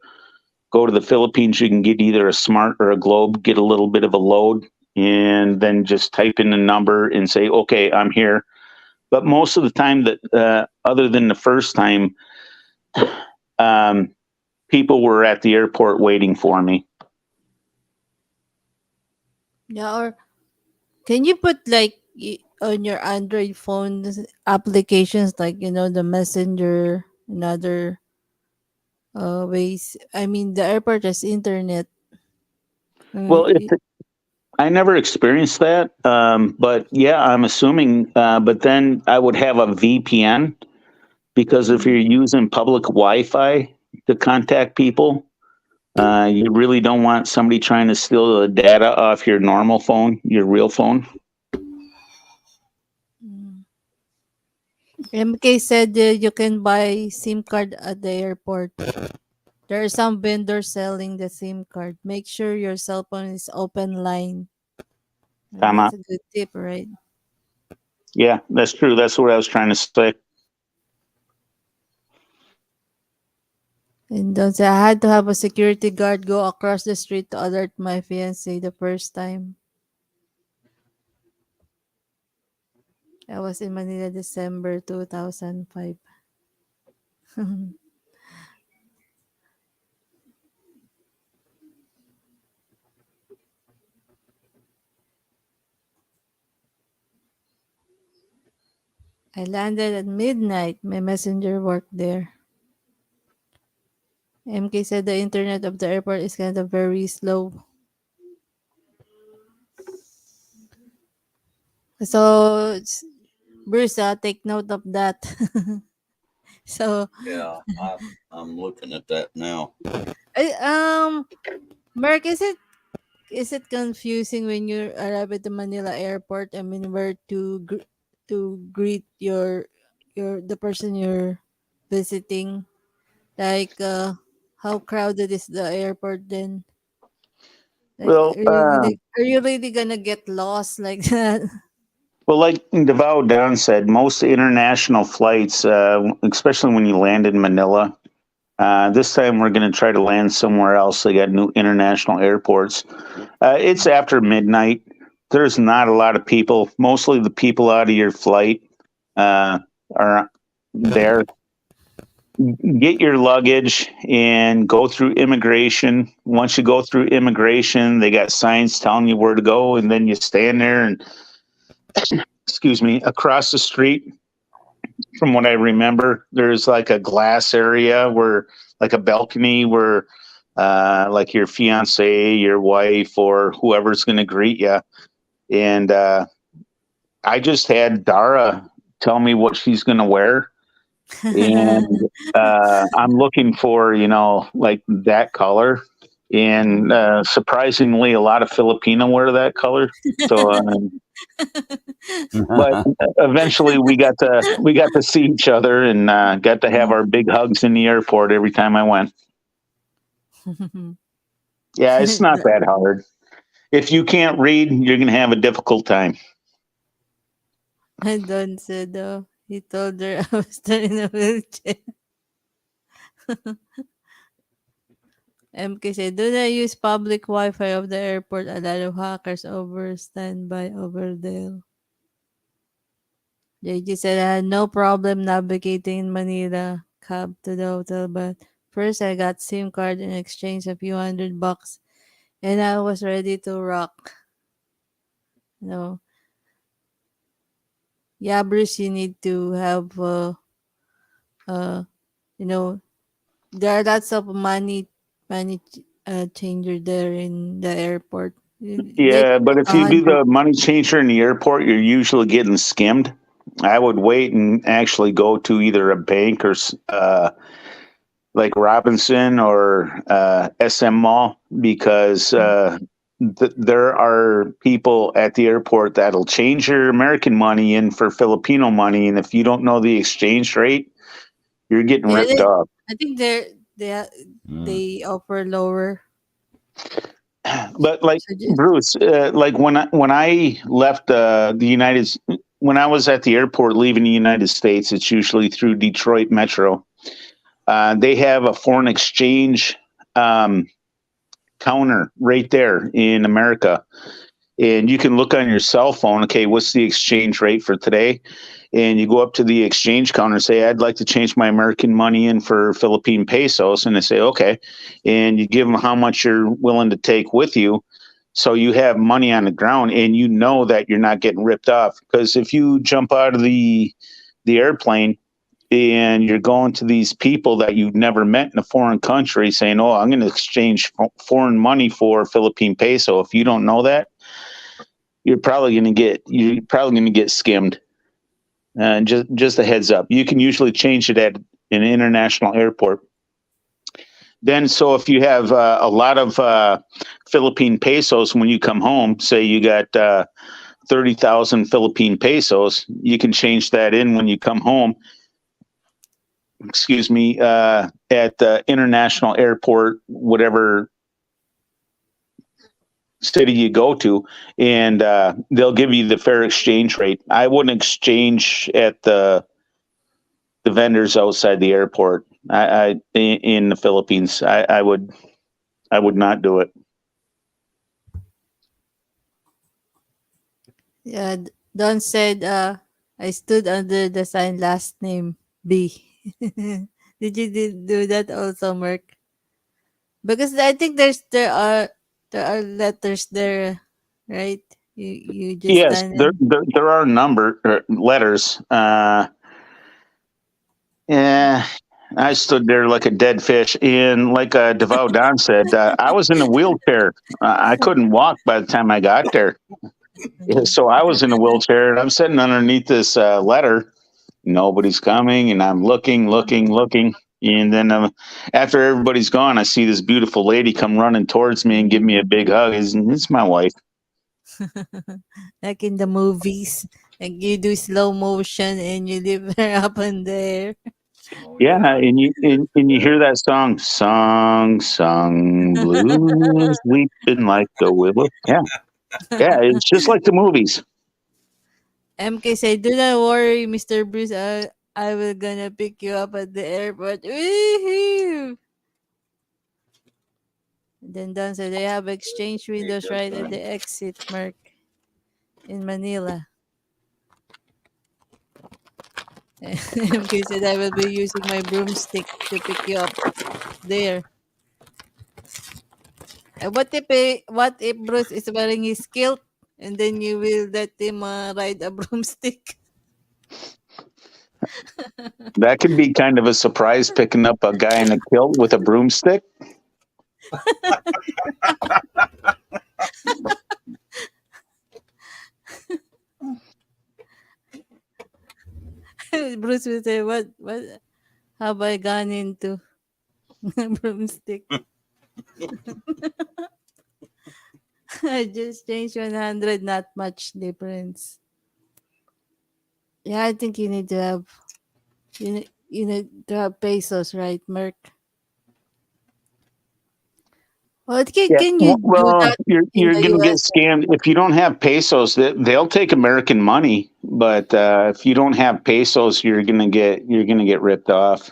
Philippines. You can get either a Smart or a Globe, get a little bit of a load, and then just type in the number and say, "Okay, I'm here." But most of the time, that other than the first time, people were at the airport waiting for me. Yeah, or can you put like on your Android phone applications like the Messenger and other ways? I mean, the airport has internet. Well, I never experienced that, but yeah, I'm assuming. But then I would have a VPN because if you're using public Wi-Fi to contact people, you really don't want somebody trying to steal the data off your normal phone, your real phone. MK said you can buy SIM card at the airport. There are some vendors selling the SIM card. Make sure your cell phone is open line. Tama. That's a good tip, right? Yeah, that's true. That's what I was trying to say. And don't say, I had to have a security guard go across the street to alert my fiance the first time. I was in Manila December 2005. I landed at midnight. My messenger worked there. MK said the internet of the airport is kind of very slow. So, Bruce, take note of that. So, Yeah, I'm looking at that now. Mark, is it confusing when you arrive at the Manila airport? I mean, where to greet the person you're visiting? Like, how crowded is the airport then? Like, Well, are you really gonna get lost like that? well, like Davao Don said, most international flights, especially when you land in Manila, this time we're going to try to land somewhere else. They got new international airports. It's after midnight. There's not a lot of people. Mostly the people out of your flight are there. Get your luggage and go through immigration. Once you go through immigration, they got signs telling you where to go, and then you stand there and, excuse me, across the street. From what I remember, there's like a glass area where, like a balcony where, like your fiance, your wife, or whoever's going to greet you. And I just had Dara tell me what she's going to wear. And I'm looking for, like that color. And surprisingly, a lot of Filipino wear that color. So, but eventually we got to see each other and got to have our big hugs in the airport every time I went. Yeah, it's not that hard. If you can't read, you're going to have a difficult time. And Don said, he told her I was still in a wheelchair. MK said, do they use public Wi-Fi of the airport? A lot of hackers over standby over there. JG said, I had no problem navigating in Manila cab to the hotel, but first I got SIM card in exchange a few $100 and I was ready to rock. No. Yeah, Bruce, you need to have, uh, you know, there are lots of money changer there in the airport. Like Yeah, but if a you do hundred. the money changer in the airport, you're usually getting skimmed. I would wait and actually go to either a bank or like Robinson or SM Mall because there are people at the airport that'll change your American money in for Filipino money, and if you don't know the exchange rate, you're getting Yeah, ripped off. I think they Mm. they offer lower. But like So just Bruce, like when I left the when I was at the airport leaving the United States, it's usually through Detroit Metro. They have a foreign exchange um, counter right there in America, and you can look on your cell phone. Okay, what's the exchange rate for today? And you go up to the exchange counter and say, I'd like to change my American money in for Philippine pesos. And they say, okay. And you give them how much you're willing to take with you. So you have money on the ground and you know that you're not getting ripped off. Because if you jump out of the airplane and you're going to these people that you've never met in a foreign country saying, oh, I'm going to exchange foreign money for Philippine peso. If you don't know that, you're probably going to get skimmed. Just a heads up. You can usually change it at an international airport. Then, so if you have a lot of Philippine pesos when you come home, say you got 30,000 Philippine pesos, you can change that in when you come home. Excuse me, at the international airport, whatever city you go to, and they'll give you the fair exchange rate. I wouldn't exchange at the vendors outside the airport. In the Philippines, I would not do it. yeah, Don said, I stood under the sign last name B. Did you do that also, Merc? Because I think there are letters there, right? You just Yes, stand in. there are number letters. Yeah, I stood there like a dead fish, and like Devout Don said, I was in a wheelchair. I couldn't walk by the time I got there. Yeah, so I was in a wheelchair, and I'm sitting underneath this letter. Nobody's coming, and I'm looking, and then after everybody's gone, I see this beautiful lady come running towards me and give me a big hug. It's my wife. Like in the movies, like you do slow motion and you lift her up in there. Oh Yeah, yeah. and you Yeah. hear that song, blues weeping like a willow. Yeah, yeah, it's just like the movies. MK said, "Do not worry, Mr. Bruce. I will gonna pick you up at the airport." Woohoo! Then Don said, "They have exchange There you windows go, right at the son. exit, Merc, in Manila." MK said, "I will be using my broomstick to pick you up there." What if Bruce is wearing his kilt and then you will let him ride a broomstick? That could be kind of a surprise picking up a guy in a kilt with a broomstick. Bruce will say, What have I gone into?" Broomstick. I just changed 100, not much difference. Yeah, I think you need to have you need to have pesos, right, Merc? Well, Yeah. can you do Well, that in you're the going to get US? scammed if you don't have pesos. They'll take American money, but if you don't have pesos, you're gonna get ripped off.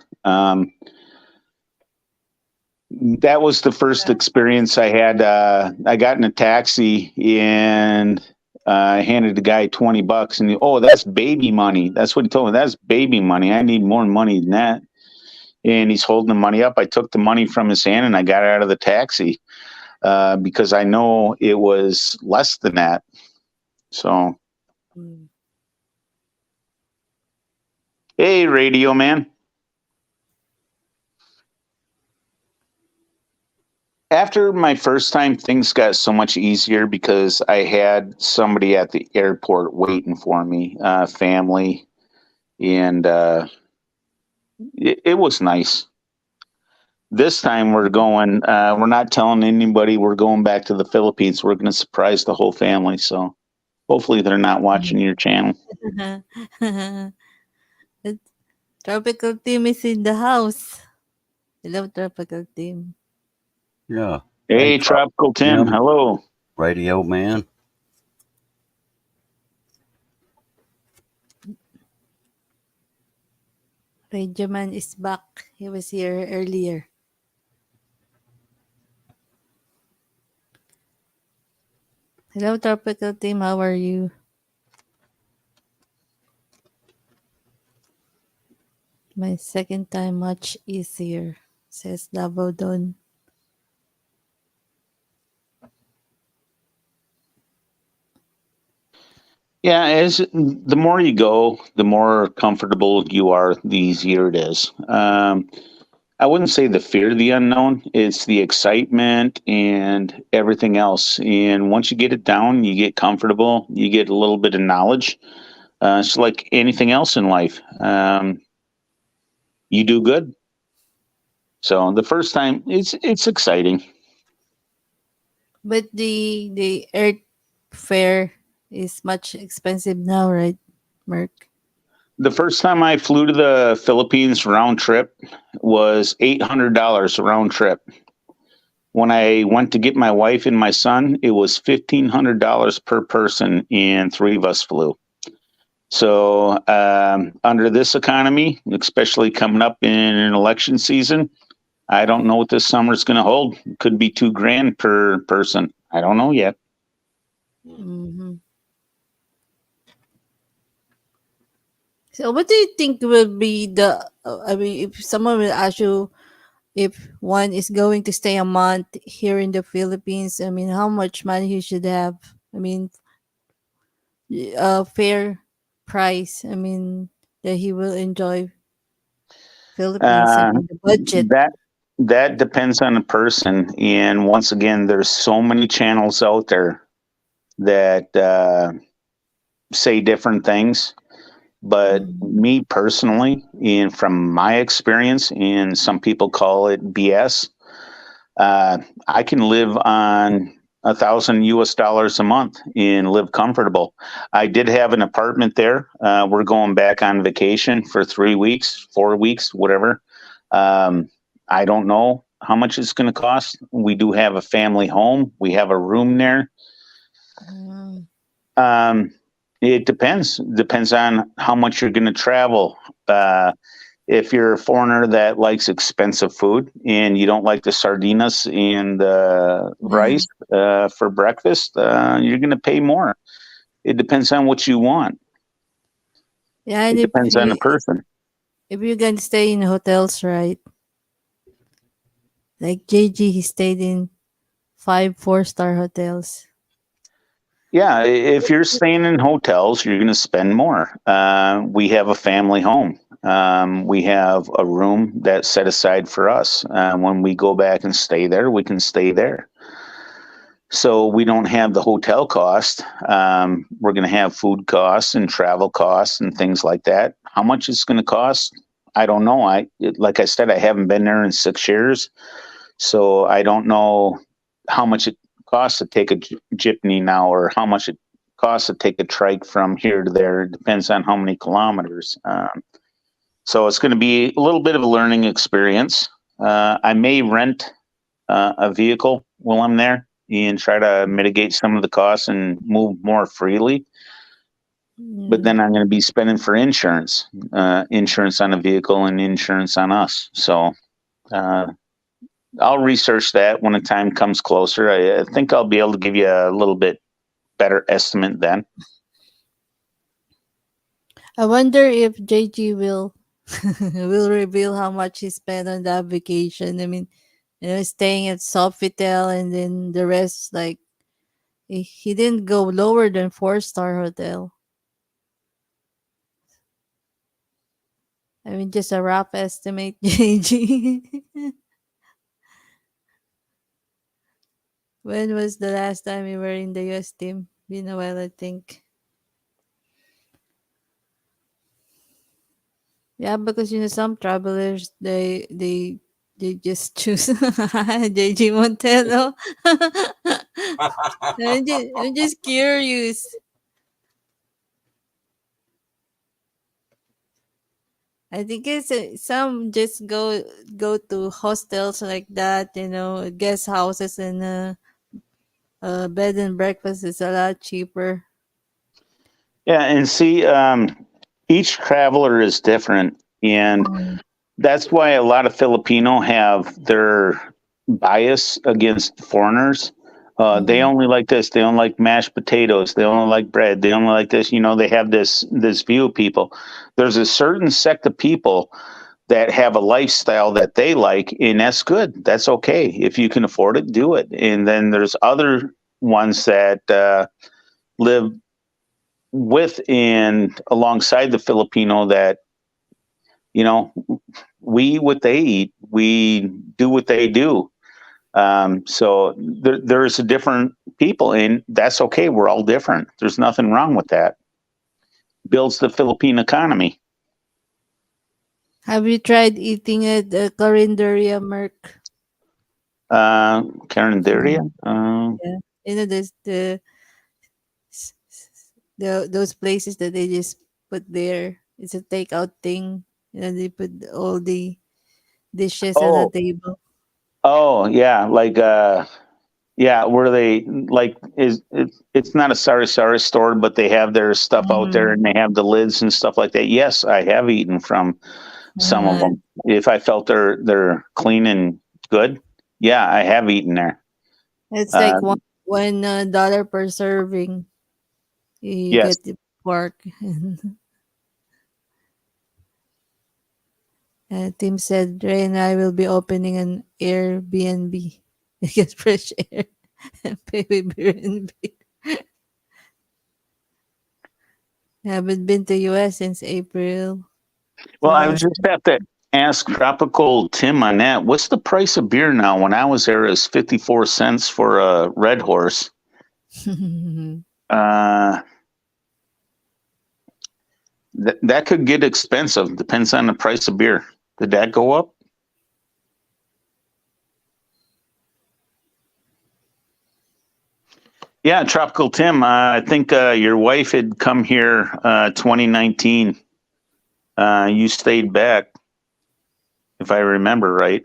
That was the first experience I had. I got in a taxi and I handed the guy $20, and oh, that's baby money. That's what he told me. That's baby money. I need more money than that. And he's holding the money up. I took the money from his hand and I got out of the taxi because I know it was less than that. So, Mm. hey, radio man. After my first time, things got so much easier because I had somebody at the airport waiting for me, family, and it was nice. This time we're going. We're not telling anybody. We're going back to the Philippines. We're going to surprise the whole family. So hopefully they're not watching your channel. It- Tropical team is in the house. Hello, tropical team. Yeah. Hey, Hey, Tropical Tim. Tim, Hello. radio man. Rajaman is back. He was here earlier. Hello, tropical team. How are you? My second time much easier, says Lavodon. Yeah, as the more you go, the more comfortable you are, the easier it is. I wouldn't say the fear of the unknown, it's the excitement and everything else. And once you get it down, you get comfortable, you get a little bit of knowledge. It's like anything else in life. You do good. So the first time, it's exciting. But the air fare is much expensive now, right, Merc? The first time I flew to the Philippines round trip was $800 round trip. When I went to get my wife and my son, it was $1,500 per person, and three of us flew. So, under this economy, especially coming up in an election season, I don't know what this summer's going to hold. Could be $2,000 per person. I don't know yet. Mm-hmm. So, what do you think will be the? I mean, if someone will ask you if one is going to stay a month here in the Philippines, I mean, how much money he should have? I mean, fair price. I mean, that he will enjoy Philippines. I Uh, mean, the budget. that that depends on the person, and once again, there's so many channels out there that say different things. But Mm-hmm. me personally, and from my experience, and some people call it BS, uh, I can live on $1,000 US a month and live comfortable. I did have an apartment there. We're going back on vacation for 3 weeks, 4 weeks, whatever. Um, I don't know how much it's going to cost. We do have a family home. We have a room there. Um, it depends on how much you're going to travel. Uh, if you're a foreigner that likes expensive food and you don't like the sardinas and rice for breakfast, you're going to pay more. It depends on what you want. Yeah, and It depends on the person. if you're gonna stay in hotels, right? Like JG, he stayed in 5 4-star hotels. Yeah, if you're staying in hotels, you're going to spend more. We have a family home. We have a room that's set aside for us. When we go back and stay there, we can stay there. So we don't have the hotel cost. We're going to have food costs and travel costs and things like that. How much it's going to cost? I don't know. Like I said, I haven't been there in 6 years, so I don't know how much it costs to take a jeepney now, or how much it costs to take a trike from here to there. It depends on how many kilometers. So it's going to be a little bit of a learning experience. I may rent a vehicle while I'm there and try to mitigate some of the costs and move more freely. But then I'm going to be spending for insurance, insurance on the vehicle and insurance on us. So I'll research that when the time comes closer. I think I'll be able to give you a little bit better estimate then. I wonder if JG will will reveal how much he spent on that vacation. I mean, staying at Sofitel and then the rest, like, he didn't go lower than 4-star hotel. I mean, just a rough estimate, JG. When was the last time you were in the US team? Been a while, I think. Yeah, because some travelers they just choose JG Montero. I'm just curious. I think it's some just go to hostels like that, guest houses, and bed and breakfast is a lot cheaper. Yeah, and see, each traveler is different, and Mm. that's why a lot of Filipino have their bias against foreigners. They Mm. only like this. They don't like mashed potatoes. They only like bread. They only like this. They have this view of people. There's a certain sect of people that have a lifestyle that they like, and that's good. That's okay. If you can afford it, do it. And then there's other ones that live with and alongside the Filipino that, we eat what they eat. We do what they do. So there's a different people, and that's okay. We're all different. There's nothing wrong with that. Builds the Philippine economy. Have you tried eating at the Carinderia, Merc? Carinderia. Yeah, this those places that they just put there. It's a takeout thing. They put all the dishes on the Oh, table. yeah, like yeah, where they like it's not a sari store, but they have their stuff out there Mhm. and they have the lids and stuff like that. Yes, I have eaten from some of Uh, them. If I felt they're clean and good, yeah, I have eaten there. it's Uh, like $1 per serving. You yes. get the pork. Tim said Ray and I will be opening an Airbnb. You get fresh air and pay with beer and beer. Haven't been to US since April Well, I would just 2000. have to ask Tropical Tim on that. What's the price of beer now? When I was there, it was 54 cents for a Red Horse. Uh, that could get expensive. Depends on the price of beer. Did that go up? Yeah, Tropical Tim. I think your wife had come here 2019. You stayed back, if I remember right.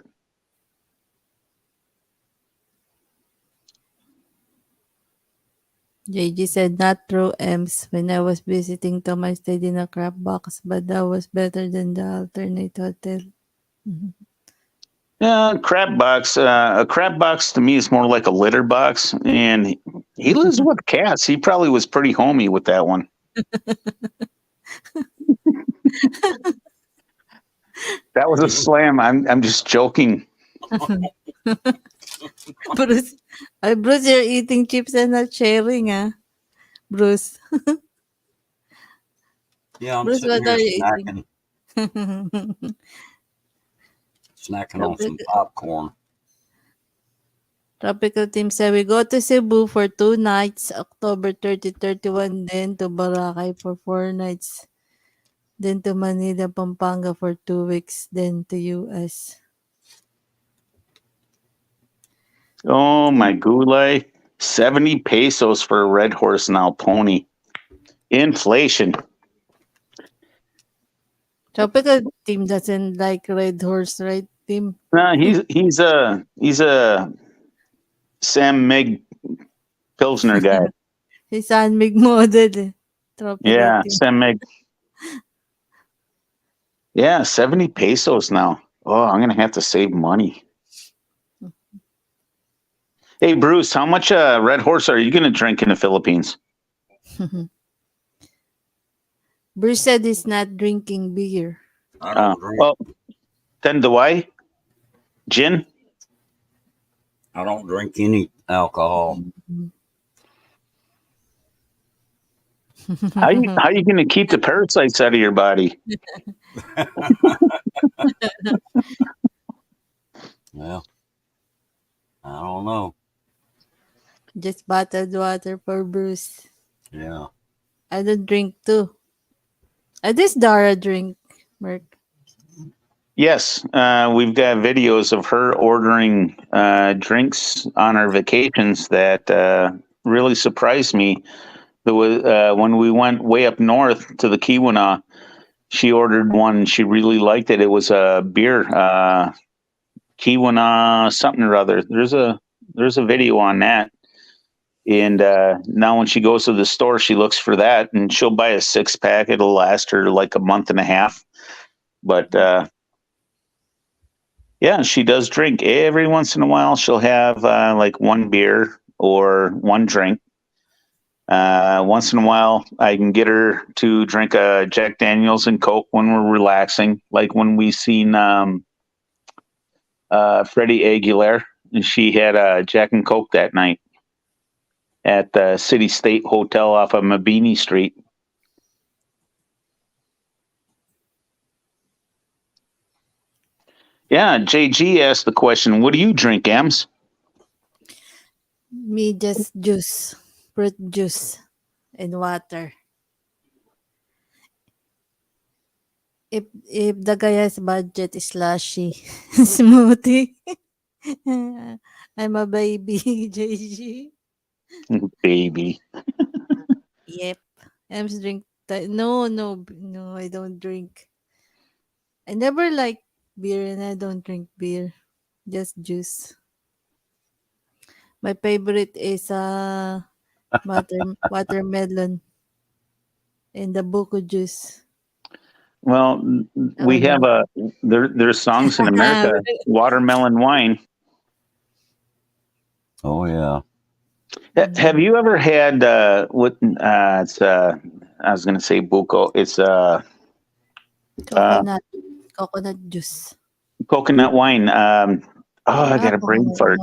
JG said not through M's. When I was visiting Tom, I stayed in a crab box, but that was better than the alternate hotel. Mhm. Yeah, crab box. A crab box to me is more like a litter box, and he lives with cats. He probably was pretty homey with that one. That was a slam. I'm just joking. Bruce, Bruce, you're eating chips and not sharing, ah. Bruce. Yeah, I'm Bruce, sitting what here are you eating? snacking on some Tropical, popcorn. Tropical Team said we go to Cebu for 2 nights, October 30, 31, then to Boracay for 4 nights, then to Manila, Pampanga for 2 weeks, then to US. Oh my gulay. 70 pesos for a Red Horse now pony. Inflation. Tropical Team doesn't like Red Horse, right, Team? No, he's a Sam Mig Pilsner guy. Si San Mig model eh. Yeah, Tropical. Sam Mig. Yeah, 70 pesos now. Oh, I'm gonna have to save money. Hey, Bruce, how much Red Horse are you gonna drink in the Philippines? Bruce said he's not drinking beer. I don't drink. Well, then do I? Gin? I don't drink any alcohol. How you gonna keep the parasites out of your body? Well, I don't know. Just bottled water for Bruce. Yeah. I don't drink too. I just Dara drink, Merc. Yes, we've got videos of her ordering drinks on our vacations that really surprised me. There was when we went way up north to the Keweenaw, she ordered one. She really liked it. It was a beer, Keweenaw something or other. There's a video on that. And now when she goes to the store, she looks for that, and she'll buy a 6-pack. It'll last her like a month and a half. But yeah, she does drink. Every once in a while, she'll have like one beer or one drink. Once in a while, I can get her to drink a Jack Daniels and Coke when we're relaxing, like when we seen Freddie Aguilar, and she had a Jack and Coke that night at the City State Hotel off of Mabini Street. Yeah, JG asked the question, what do you drink, Ams? Me just juice, fruit juice, and water. If the guy has budget, slushy, smoothie. I'm a baby, JG. Baby. Yep. Ems drink. No, I don't drink. I never like beer and I don't drink beer. Just juice. My favorite is watermelon and the buko juice. Well, we no. have there's songs in America, watermelon wine. Oh yeah. Have you ever had what it's I was gonna say buko. It's coconut juice. coconut wine. I got a brain fart.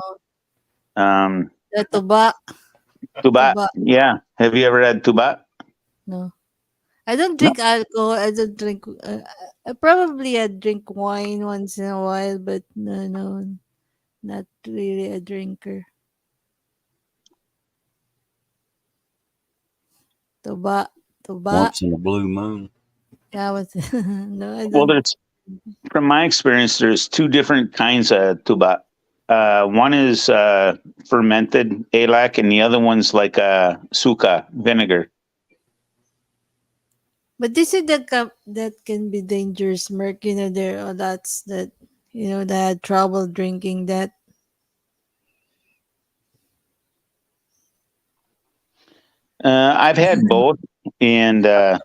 The tuba. Tuba. Yeah. Have you ever had tuba? No. I don't drink alcohol. I don't drink. I probably drink wine once in a while, but no, not really a drinker. Tuba. Once in a blue moon. Yeah, no, I don't. Well, there's from my experience, there's two different kinds of tuba. One is fermented alac, and the other one's like suka vinegar. But this is that can be dangerous, Merc. There are lots that that had trouble drinking that. I've had both, and I'm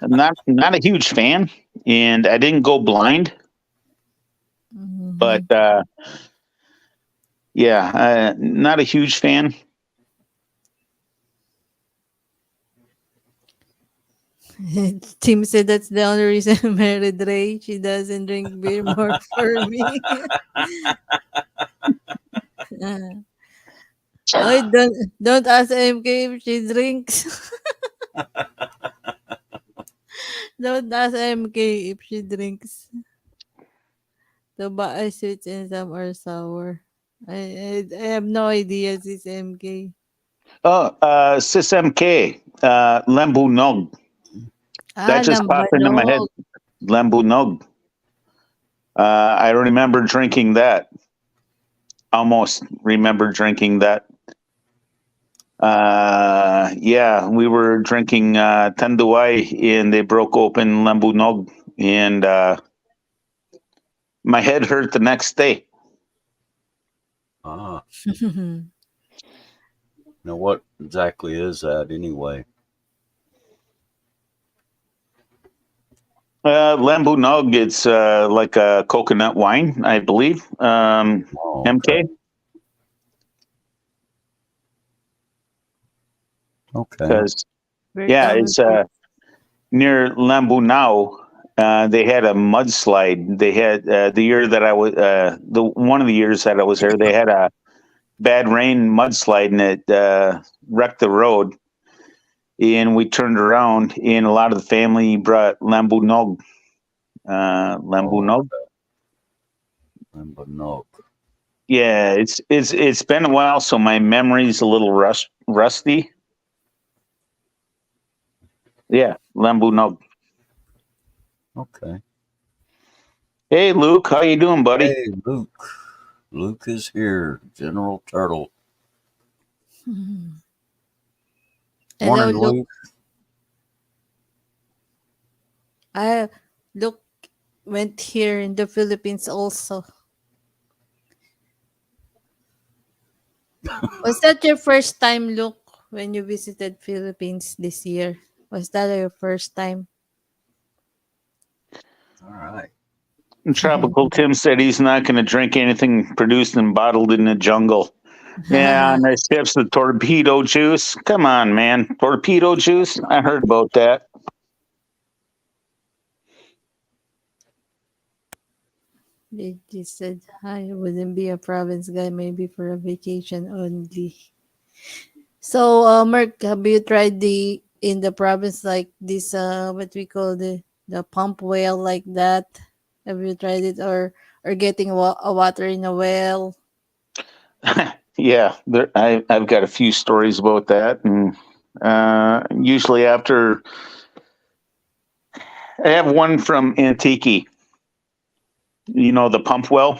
not a huge fan, and I didn't go blind. Mm-hmm. But yeah, not a huge fan. Tim said that's the only reason I married Ray. She doesn't drink beer more for me. Don't ask MK if she drinks. Don't ask MK if she drinks. The are sweet and some are sour. I have no idea, sis MK. Oh, Sis MK, Lembu Nog. That just popped into my head. Lembu Nog. I remember drinking that. Almost remember drinking that. Yeah, we were drinking Tanduay, and they broke open Lembu Nog, and my head hurt the next day. Ah. Now, what exactly is that anyway? Lambu Nog, it's like a coconut wine, I believe. Oh, MK. okay. Because Very yeah, common it's fruit. near Lambu now. They had a mudslide. They had the year that I was the one of the years that I was there. They had a bad rain mudslide and it wrecked the road. And we turned around, and a lot of the family brought Lambu Nog. Lambu Oh, Nog. but no. Yeah, it's been a while, so my memory's a little rusty. Yeah, Lambu Nog. Okay. Hey, Luke, how you doing, buddy? Hey, Luke. Luke is here. General Turtle. Mhm. Hello, Morning, look. Luke. I look went here in the Philippines also. Was that your first time, look, when you visited Philippines this year? Was that your first time? All right. Tropical Tim said he's not going to drink anything produced and bottled in the jungle. Yeah, and the ships the torpedo juice. Come on, man, torpedo juice. I heard about that. They just said I wouldn't be a province guy, maybe for a vacation only. So, Mark, have you tried the in the province like this? What we call the pump well like that? Have you tried it or getting a water in a well? Yeah, I've got a few stories about that, and usually after I have one from Antique. You know the pump well,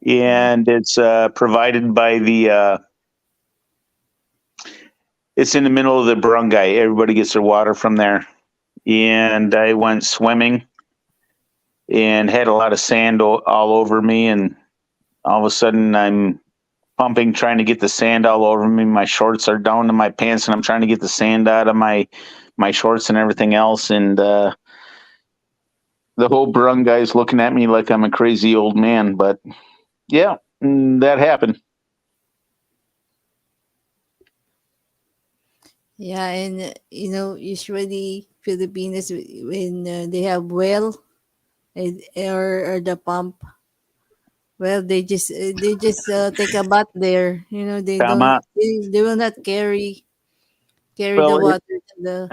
Mm. and it's provided by the. It's in the middle of the barangay. Everybody gets their water from there, and I went swimming and had a lot of sand all over me, and all of a sudden I'm pumping, trying to get the sand all over me. My shorts are down to my pants, and I'm trying to get the sand out of my shorts and everything else. And the whole barangay is looking at me like I'm a crazy old man. But yeah, that happened. Yeah, and usually Filipinos when they have well or the pump, well, they just take a bath there. Tama. They will not carry the Well, water to the.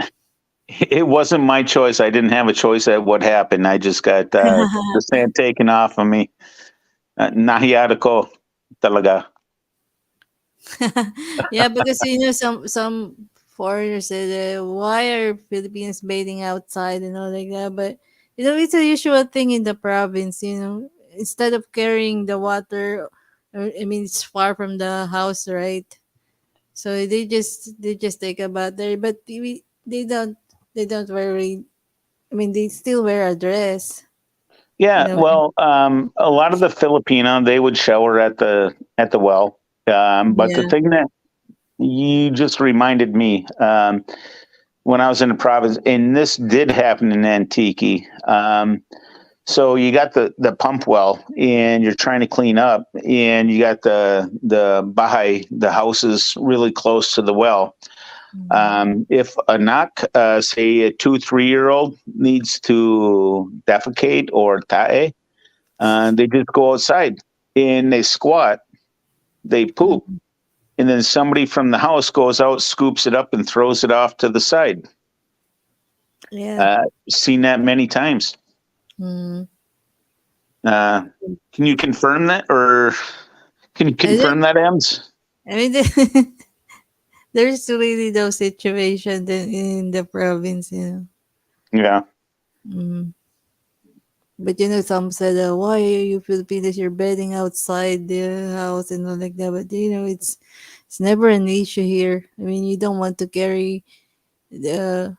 it wasn't my choice. I didn't have a choice at what happened. I just got the sand taken off of me. Nahiyado ko talaga. Yeah, because some foreigners said, why are Filipinos bathing outside and all like that? But it's a usual thing in the province. Instead of carrying the water, I mean, it's far from the house, right? So they just take a bath there, but they don't wear. I mean, they still wear a dress. You Yeah, know. well, a lot of the Filipino they would shower at the well. But the Yeah. thing that you just reminded me when I was in the province, and this did happen in Antique. So you got the pump well, and you're trying to clean up, and you got the bahay, the houses really close to the well. Mhm. If a knock, say a 2, 3 year old needs to defecate or tae, they just go outside and they squat, they poop, Mhm. and then somebody from the house goes out, scoops it up, and throws it off to the side. Yeah. Seen that many times. Mm. Uh, can you confirm that, or can you And confirm that, Ems? I mean, there's really those situations in the province. Yeah, Mm. But some said, why are you Filipinos? You're bedding outside the house and all like that. But it's never an issue here. I mean, you don't want to carry a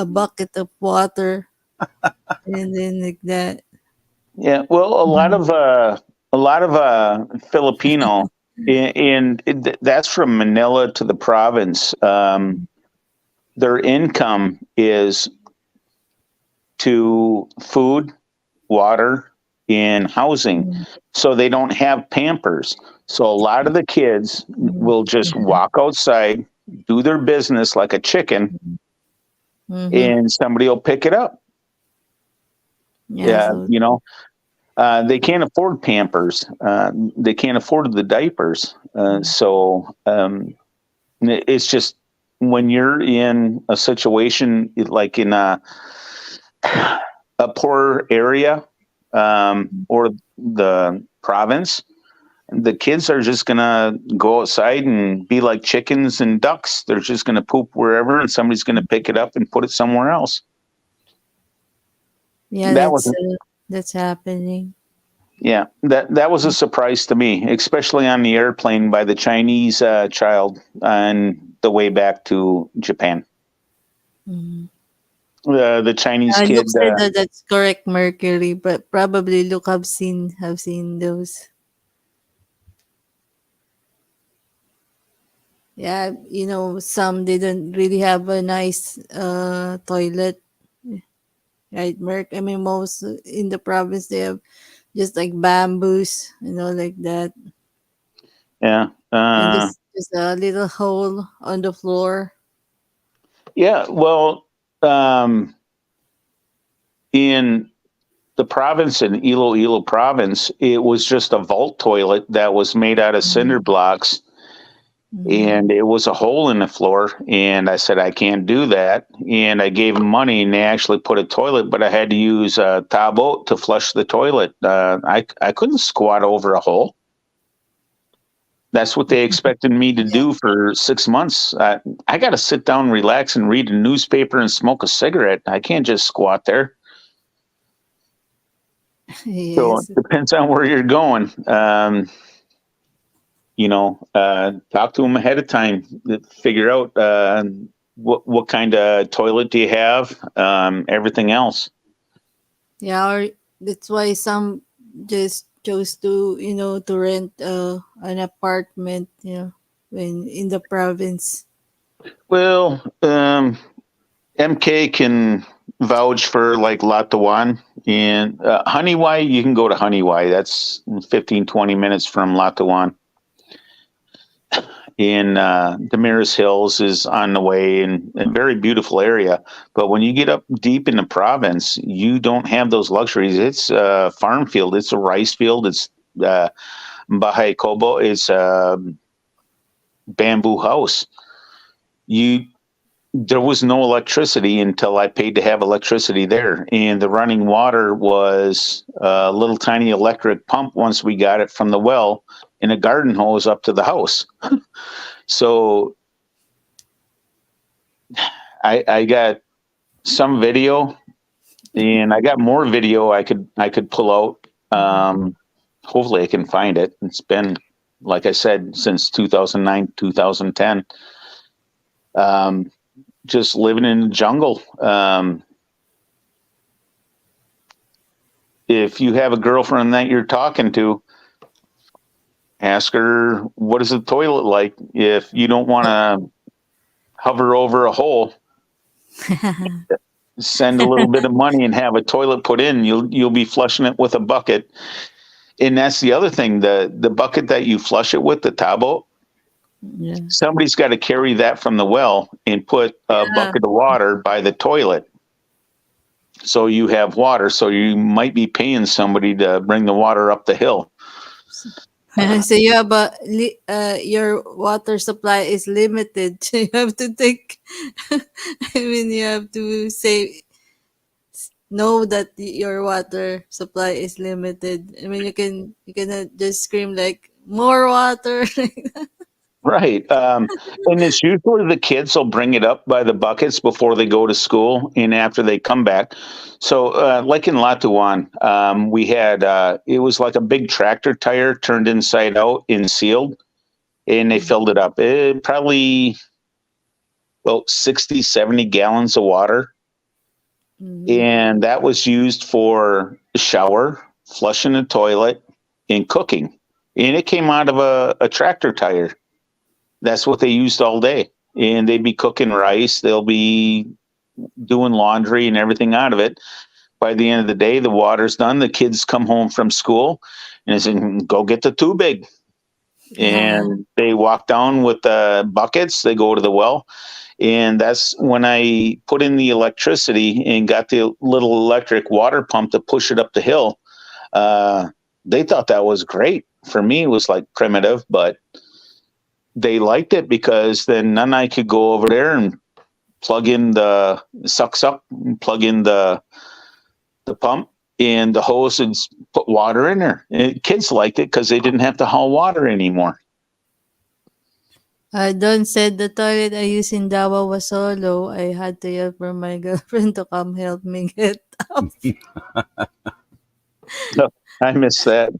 bucket of water and then like that. yeah. Well, a lot of Filipino. That's from Manila to the province. Their income is to food, water, and housing. Mm, So they don't have Pampers. So a lot of the kids mm, will just walk outside, do their business like a chicken, mhm. and somebody will pick it up. Yeah, Yeah, so they can't afford Pampers. They can't afford the diapers. It's just when you're in a situation like in a poor area or the province, the kids are just gonna go outside and be like chickens and ducks. They're just gonna poop wherever, and somebody's gonna pick it up and put it somewhere else. yeah, That was that's happening. Yeah, that was a surprise to me, especially on the airplane by the Chinese child on the way back to Japan. Mhm. The Chinese Look kid, said that that's correct, Mercury, but probably Look have seen those. Yeah, some didn't really have a nice toilet, right, Merc? I mean, most in the province they have just like bamboos, like that, yeah, and just a little hole on the floor. yeah. Well, um, in the province in Iloilo province, it was just a vault toilet that was made out of cinder blocks, Mm-hmm. and it was a hole in the floor. And I said, I can't do that. And I gave them money, and they actually put a toilet, but I had to use a tabo to flush the toilet. I couldn't squat over a hole. That's what they expected me to Yeah. do for 6 months. I got to sit down, relax, and read a newspaper and smoke a cigarette. I can't just squat there. So Yes. it depends on where you're going. Talk to them ahead of time. Figure out what kind of toilet do you have. Everything else. Yeah, or that's why some just chose to rent an apartment, when in the province. Well, MK can vouch for like Latawan and Honeyway. You can go to Honeyway. That's 15, 20 minutes from Latawan. In Damaris Hills is on the way, and a very beautiful area. But when you get up deep in the province, you don't have those luxuries. It's a farm field. It's a rice field. It's Bahay Kobo. It's a bamboo house. There was no electricity until I paid to have electricity there. And the running water was a little tiny electric pump once we got it from the well and a garden hose up to the house. So I got some video and I got more video I could pull out. Hopefully I can find it. It's been, like I said, since 2009, 2010. Just living in the jungle. If you have a girlfriend that you're talking to, ask her, what is the toilet like? If you don't want to hover over a hole, send a little bit of money and have a toilet put in. You'll be flushing it with a bucket. And that's the other thing, the bucket that you flush it with, the tabo, Yeah. somebody's got to carry that from the well and put a bucket of water by the toilet. So you have water. So you might be paying somebody to bring the water up the hill. So you have your water supply is limited. So you have to take. You have to say know that your water supply is limited. You cannot just scream like more water. Right. And it's usually the kids will bring it up by the buckets before they go to school and after they come back. So, like in Latuan, we had, it was like a big tractor tire turned inside out and sealed, and they filled it up. Probably about 60, 70 gallons of water. And that was used for shower, flushing the toilet, and cooking. and it came out of a tractor tire. That's what they used all day. And they'd be cooking rice, they'll be doing laundry and everything out of it. By the end of the day, the water's done. The kids come home from school and they say, go get the tubig. And they walk down with the buckets, they go to the well. And that's when I put in the electricity and got the little electric water pump to push it up the hill. They thought that was great. For me, it was like primitive, but they liked it because then I could go over there and plug in the sucks up, and plug in the pump and the hose and put water in there. And kids liked it because they didn't have to haul water anymore. Don said the toilet I used in Davao was so low, I had to yell for my girlfriend to come help me get up. So I miss that.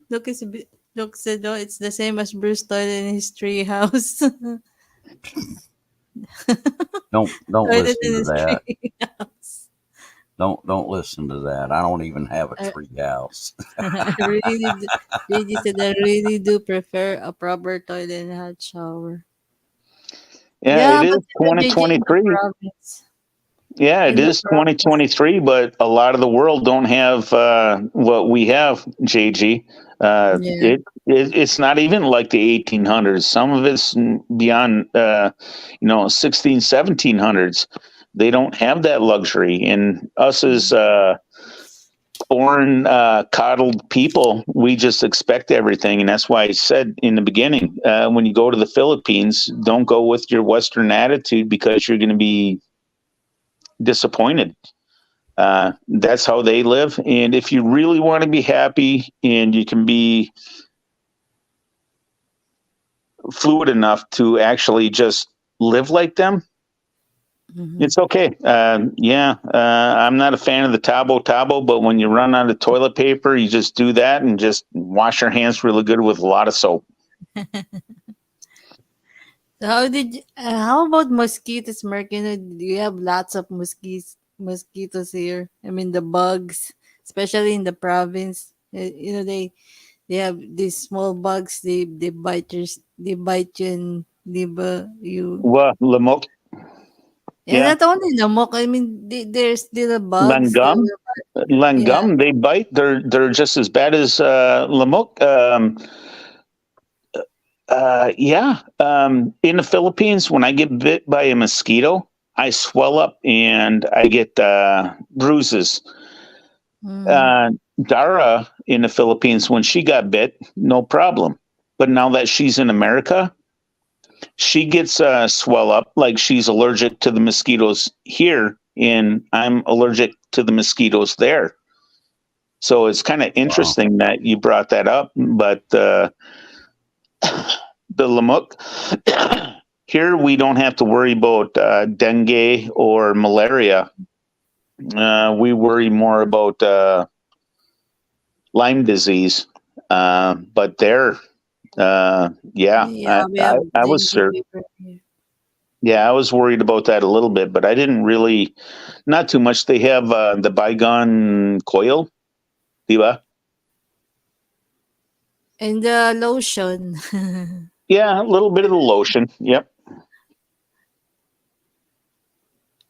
Look said, no, it's the same as Bruce toilet in his tree house. Don't Toilet listen in to his that. tree house. Don't listen to that. I don't even have a I, tree house. I really do. JD said I really do prefer a proper toilet and hot shower. Yeah, Yeah, it but is 2023. province. Yeah, it In the is province. 2023, but a lot of the world don't have what we have, JG. Yeah. It's not even like the 1800s. Some of it's beyond, 16, 1700s. They don't have that luxury. And us as foreign coddled people, we just expect everything. And that's why I said in the beginning, when you go to the Philippines, don't go with your Western attitude because you're going to be disappointed. That's how they live. And if you really want to be happy and you can be fluid enough to actually just live like them, Mhm. it's okay. I'm not a fan of the tabo, but when you run out of toilet paper, you just do that and just wash your hands really good with a lot of soap. So how about mosquitoes, Mark? Do you have lots of mosquitoes here? I mean, the bugs, especially in the province. They have these small bugs. They bite they bite you and leave you. Well, lamok, And yeah, not only lamok. I mean, there's little bugs. They langum, will yeah. langum, they bite. They're just as bad as lamok. Yeah. In the Philippines, when I get bit by a mosquito, I swell up and I get bruises. Mm. Dara in the Philippines, when she got bit, no problem. But now that she's in America, she gets swell up like she's allergic to the mosquitoes here, and I'm allergic to the mosquitoes there. So it's kind of Wow. interesting that you brought that up. But the lamuk, here we don't have to worry about dengue or malaria. We worry more about Lyme disease. But there, yeah, Yeah, we have I was dengue sure. fever here. Yeah, I was worried about that a little bit, but I didn't really, not too much. They have the bygone coil, diba? And the lotion. Yeah, a little bit of the lotion. Yep.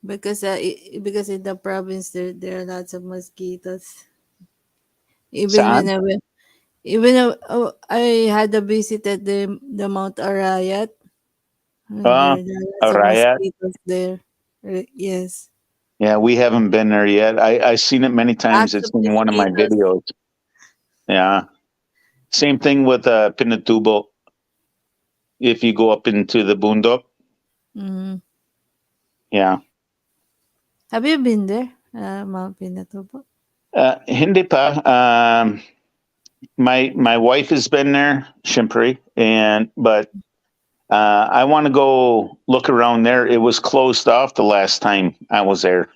Because in the province there are lots of mosquitoes. Even when Saan? I went, even I had a visit at the Mount Arayat. There are lots of Arayat. mosquitoes there. Yes, Yeah, we haven't been there yet. I've seen it many times. lots It's of in one of my mosquitoes. videos. Yeah. Same thing with Pinatubo. If you go up into the bundok. Mhm. Yeah. Have you been there, Mount Pinatubo? Hindi pa. My wife has been there, Shimpri, but I want to go look around there. It was closed off the last time I was there.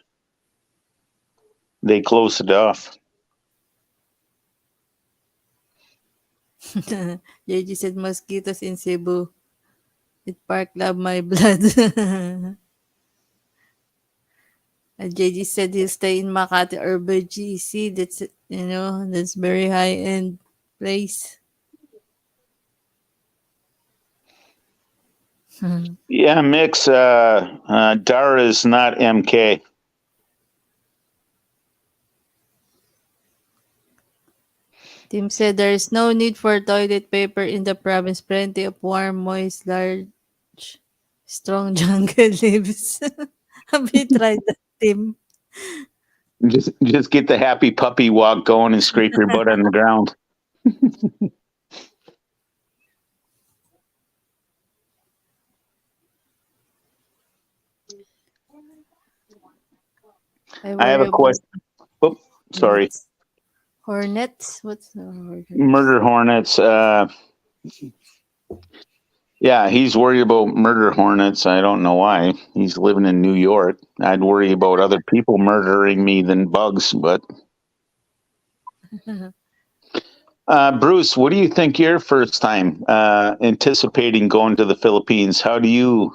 They closed it off. JG said mosquitoes in Cebu. It park love my blood. JD said he'll stay in Makati or BGC. That's very high end place. Yeah, mix. Dara is not MK. Tim said there is no need for toilet paper in the province. Plenty of warm, moist, large, strong jungle leaves. Have you tried that, Tim? Just get the happy puppy walk going and scrape your butt on the ground. I I have worry a about question. Oh, sorry. hornets. Hornets? What's the hornets? Murder hornets. Yeah, he's worried about murder hornets. I don't know why. He's living in New York. I'd worry about other people murdering me than bugs. But Bruce, what do you think your first time anticipating going to the Philippines? How do you,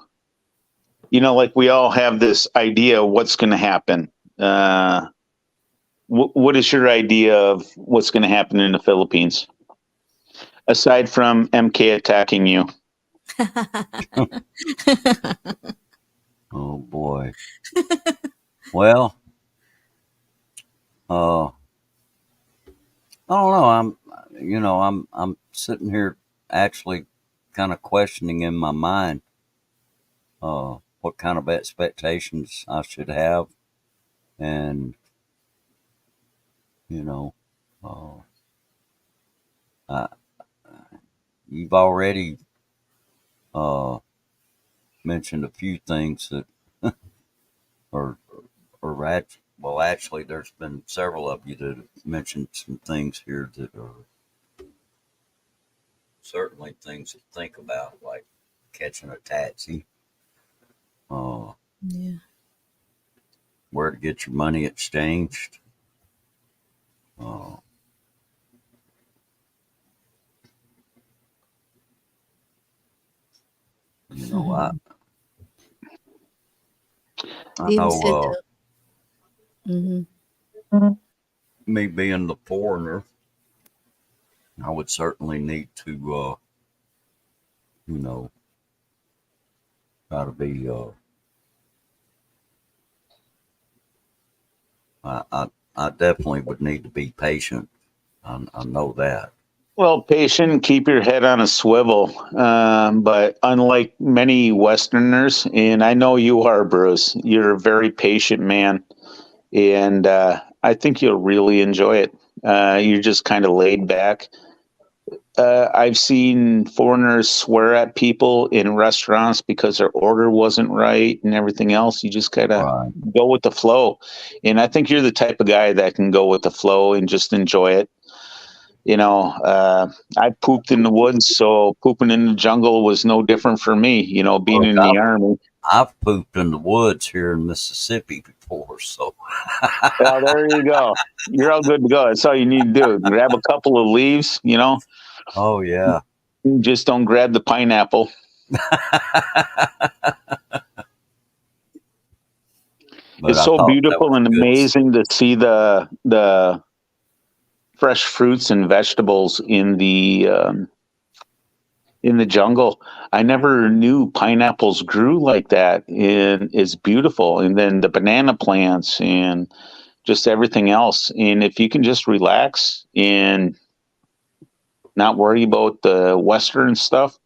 like we all have this idea of what's going to happen. What is your idea of what's going to happen in the Philippines? Aside from MK attacking you. Oh boy. Well, I don't know. I'm sitting here actually kind of questioning in my mind what kind of expectations I should have, and you know, uh, I, you've already uh, mentioned a few things that are well, actually, there's been several of you that have mentioned some things here that are certainly things to think about, like catching a taxi, uh, Yeah. where to get your money exchanged. Uh, you know, I, I Tim said, know mhm. me being the foreigner, I would certainly need to, you know, try to be. I definitely would need to be patient. I know that. Well, patient, keep your head on a swivel. But unlike many Westerners, and I know you are, Bruce, you're a very patient man. And I think you'll really enjoy it. You're just kind of laid back. I've seen foreigners swear at people in restaurants because their order wasn't right and everything else. You just gotta Right. go with the flow. And I think you're the type of guy that can go with the flow and just enjoy it. I pooped in the woods, so pooping in the jungle was no different for me, being Look, in the army. I've pooped in the woods here in Mississippi before, so Well, there you go. You're all good to go. That's all you need to do. Grab a couple of leaves, oh yeah. just don't grab the pineapple. But It's I so thought that beautiful was and good. amazing to see the fresh fruits and vegetables in the jungle. I never knew pineapples grew like that, and it's beautiful. And then the banana plants and just everything else. And if you can just relax and not worry about the Western stuff,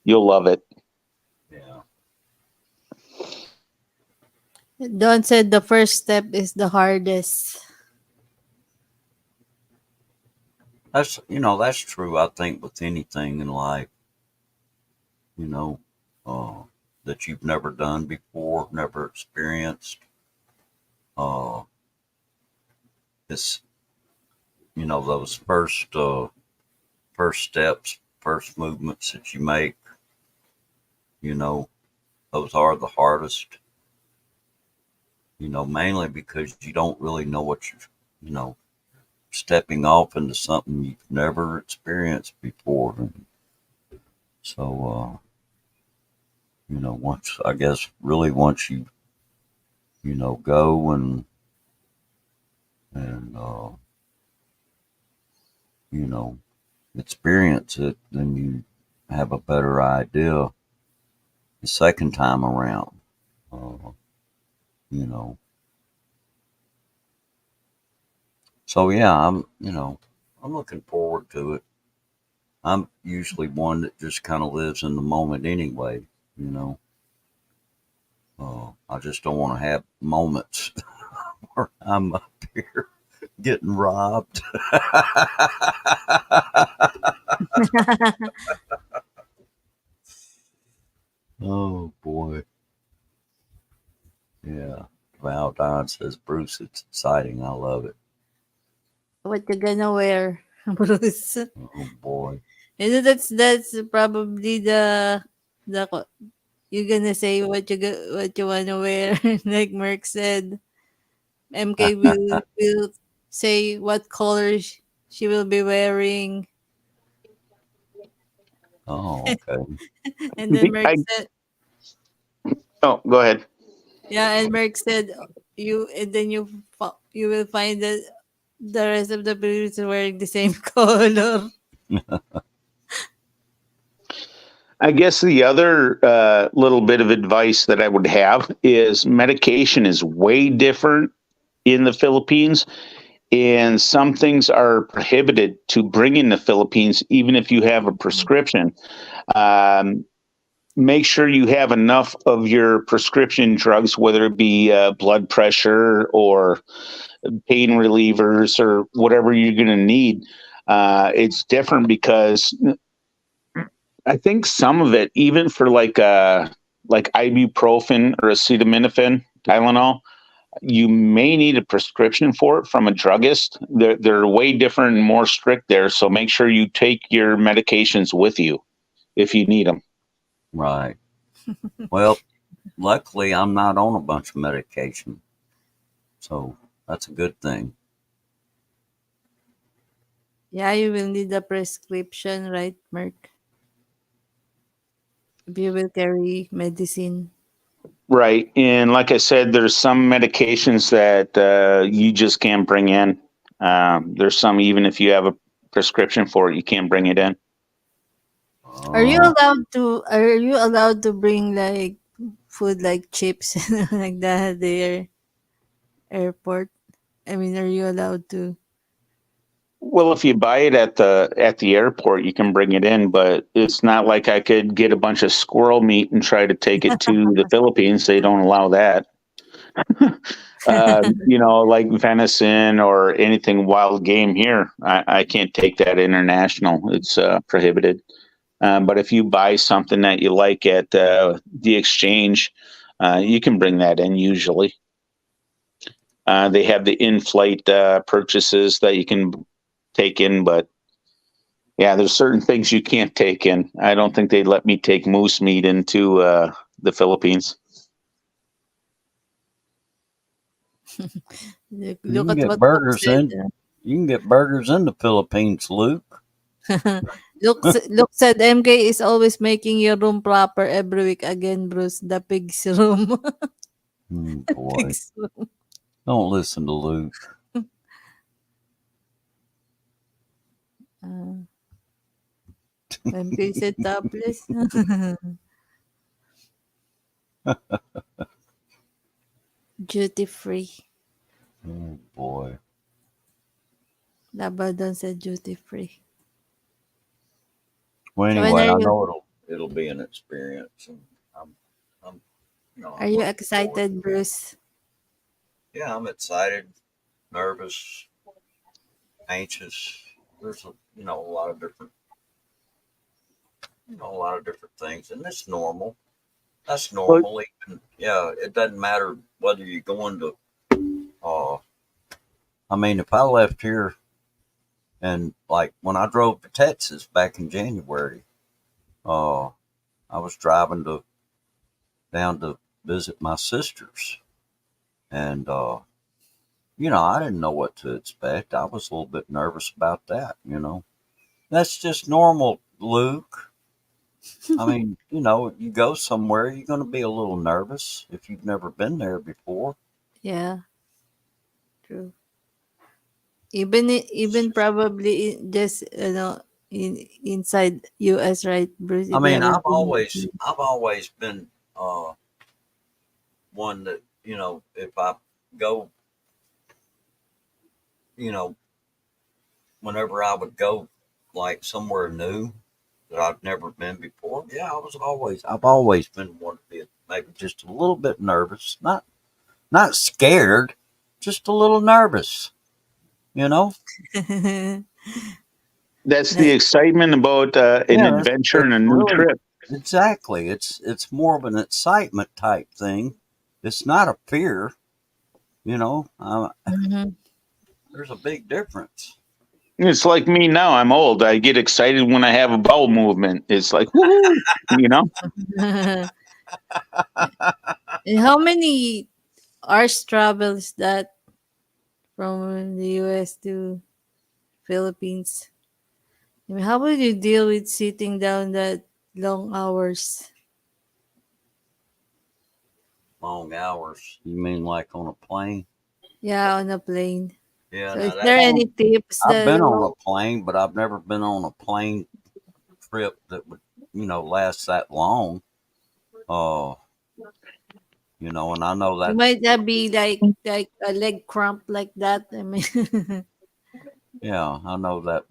you'll love it. Yeah. Don said the first step is the hardest. That's true. I think with anything in life, you know, that you've never done before, never experienced, uh, it's those first steps, first movements that you make. You know, those are the hardest. Mainly because you don't really know what you're stepping off into something you've never experienced before. And so, once you go and you know, experience it, then you have a better idea the second time around. Uh, you know, so yeah, I'm looking forward to it. I'm usually one that just kind of lives in the moment anyway. You know, I just don't want to have moments where I'm up here getting robbed. Oh boy, yeah. Val Don says, Bruce, it's exciting. I love it. What you gonna wear, Bruce? Oh boy. That's probably the you're gonna say what you wanna wear, like Merck said. MK will say what colors she will be wearing, Oh, okay. and then Merck I, said, oh, go ahead. yeah, and Merck said you, and then you will find that the rest of the people is wearing the same color. I guess the other little bit of advice that I would have is medication is way different in the Philippines, and some things are prohibited to bring in the Philippines, even if you have a prescription. Um, Make sure you have enough of your prescription drugs, whether it be blood pressure or pain relievers or whatever you're going to need. It's different because I think some of it, even for like ibuprofen or acetaminophen, Tylenol, you may need a prescription for it from a druggist. They're way different and more strict there. So make sure you take your medications with you if you need them. Right. Well, luckily, I'm not on a bunch of medication. So that's a good thing. Yeah, you will need a prescription, right, Merck? If you will carry medicine. Right. And like I said, there's some medications that you just can't bring in. There's some, even if you have a prescription for it, you can't bring it in. Oh, Are you allowed to bring like food like chips like that at the airport? I mean, are you allowed to? Well, if you buy it at the airport, you can bring it in, but it's not like I could get a bunch of squirrel meat and try to take it to the Philippines. They don't allow that. Like venison or anything wild game here, I can't take that international. It's prohibited. But if you buy something that you like at the exchange, you can bring that in usually. They have the in-flight purchases that you can take in, but yeah, there's certain things you can't take in. I don't think they'd let me take moose meat into the Philippines. you Look can at get what Luke burgers said. in. You can get burgers in the Philippines, Luke. Luke said MK is always making your room proper every week again, Bruce. The pig's room. Boy, Pig's room. don't listen to Luke. Uh, MK said topless. Duty free. Oh boy. Labadon said duty free. Well, So when anyway, are I you know it'll be an experience, and I'm are I'm you looking forward. excited, Bruce? Yeah, I'm excited, nervous, anxious. There's a lot of different things, and it's normal. That's Well, normal. Even, yeah, it doesn't matter whether you're going to. Uh, I mean, if I left here and like when I drove to Texas back in January, uh, I was driving down to visit my sisters, and I didn't know what to expect. I was a little bit nervous about that. That's just normal, Luke. I mean, you go somewhere, you're going to be a little nervous if you've never been there before. Yeah, true. Even probably just inside US, right, Bruce, I if you mean, haven't been. I've always been one that, if I go, you know, whenever I would go like somewhere new that I've never been before, yeah, I've always been one to be maybe just a little bit nervous, not scared, just a little nervous, you know. That's the Like, excitement about an Yeah, adventure and a it's new really trip. exactly. It's more of an excitement type thing. It's not a fear, you know. mhm. There's a big difference. It's like me now. I'm old. I get excited when I have a bowel movement. It's like, woohoo, you know? And how many hours travel is that from the US to Philippines? I mean, how would you deal with sitting down that long hours? Long hours. You mean like on a plane? Yeah, on a plane. Yeah, So is now there that's. any tips I've that been on a plane, but I've never been on a plane trip that would, last that long. Uh, and I know you that. might not be like a leg cramp like that? I mean, Yeah, I know that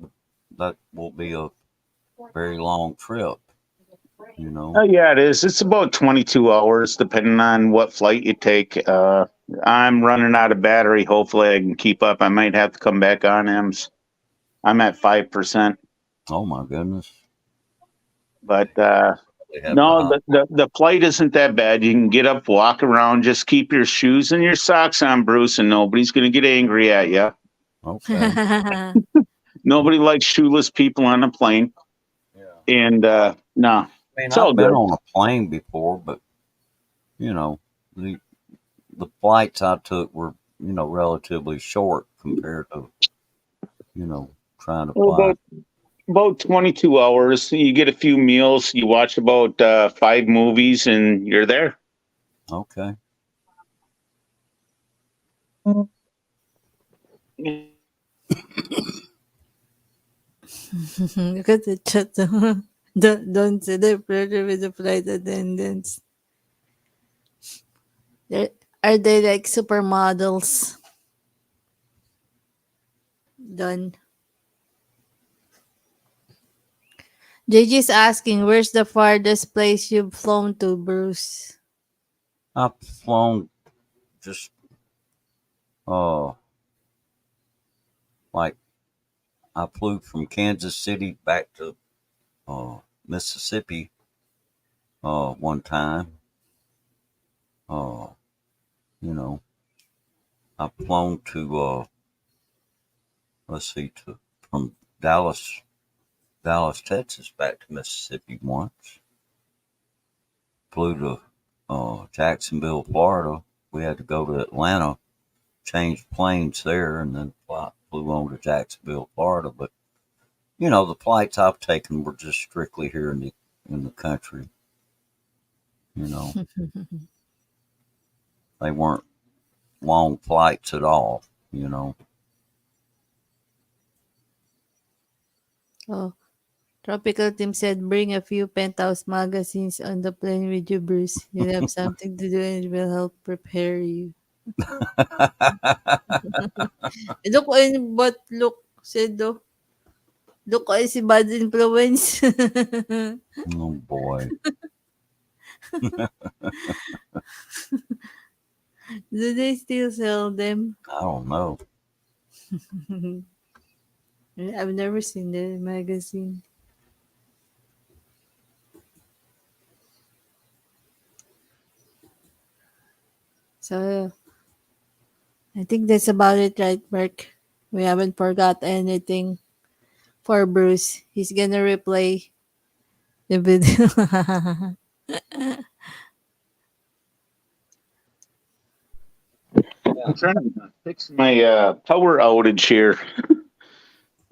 that will be a very long trip. You know. Oh, yeah, it is. It's about 22 hours, depending on what flight you take. I'm running out of battery. Hopefully, I can keep up. I might have to come back on EMS. I'm at 5%. Oh my goodness. But They have to no, hop. the flight isn't that bad. You can get up, walk around, just keep your shoes and your socks on, Bruce, and nobody's going to get angry at you. Okay. Nobody likes shoeless people on a plane. Yeah. And no, I mean, it's all I've been good. on a plane before, but you know, the the flights I took were, relatively short compared to, trying to Well, fly. about 22 hours. You get a few meals. You watch about 5 movies, and you're there. Okay. Look at the chat. Don't say the pressure with the flight attendants. They're, are they like supermodels? Done. JJ's asking, where's the farthest place you've flown to, Bruce? I've flown just uh like I flew from Kansas City back to Mississippi one time. Uh you know, I've flown to let's see, to from Dallas, Texas back to Mississippi once. Flew to Jacksonville, Florida. We had to go to Atlanta, change planes there, and then flew on to Jacksonville, Florida. But the flights I've taken were just strictly here in the country. You know, they weren't long flights at all. You know. Oh, Tropical Team said, bring a few penthouse magazines on the plane with you, Bruce. You'll have something to do and it will help prepare you. Look, look, said do. Look, ay si bad influence. Oh boy. Do they still sell them? I don't know. I've never seen the magazine. So, I think that's about it, right, Mark? We haven't forgot anything for Bruce. He's gonna replay the video. I'm trying to fix my power outage here.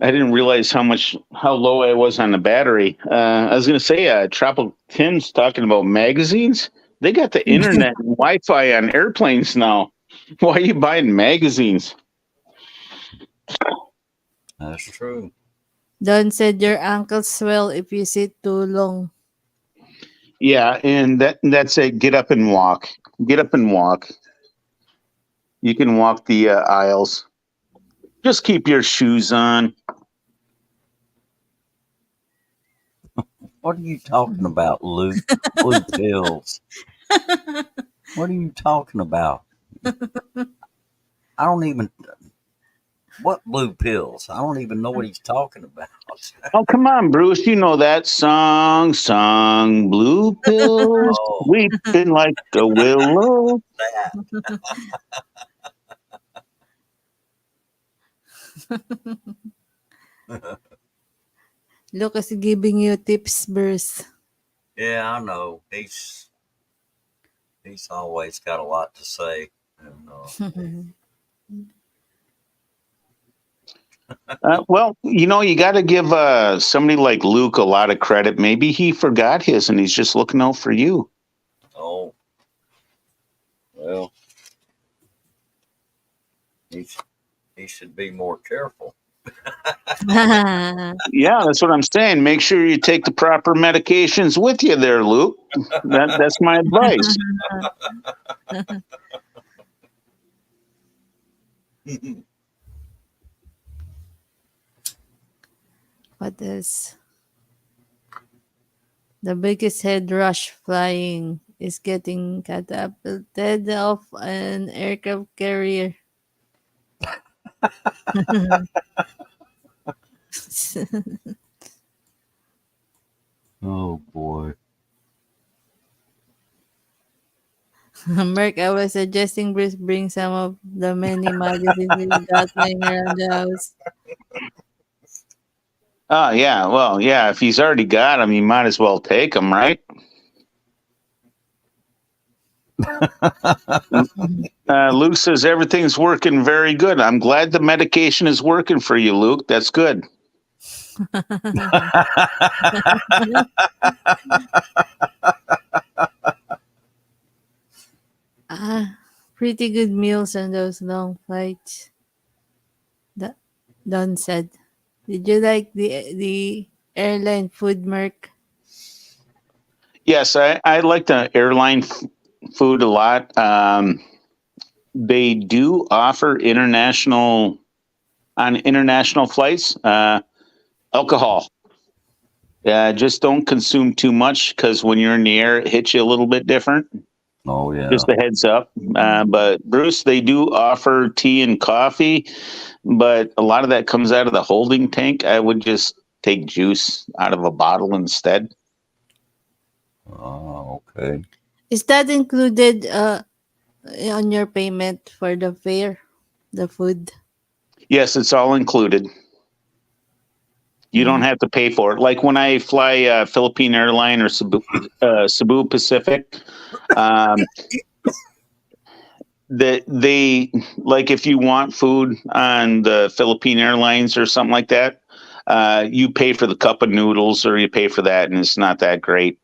I didn't realize how low I was on the battery. I was going to say, Tropical Tim's talking about magazines. They got the internet and Wi-Fi on airplanes now. Why are you buying magazines? That's true. Don said your ankles swell if you sit too long. Yeah, and that's it. Get up and walk. Get up and walk. You can walk the aisles. Just keep your shoes on. What are you talking about, Luke? Blue pills. What are you talking about? I don't even. What blue pills? I don't even know what he's talking about. Oh, come on, Bruce. You know that song, Blue Pills, Oh, weeping like a willow. that. Lucas giving you tips, Bruce. Yeah, I know. He's always got a lot to say. And, Well, you got to give somebody like Luke a lot of credit. Maybe he forgot his and he's just looking out for you. oh, well, he should be more careful. Yeah, that's what I'm saying. Make sure you take the proper medications with you there, Luke. That's my advice. What is the biggest head rush flying is getting catapulted off an aircraft carrier. Oh boy. Merc, I was suggesting Bruce bring some of the many magazines he's got lying around the house. Oh, yeah. Well, yeah, if he's already got them, you might as well take them, right? Luke says everything's working very good. I'm glad the medication is working for you, Luke. That's good. Pretty good meals on those long flights. Don said. Did you like the airline food, Merc? Yes, I like the airline food a lot. They do offer on international flights alcohol. Just don't consume too much because when you're in the air, it hits you a little bit different. Oh yeah. Just a heads up. But Bruce, they do offer tea and coffee, but a lot of that comes out of the holding tank. I would just take juice out of a bottle instead. Oh, okay. Is that included on your payment for the fare, the food? Yes, it's all included. You don't have to pay for it. Like when I fly Philippine Airline or Cebu Pacific, they like if you want food on the Philippine Airlines or something like that, you pay for the cup of noodles or you pay for that, and it's not that great.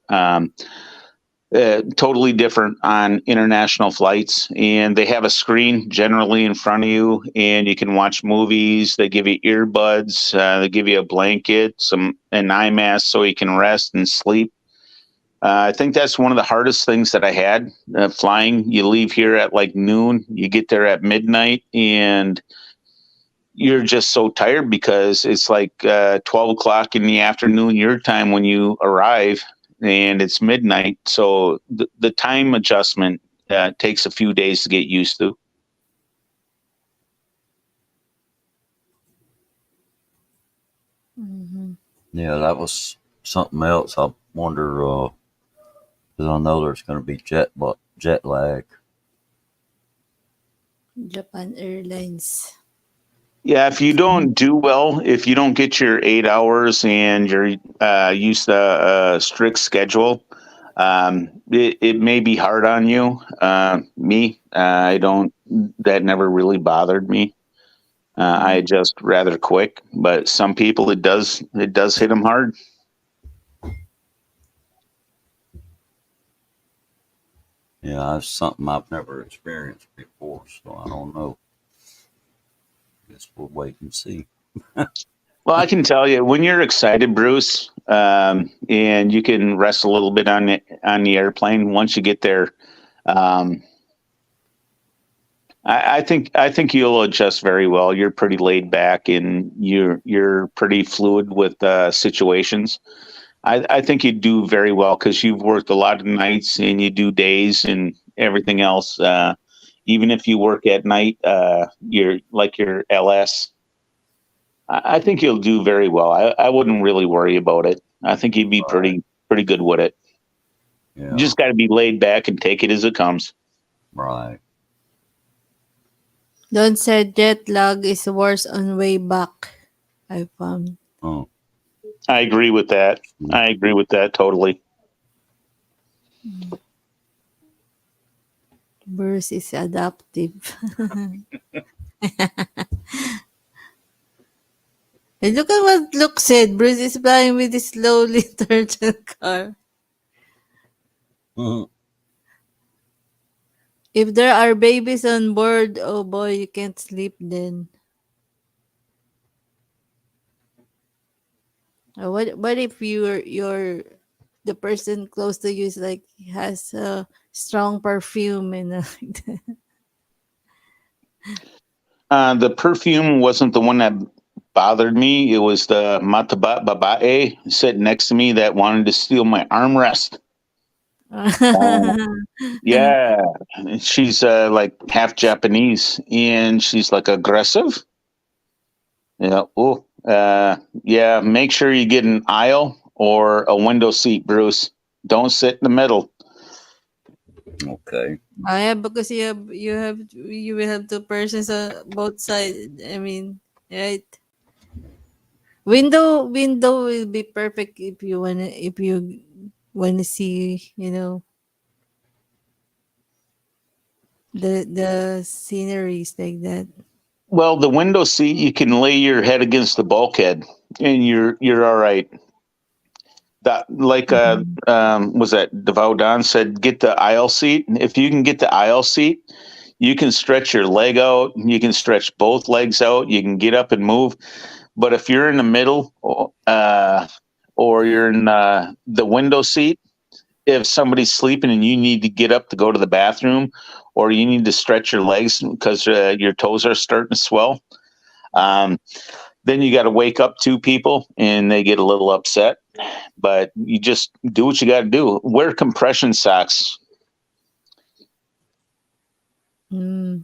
Totally different on international flights, and they have a screen generally in front of you, and you can watch movies. They give you earbuds, they give you a blanket, an eye mask so you can rest and sleep. I think that's one of the hardest things that I had flying. You leave here at like noon, you get there at midnight, and you're just so tired because it's like 12 o'clock in the afternoon your time when you arrive, and it's midnight. So the time adjustment takes a few days to get used to. Mm-hmm. Yeah, that was something else. I wonder because I know there's going to be jet lag. Japan Airlines. Yeah, if you don't do well, if you don't get your 8 hours and you're used to a strict schedule, it may be hard on you. I don't. That never really bothered me. I adjust rather quick, but some people it does hit them hard. Yeah, that's something I've never experienced before, so I don't know. Guess we'll wait and see. Well, I can tell you when you're excited, Bruce, and you can rest a little bit on the airplane once you get there. Um, I think you'll adjust very well. You're pretty laid back and you're pretty fluid with situations. I think you do very well because you've worked a lot of nights and you do days and everything else. Even if you work at night, you're like your LS. I think you'll do very well. I wouldn't really worry about it. I think you'd be Right. pretty good with it. You Yeah. just got to be laid back and take it as it comes. Right. Don said jet lag is worse on way back. I found. Oh. I agree with that. I agree with that totally. Bruce is adaptive. And look at what Luke said. Bruce is flying with his slowly turtle car. Mhm. If there are babies on board, oh boy, you can't sleep then. What if you're the person close to you is like has a strong perfume and like that? The perfume wasn't the one that bothered me. It was the Matabat Babae sitting next to me that wanted to steal my armrest. Yeah, she's like half Japanese, and she's like aggressive. Yeah. Oh, yeah. Make sure you get an aisle or a window seat, Bruce. Don't sit in the middle. Okay. Yeah, because you will have two persons on both sides. I mean, right? Window will be perfect if you wanna see the sceneries like that. Well, the window seat, you can lay your head against the bulkhead, and you're all right. That like Mhm. was that Devout Don said get the aisle seat. If you can get the aisle seat, you can stretch your leg out. You can stretch both legs out. You can get up and move. But if you're in the middle, or you're in the window seat, if somebody's sleeping and you need to get up to go to the bathroom, or you need to stretch your legs because your toes are starting to swell, um, then you got to wake up two people and they get a little upset. But you just do what you got to do. Wear compression socks. Mm.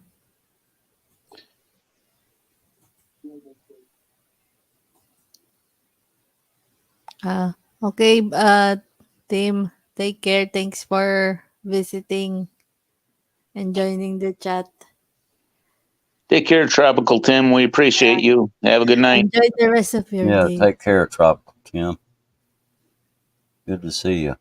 Okay, Tim, take care. Thanks for visiting and joining the chat. Take care, Tropical Tim. We appreciate you. Have a good night. Enjoy the rest of your Yeah. day. Take care, Tropical Tim. Good to see you.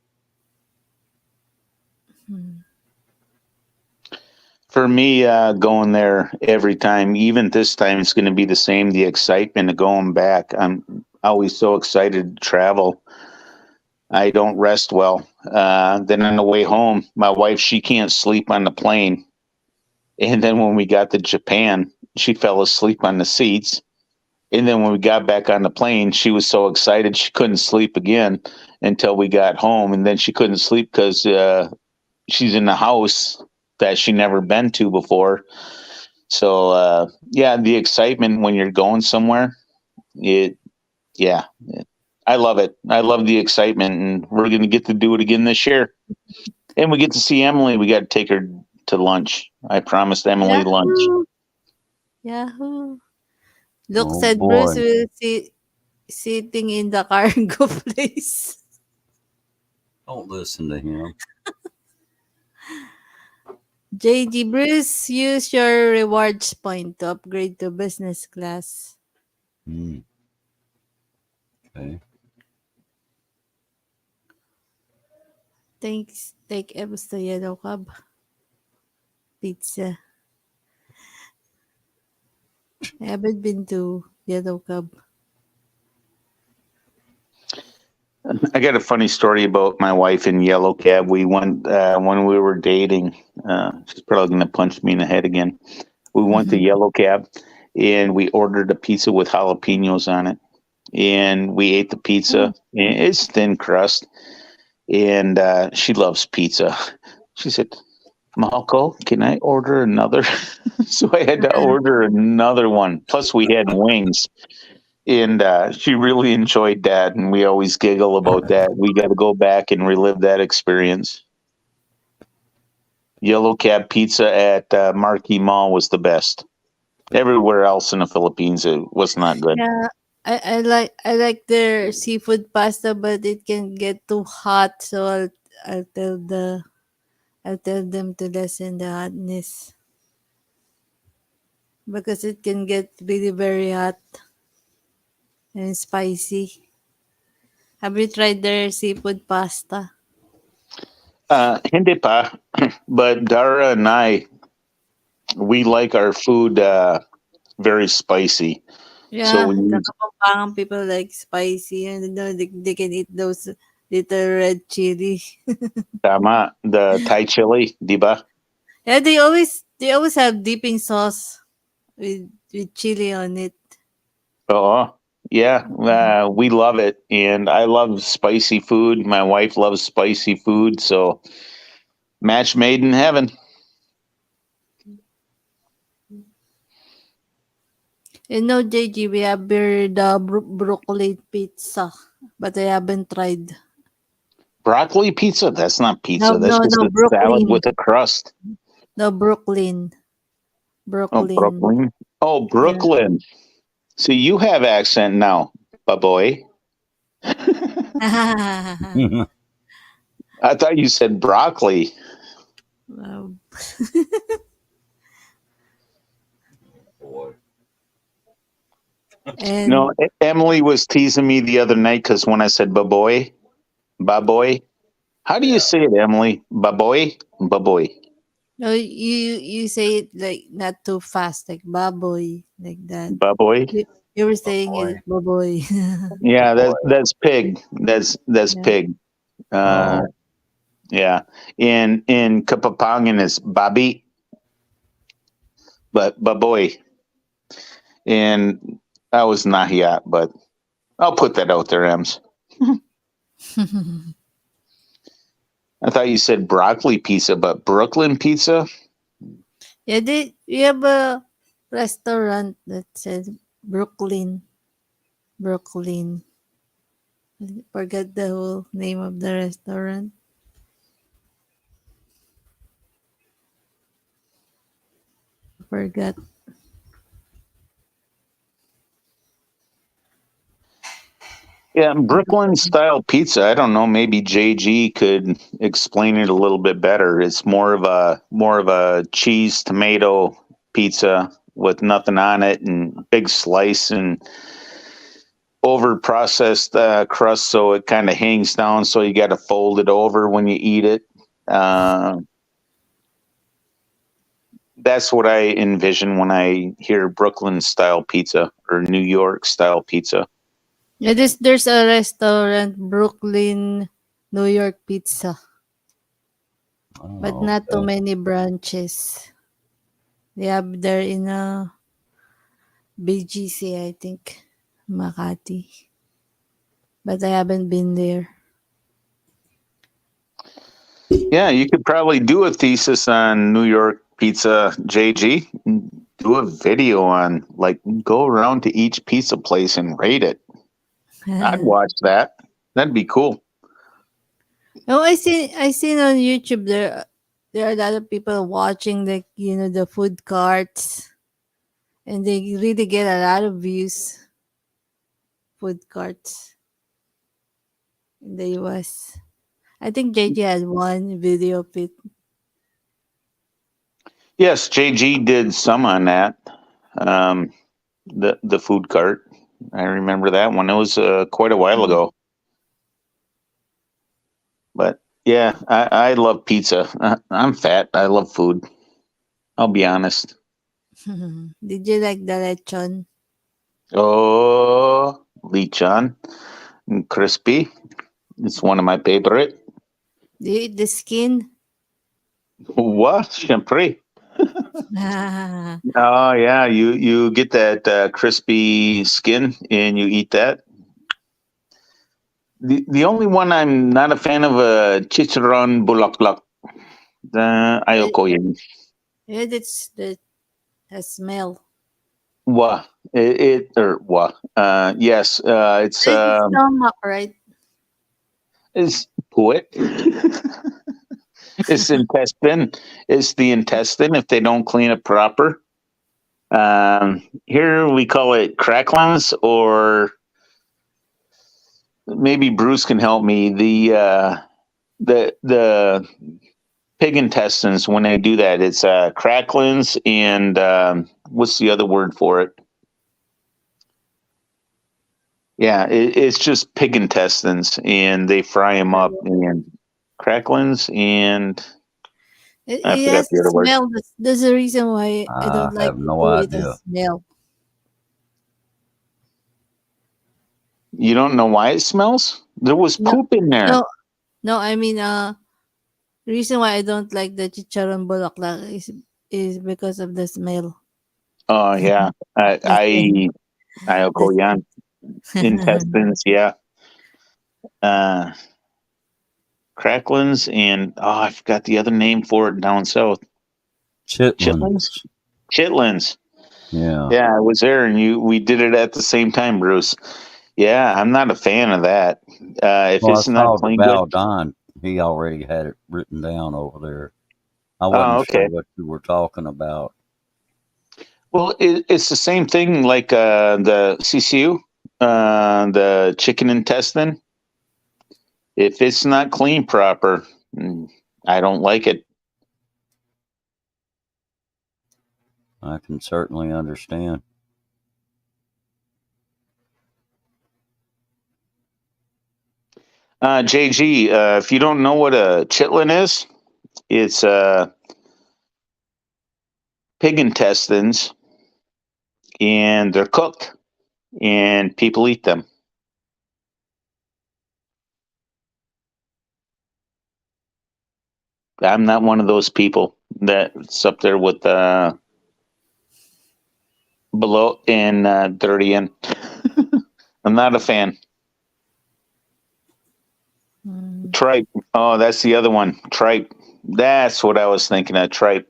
For me, going there every time, even this time, it's going to be the same. The excitement of going back. I'm always so excited to travel. I don't rest well. Then on the way home, my wife, she can't sleep on the plane. And then when we got to Japan, she fell asleep on the seats. And then when we got back on the plane, she was so excited she couldn't sleep again until we got home. And then she couldn't sleep because she's in a house that she never been to before. So yeah, the excitement when you're going somewhere, it yeah, I love it. I love the excitement, and we're gonna get to do it again this year. And we get to see Emily. We got to take her to lunch. I promised Emily lunch. Yahoo! Yahoo! Luke Oh said Bruce boy. will see sitting in the cargo place. Don't listen to him. JD Bruce, use your rewards point to upgrade to business class. Mm, okay. Thanks. Take Ebs to Yellow Cab. Pizza. I haven't been to Yellow Cab. I got a funny story about my wife in Yellow Cab. We went when we were dating. She's probably going to punch me in the head again. We went to Yellow Cab and we ordered a pizza with jalapenos on it. And we ate the pizza. And it's thin crust. And she loves pizza. She said, Malco, can I order another? So I had to order another one. Plus, we had wings. And she really enjoyed that. And we always giggle about that. We got to go back and relive that experience. Yellow Cab pizza at Marquee Mall was the best. Everywhere else in the Philippines, it was not good. Yeah, I like their seafood pasta, but it can get too hot, so I'll tell I'll tell them to lessen the hotness because it can get really very hot and spicy. Have you tried their seafood pasta? Hindi pa, but Dara and I, we like our food very spicy. So Yeah, we the use Kapampangan people like spicy, and they can eat those little red chili. tama, the Thai chili, di ba? Yeah, they always have dipping sauce with chili on it. Oh, yeah, we love it, and I love spicy food. My wife loves spicy food, so match made in heaven. JG, we have here the broccoli pizza, but I haven't tried. Broccoli pizza? That's not No, pizza. That's no, just no, a salad Brooklyn. with a crust. No, Brooklyn. Oh, Brooklyn. Brooklyn. Oh, Yeah. Brooklyn. So you have accent now, boy. I thought you said broccoli. Wow. Boy. And No, Emily was teasing me the other night because when I said baboy, baboy, how do you Yeah. say it, Emily? Baboy, baboy, no, you say it like not too fast, like baboy, like that. baboy. You were saying Boy. it baboy. Yeah, Boy. that's pig. That's Yeah. pig. Oh. Yeah. In Kapapangan is babi, but baboy. And I was Nahiat, but I'll put that out there, Ems. I thought you said broccoli pizza, but Brooklyn pizza? Yeah, we have a restaurant that says Brooklyn. Brooklyn. I forgot the whole name of the restaurant. Forgot. Yeah, Brooklyn style pizza. I don't know. Maybe JG could explain it a little bit better. It's more of a cheese tomato pizza with nothing on it and big slice and over processed crust, so it kind of hangs down. So you got to fold it over when you eat it. Uh, that's what I envision when I hear Brooklyn style pizza or New York style pizza. Yeah, there's a restaurant, Brooklyn, New York Pizza, but Oh, not too okay. many branches. They have there in BGC, I think, Makati. But I haven't been there. Yeah, you could probably do a thesis on New York pizza, JG. Do a video on, like, go around to each pizza place and rate it. I'd watch that. That'd be cool. Oh, I seen on YouTube there are a lot of people watching the food carts, and they really get a lot of views. Food carts in the US. I think JJ had one video of it. Yes, JG did some on that. Um, the food cart. I remember that one. It was quite a while ago. But yeah, I love pizza. I'm fat. I love food. I'll be honest. Did you like the lechon? Oh, lechon, crispy. It's one of my favorite. Do you eat the skin? What? Syempre. Ah, Oh yeah, you get that crispy skin and you eat that. The only one I'm not a fan of chicharon bulaklak. yeah, Ayoko yun. yeah, that's the smell. Wa it or wa. Yes, it's It's the stomach, right? it's puwet. It's intestine. It's the intestine if they don't clean it proper. Here we call it cracklins, or maybe Bruce can help me. The pig intestines, when they do that, it's cracklins and what's the other word for it? Yeah, it's just pig intestines, and they fry them up and cracklins, and I It forgot has the a other word. smell. That's the reason why I I don't like have to no do it as idea. smell. You don't know why it smells? There was No, poop in there. no, no. I mean, reason why I don't like the chicharon bulaklak is because of the smell. Oh yeah, The smell. I'll The go yan smell. intestines. Yeah, uh, cracklins and I forgot the other name for it down south. Chitlins. Chitlins. Chitlins. Yeah. Yeah, I was there, and you we did it at the same time, Bruce. Yeah, I'm not a fan of that. If Well, I it's not saw that clean good. Val Don, he already had it written down over there. I Oh, wasn't sure okay. what you were talking about. Well, it's the same thing like the CCU, the chicken intestine. If it's not clean proper, I don't like it. I can certainly understand. JG, if you don't know what a chitlin is, it's pig intestines, and they're cooked, and people eat them. I'm not one of those people that's up there with below and dirty and I'm not a fan. Mm. Tripe. Oh, that's the other one. Tripe. That's what I was thinking of. Tripe.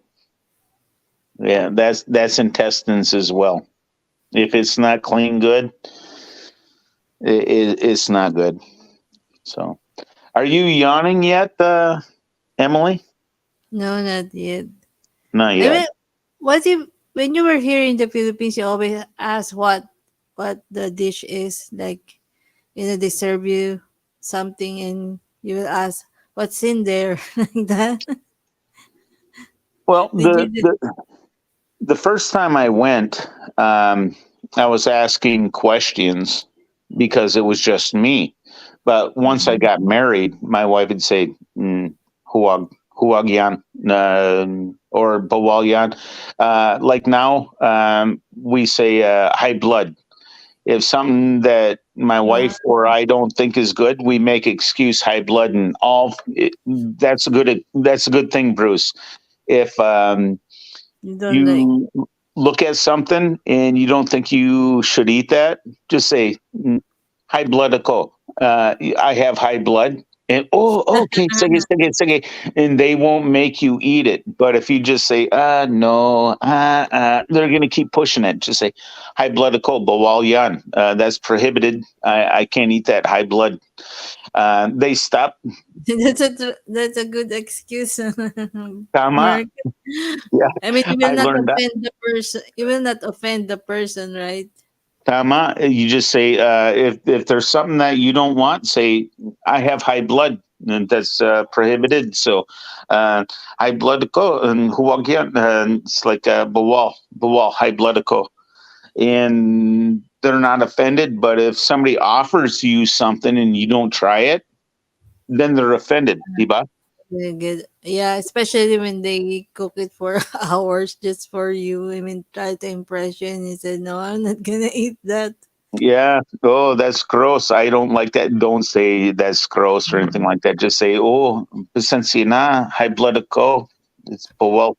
Yeah, that's intestines as well. If it's not clean good, it's not good. So, are you yawning yet, Emily? No, not yet. Not I yet. mean, what if when you were here in the Philippines, you always ask what the dish is like? They serve you something, and you will ask what's in there, like that. Well, Did you? the first time I went, I was asking questions because it was just me. But once I got married, my wife would say, "Huwag, huwag yan," or "Bawal yan." Like now, we say high blood. If something that my Uh, wife or I don't think is good, we make excuse high blood, and that's a good thing, Bruce. If you don't like. you look at something and you don't think you should eat that, just say high blood ako. I have high blood. And okay, sige, sige, sige, and they won't make you eat it. But if you just say, no, they're gonna keep pushing it. Just say, high blood ako, bawal yan. That's prohibited. I can't eat that high blood. They stop. That's a good excuse, Tama. Mark. Yeah, I mean, you will I not learned that. offend the person. You will not offend the person, right? Tama, you just say if there's something that you don't want, say I have high blood, and that's prohibited. So high blood ko and huwag yan. It's like bawal high blood ko, and they're not offended. But if somebody offers you something and you don't try it, then they're offended, diba? Very good. Yeah, especially when they cook it for hours just for you. I mean, try to impress you, and you said, "No, I'm not gonna eat that." Yeah. Oh, that's gross. I don't like that. Don't say that's gross or anything like that. Just say, oh, pasensya na, high blood ako. It's well,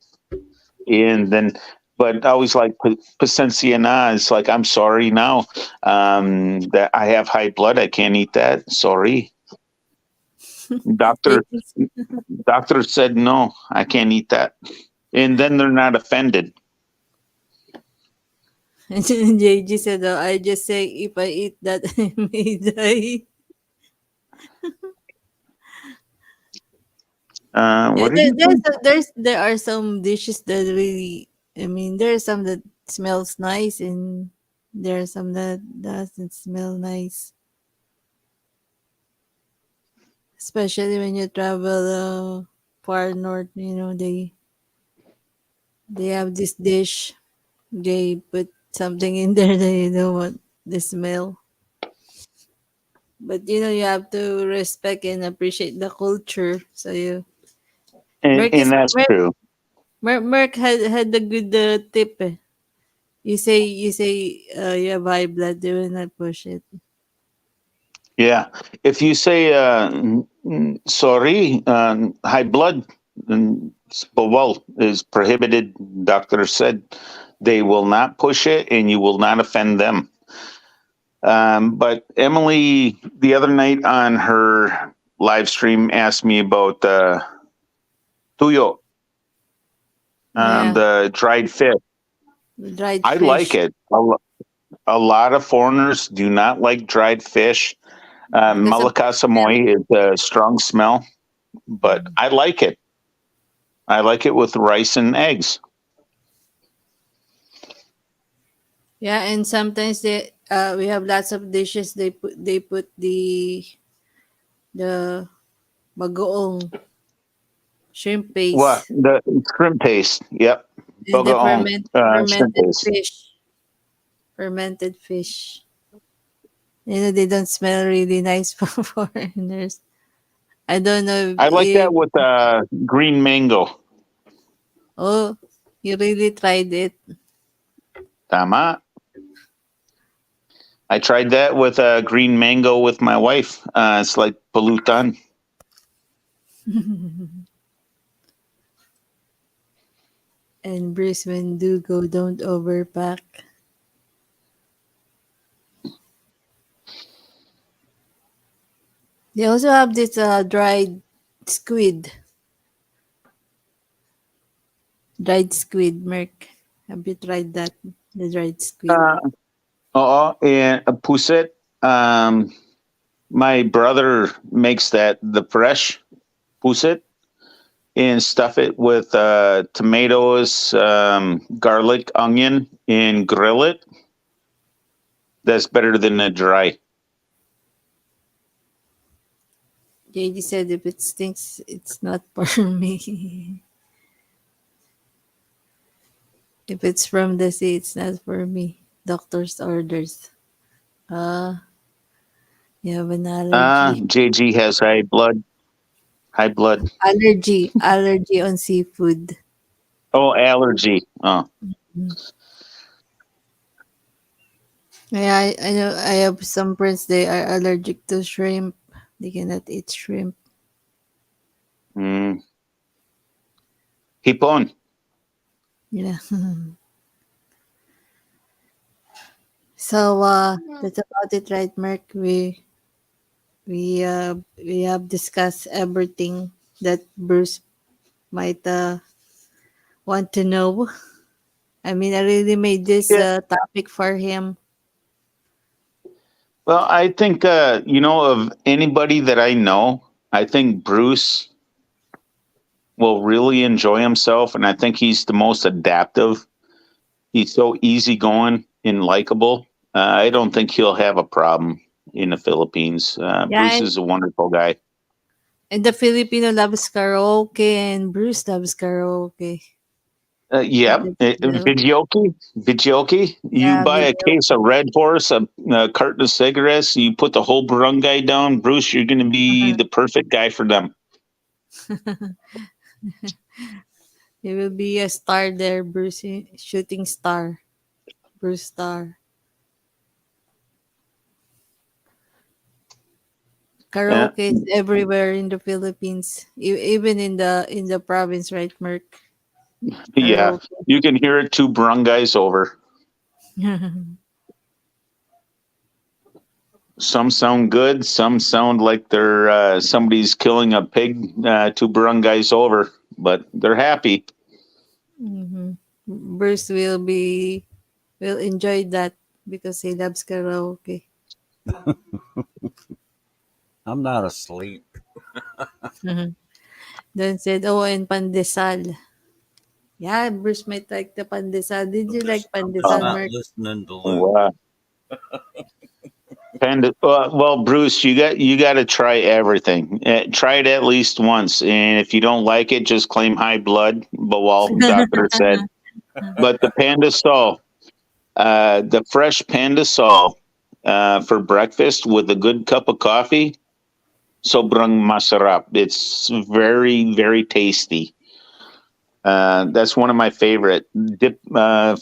and then, but I always like pasensya na. It's like, I'm sorry now that I have high blood. I can't eat that. Sorry. Doctor, JG, doctor said no, I can't eat that. And then they're not offended. JG said, I just say if I eat that, I may die. Yeah, What did you say? there are some dishes that really, I mean, there are some that smells nice and there are some that doesn't smell nice. Especially when you travel far north, they have this dish. They put something in there that you don't want the smell. But you have to respect and appreciate the culture. So Merck And is that's Merck, true. Merck had a good tip. Eh. You say you have high blood, they will not push it. Yeah. If you say sorry, high blood, bawal is prohibited. Doctor said they will not push it, and you will not offend them. But Emily, the other night on her live stream, asked me about tuyo, Yeah, the dried fish. dried I like fish it. A lot of foreigners do not like dried fish. because of the Malakas smell. amoy is a strong smell, but I like it. I like it with rice and eggs. Yeah, and sometimes we have lots of dishes. They put the bagoong shrimp What paste the shrimp paste? Yep, and the bogaong shrimp fermented paste. fish. Fermented fish. They don't smell really nice for foreigners. I don't know I like if that with green mango. oh, you really tried it. Tama. I tried that with green mango with my wife. It's like pulutan. And Bruce Wendugo, don't overpack. They also have this dried squid. Dried squid, Merc. Have you tried that? The dried squid. Uh, and a puset. Um, my brother makes that the fresh puset and stuff it with tomatoes, garlic, onion, and grill it. That's better than a dry. JD said if it stinks, it's not for me. If it's from the sea, it's not for me. Doctor's orders. Ah, you have an allergy. JG has high blood. High blood. Allergy on seafood. Oh, allergy. Oh, Yeah, I know. I have some friends. They are allergic to shrimp. They cannot eat shrimp. mm. Hipon. Yeah. So that's about it, right, Mark? We have discussed everything that Bruce might want to know. I mean, I really made this Yeah. topic for him. Well, I think of anybody that I know, I think Bruce will really enjoy himself, and I think he's the most adaptive. He's so easygoing and likable. I don't think he'll have a problem in the Philippines. Yeah, Bruce is a wonderful guy. and the Filipino loves karaoke, and Bruce loves karaoke. Yep, That's, Videoke. You yeah, buy a video. case of Red Horse, a carton of cigarettes, you put the whole barangay down. Bruce, you're going to be the perfect guy for them. He will be a star there, Bruce, shooting star, Bruce Star. Yeah, Karaoke is everywhere in the Philippines, even in the province, right, Merc? yeah. Karaoke. You can hear it two barangays over. Some sound good. Some sound like they're somebody's killing a pig two barangays over, but they're happy. Mhm. Bruce will enjoy that because he loves karaoke. I'm not asleep. Then said, "Oh, and pandesal." Yeah, Bruce might like the pandesal. Did you like I'm Uh, pandesal, not Mark? listening to Luke. wow. Panda, well, Bruce, you got to try everything. Try it at least once, and if you don't like it, just claim high blood. But doctor said, but the panda sol, the fresh panda sol, for breakfast with a good cup of coffee, sobrang masarap. It's very very tasty. That's one of my favorite. Dip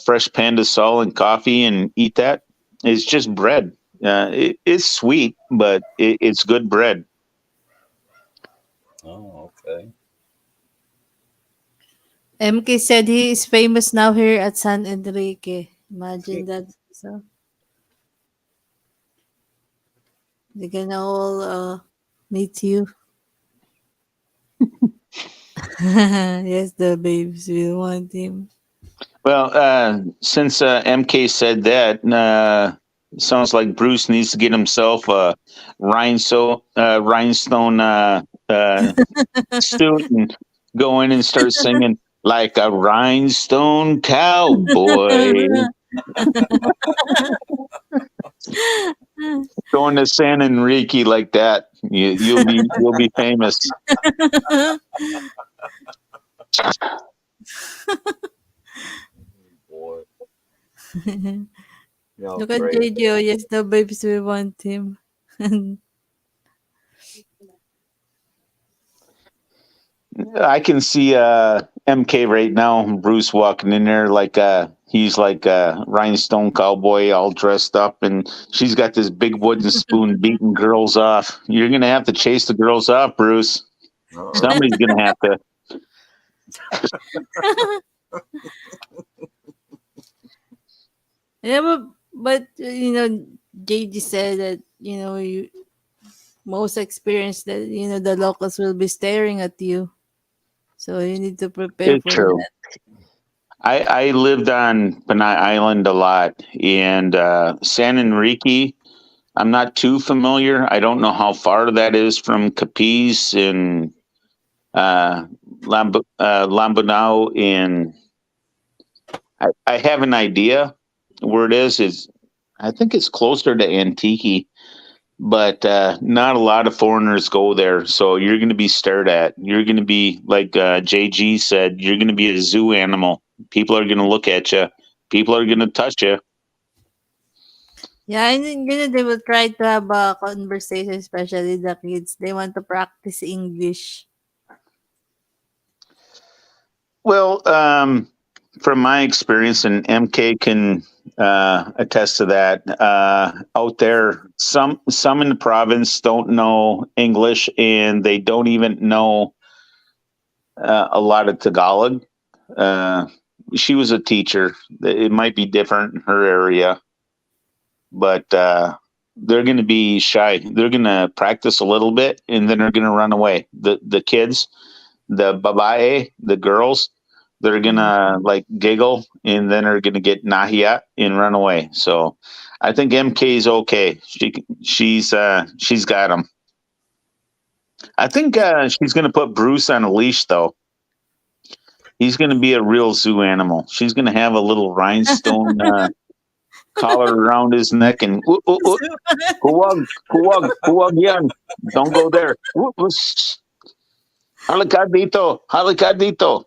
fresh panda sol in coffee and eat that. It's just bread. It's sweet, but it's good bread. Oh, okay. MK said he is famous now here at San Enrique. Imagine that. So they can all meet you. Yes, the babes will want him. Well, since MK said that, sounds like Bruce needs to get himself a rhinestone uh, suit and go in and start singing like a rhinestone cowboy. Going to San Enrique like that, you'll be famous. Boy, y'all Look at crazy. JJ. Yes, the babes will want him. I can see MK right now, Bruce walking in there like he's like a rhinestone cowboy all dressed up, and she's got this big wooden spoon beating girls off. You're gonna have to chase the girls off, Bruce. Uh-oh. Somebody's gonna have to. Yeah, but JJ said that you most experienced that the locals will be staring at you, so you need to prepare It's for true. that. I lived on Panay Island a lot, and San Enrique. I'm not too familiar. I don't know how far that is from Capiz and uh, Lambunao, and I have an idea where it is. Is I think it's closer to Antique, but not a lot of foreigners go there. So you're going to be stared at. You're going to be like JG said. You're going to be a zoo animal. People are going to look at you. People are going to touch you. Yeah, and then, they will try to have a conversation, especially the kids. They want to practice English. Well, from my experience, and MK can attest to that. Out there, some in the province don't know English, and they don't even know a lot of Tagalog. Uh, she was a teacher. It might be different in her area, but they're going to be shy. They're going to practice a little bit, and then they're going to run away. The kids, the babae, the girls, they're gonna like giggle and then are gonna get nahiya and run away. So I think MK is okay. She's got him. I think she's gonna put Bruce on a leash though. He's gonna be a real zoo animal. She's gonna have a little rhinestone collar around his neck and huwag, huwag, huwag yan. Don't go there. Halika dito,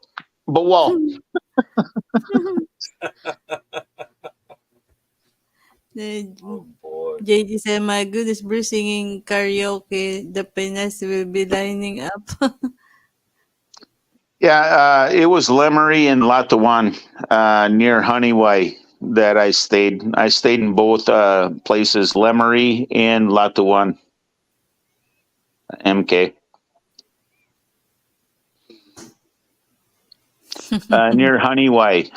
bawal. Oh Then boy. JD said, "My goodness, Bruce singing karaoke. The Pinas will be lining up." Yeah, it was Lemery and Latawan near Honeyway that I stayed. I stayed in both places, Lemery and Latawan. MK. Near Honeyway.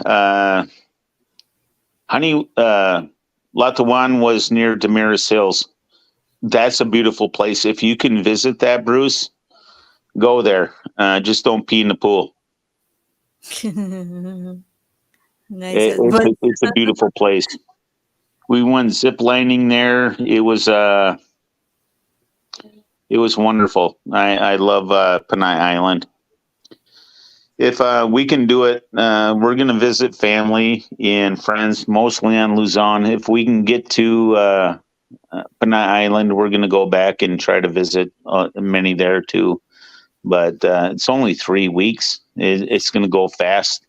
Latawan was near Damaris Hills. That's a beautiful place. If you can visit that, Bruce, go there. Just don't pee in the pool. Nice advice. It's a beautiful place. We went zip lining there. It was wonderful. I love Panay Island. If we can do it, we're going to visit family and friends, mostly on Luzon. If we can get to Panay Island, we're going to go back and try to visit many there too. But it's only 3 weeks. It's going to go fast.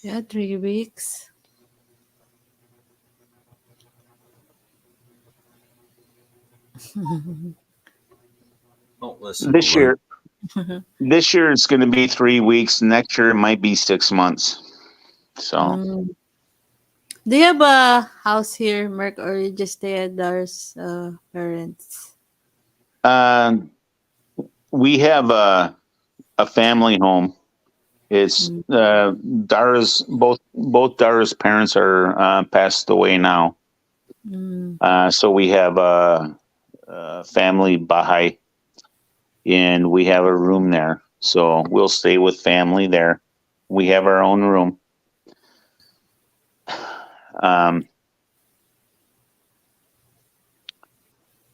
Yeah, 3 weeks. Don't listen This to Luke. year it's going to be 3 weeks. Next year it might be 6 months. So Mm. Do you have a house here, Merc, or you just stay at Dar's parents? we have a family home. It's Dara's both Dara's parents are passed away now. So we have a family Baha'i, and we have a room there. So we'll stay with family there. We have our own room.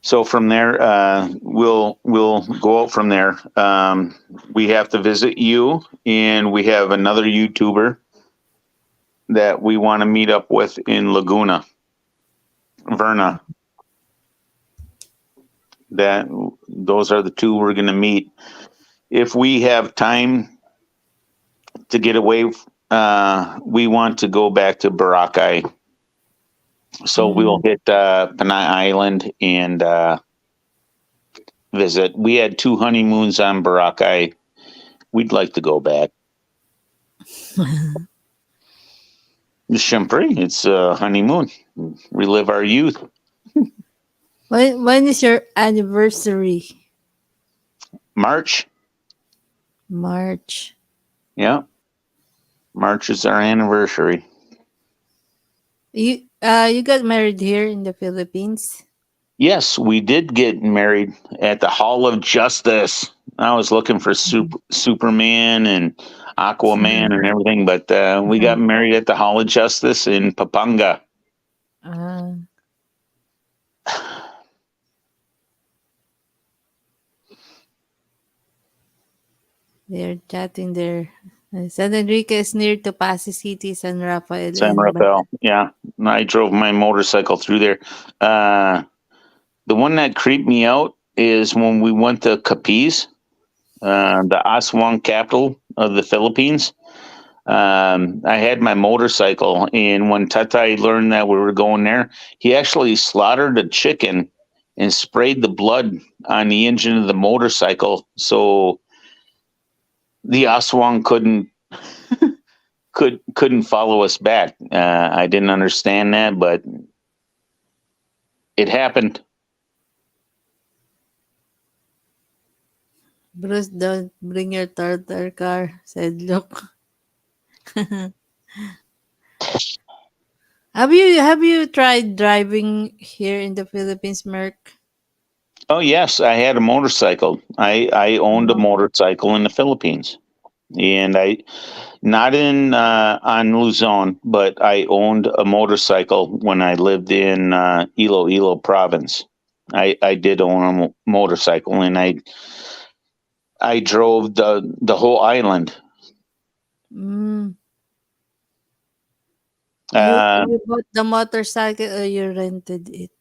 So from there, we'll go out from there. We have to visit you, and we have another YouTuber that we want to meet up with in Laguna, Verna. Those are the two we're going to meet. If we have time to get away, we want to go back to Boracay. So we'll hit Panay Island and visit. We had 2 honeymoons on Boracay. We'd like to go back. Siyempre, it's a honeymoon. Relive our youth. When is your anniversary? March. March. Yeah. March is our anniversary. You got married here in the Philippines? Yes, we did get married at the Hall of Justice. I was looking for Superman and Aquaman and everything, but we got married at the Hall of Justice in Pampanga. They're chatting there. San Enrique is near to Pasig City, San Rafael. San Rafael, yeah. I drove my motorcycle through there. The one that creeped me out is when we went to Capiz, the Aswang capital of the Philippines. I had my motorcycle, and when Tatay learned that we were going there, he actually slaughtered a chicken and sprayed the blood on the engine of the motorcycle, so the Aswang couldn't follow us back. I didn't understand that, but it happened. Bruce, don't bring your tartar car, said Luke. Have you tried driving here in the Philippines, Merc? Oh yes, I had a motorcycle. I owned a motorcycle in the Philippines, and I not in on Luzon, but I owned a motorcycle when I lived in Iloilo province. I did own a motorcycle, and I drove the whole island. You Uh, bought the motorcycle or you rented it?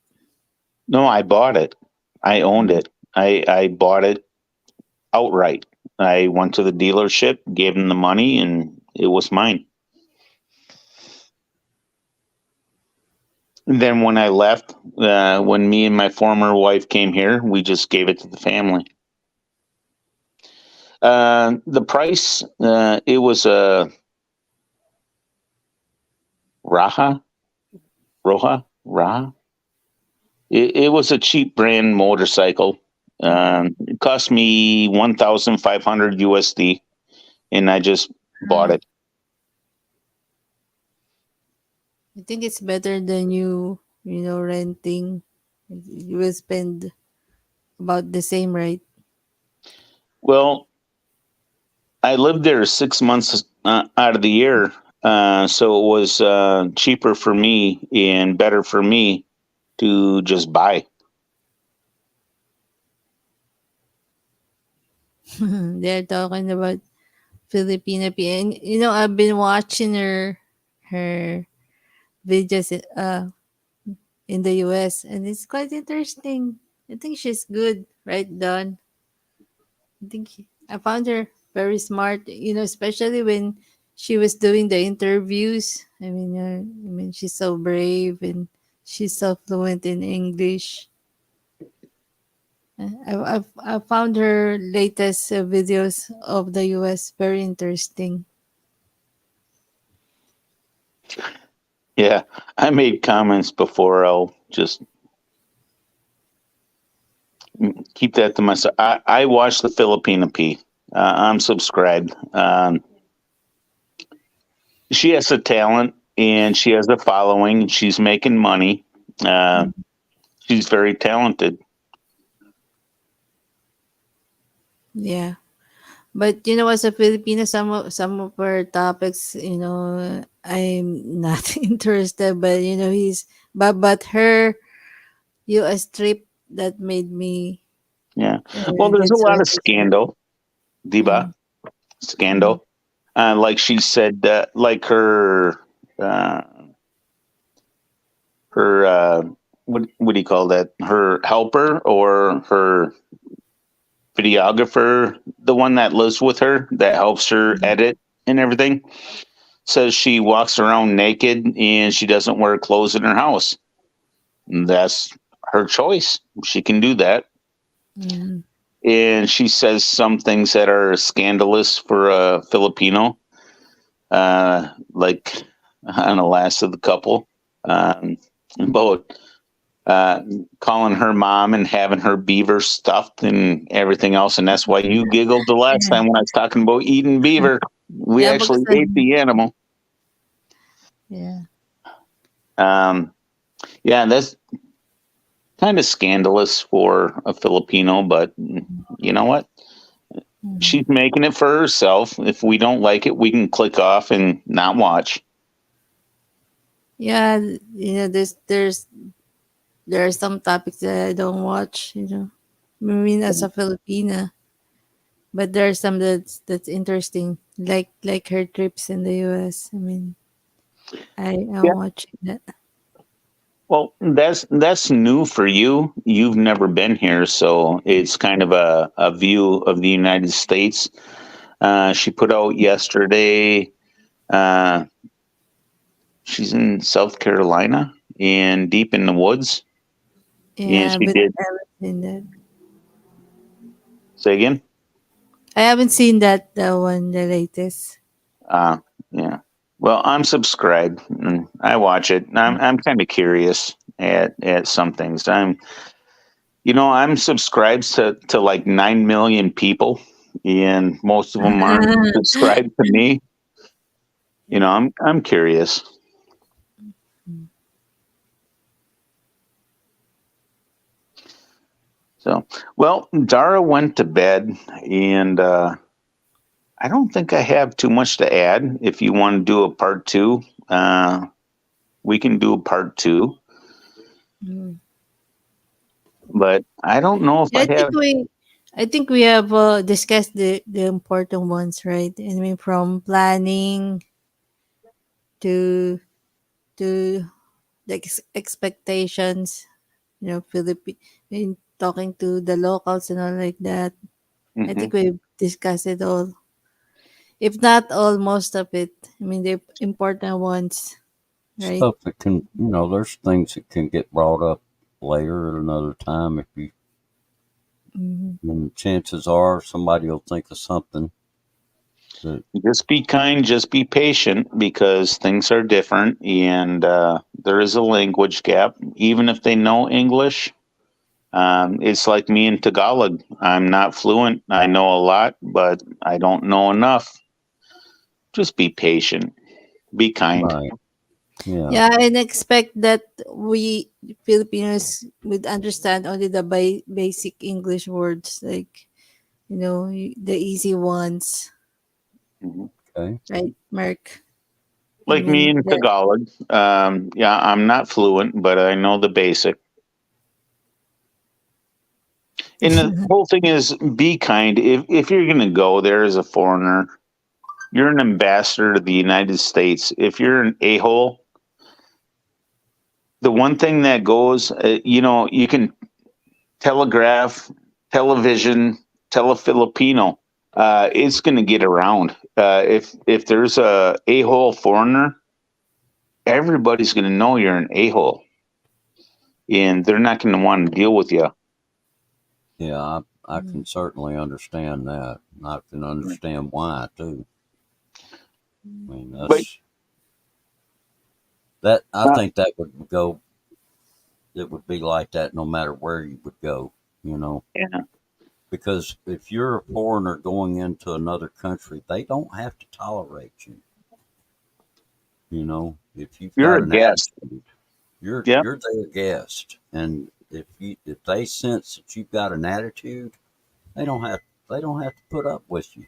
no, I bought it. I owned it. I bought it outright. I went to the dealership, gave them the money, and it was mine. And then when I left, when me and my former wife came here, we just gave it to the family. The price, it was a Raha. It was a cheap brand motorcycle. It cost me 1,500 USD, and I just bought it. I think it's better than renting. You will spend about the same, right? Well, I lived there 6 months out of the year, so it was cheaper for me and better for me to just buy. They're talking about Filipina and I've been watching her videos in the US, and it's quite interesting. I think she's good, right, Don? I found her very smart, especially when she was doing the interviews. I mean, she's so brave and she's so fluent in English. I found her latest videos of the US very interesting. Yeah, I made comments before. I'll just keep that to myself. I watch the Filipina P. I'm subscribed. She has a talent and she has a following. She's making money. She's very talented. Yeah. But as a Filipino, some of her topics, I'm not interested. But but her U.S. trip that made me Yeah. Well, there's get a so lot of interested. scandal, Mm, diba? Scandal. Like she said, like uh, her what do you call that? Her helper or her videographer, the one that lives with her that helps her mm, edit and everything, says she walks around naked and she doesn't wear clothes in her house. That's her choice. She can do that. mm. And she says some things that are scandalous for a Filipino, like on the last of the couple, about calling her mom and having her beaver stuffed and everything else. And that's why you giggled the last Yeah. time when I was talking about eating beaver. We Yeah, because actually ate the animal. yeah. Yeah, that's kind of scandalous for a Filipino, but you know what? Mhm. She's making it for herself. If we don't like it, we can click off and not watch. Yeah, there are some topics that I don't watch, I mean, as a Filipina, but there are some that's interesting, like her trips in the US. I mean, I'm Yeah. watching that. Well, that's new for you. You've never been here, so it's kind of a view of the United States. She put out yesterday. Uh, she's in South Carolina and deep in the woods, and Yeah, she but did. I haven't seen that. Say again. I haven't seen that one, the latest. Uh, yeah. Well, I'm subscribed and I watch it. I'm kind of curious at some things. I'm subscribed to like 9 million people, and most of them aren't subscribed to me. I'm curious. So, well, Dara went to bed, and I don't think I have too much to add. If you want to do a part two, we can do a part two. Mm. But I don't know if Yeah, I have. I think we have discussed the important ones, right? I mean, from planning to to the expectations, Philippine, in talking to the locals and all like that. I Mhm. think we've discussed it all. If not all, most of it. I mean, the important ones, right? Stuff that can, there's things that can get brought up later at another time. If you, Hmm. and chances are somebody will think of something Just be kind, just be patient because things are different and there is a language gap. Even if they know English, it's like me in Tagalog. I'm not fluent. I know a lot, but I don't know enough. Just be patient, be kind. Right. Yeah. Yeah, and expect that we Filipinos would understand only the basic English words, like the easy ones, Mhm. Okay. right, Mark? Like me Even in Tagalog. Yeah, I'm not fluent, but I know the basic. And the whole thing is be kind. If you're going to go there as a foreigner, you're an ambassador to the United States. If you're an a hole, the one thing that goes, you can telegraph, television, tell a Filipino. It's going to get around. If there's a hole foreigner, everybody's going to know you're an a hole, and they're not going to want to deal with you. Yeah, I can certainly understand that. I can understand why too. I mean, But I think that would go. It would be like that no matter where you would go. You know, yeah, because if you're a foreigner going into another country, they don't have to tolerate you. You know, if you've you're got a an guest. attitude, you're Yeah. you're their guest, and if they sense that you've got an attitude, they don't have they don't have to put up with you.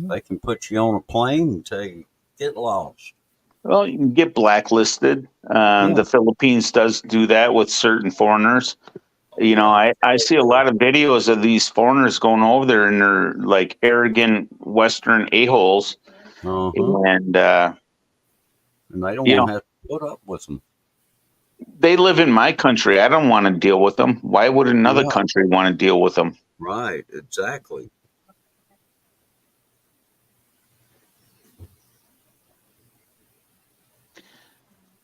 They can put you on a plane and tell you get lost. Well, you can get blacklisted. Yeah. The Philippines does do that with certain foreigners. I see a lot of videos of these foreigners going over there and they're like arrogant Western a-holes. Uh-huh. And, And they don't you know, want to have to put up with them. they live in my country. I don't want to deal with them. Why would another Yeah. country want to deal with them? Right. Exactly.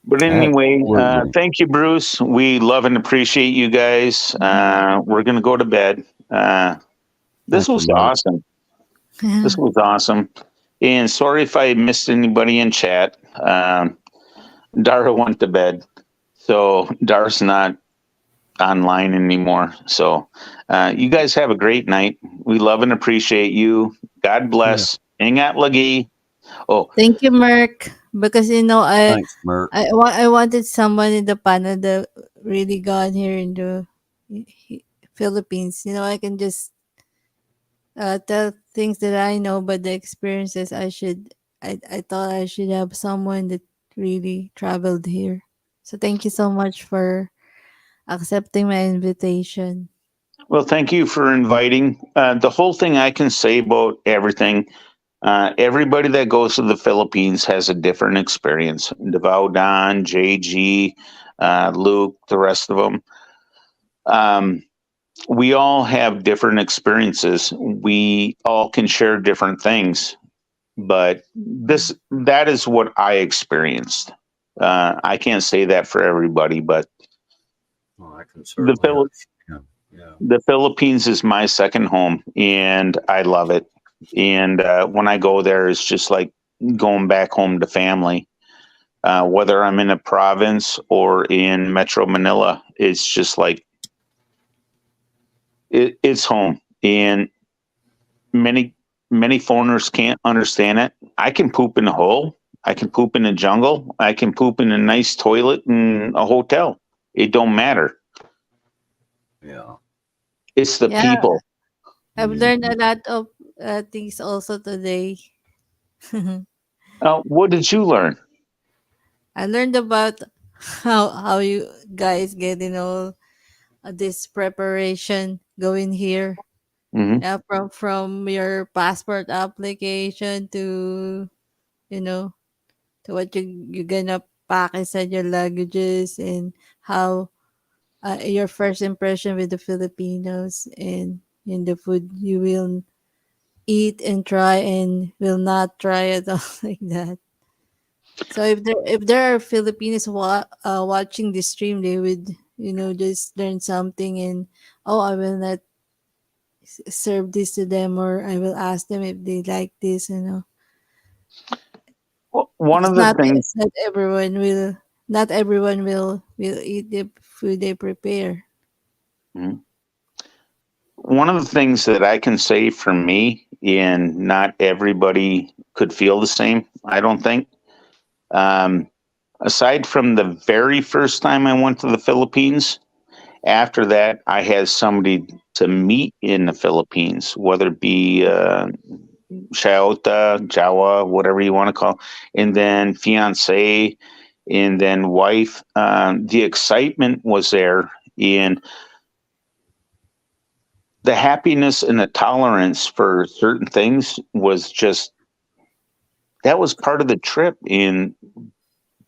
But anyway, Absolutely. thank you, Bruce. We love and appreciate you guys. We're going to go to bed. This Thank you, was Mark. awesome. This was awesome. And sorry if I missed anybody in chat. Dara went to bed. So Dara's not online anymore. So you guys have a great night. We love and appreciate you. God bless. Ingat lagi. Oh, Thank you, Mark. Because Thanks, Mark. I wanted someone in the panel that really gone here in the Philippines. I can just tell things that I know, but the experiences I thought I should have someone that really traveled here. So thank you so much for accepting my invitation. well, thank you for inviting. The whole thing I can say about everything, everybody that goes to the Philippines has a different experience. Davao Don, JG, Luke, the rest of them. We all have different experiences. We all can share different things, but that is what I experienced. I can't say that for everybody, but Well, I can the certainly Phil- understand. Yeah. the Philippines is my second home, and I love it. And when I go there, it's just like going back home to family. Whether I'm in a province or in Metro Manila, it's just like it's home. And many many foreigners can't understand it. I can poop in a hole. I can poop in a jungle. I can poop in a nice toilet in a hotel. It don't matter. Yeah. It's the Yeah, people. I've learned a lot of things also today. What did you learn? I learned about how you guys get this preparation going here. Hmm. Yeah, from your passport application you know to what you're gonna pack inside your luggages, and how your first impression with the Filipinos, and in the food you will eat and try and will not try at all, like that. So if there are Filipinos watching this stream, they would just learn something, and oh, I will not serve this to them, or I will ask them if they like this. Well, one It's of the things, not everyone will eat the food they prepare. Mhm. One of the things that I can say for me, and not everybody could feel the same, I don't think. Um, Aside from the very first time I went to the Philippines, after that, I had somebody to meet in the Philippines, whether it be Shayota, Jawa, whatever you want to call, and then fiance, and then wife. The excitement was there, and the happiness and the tolerance for certain things was just that was part of the trip and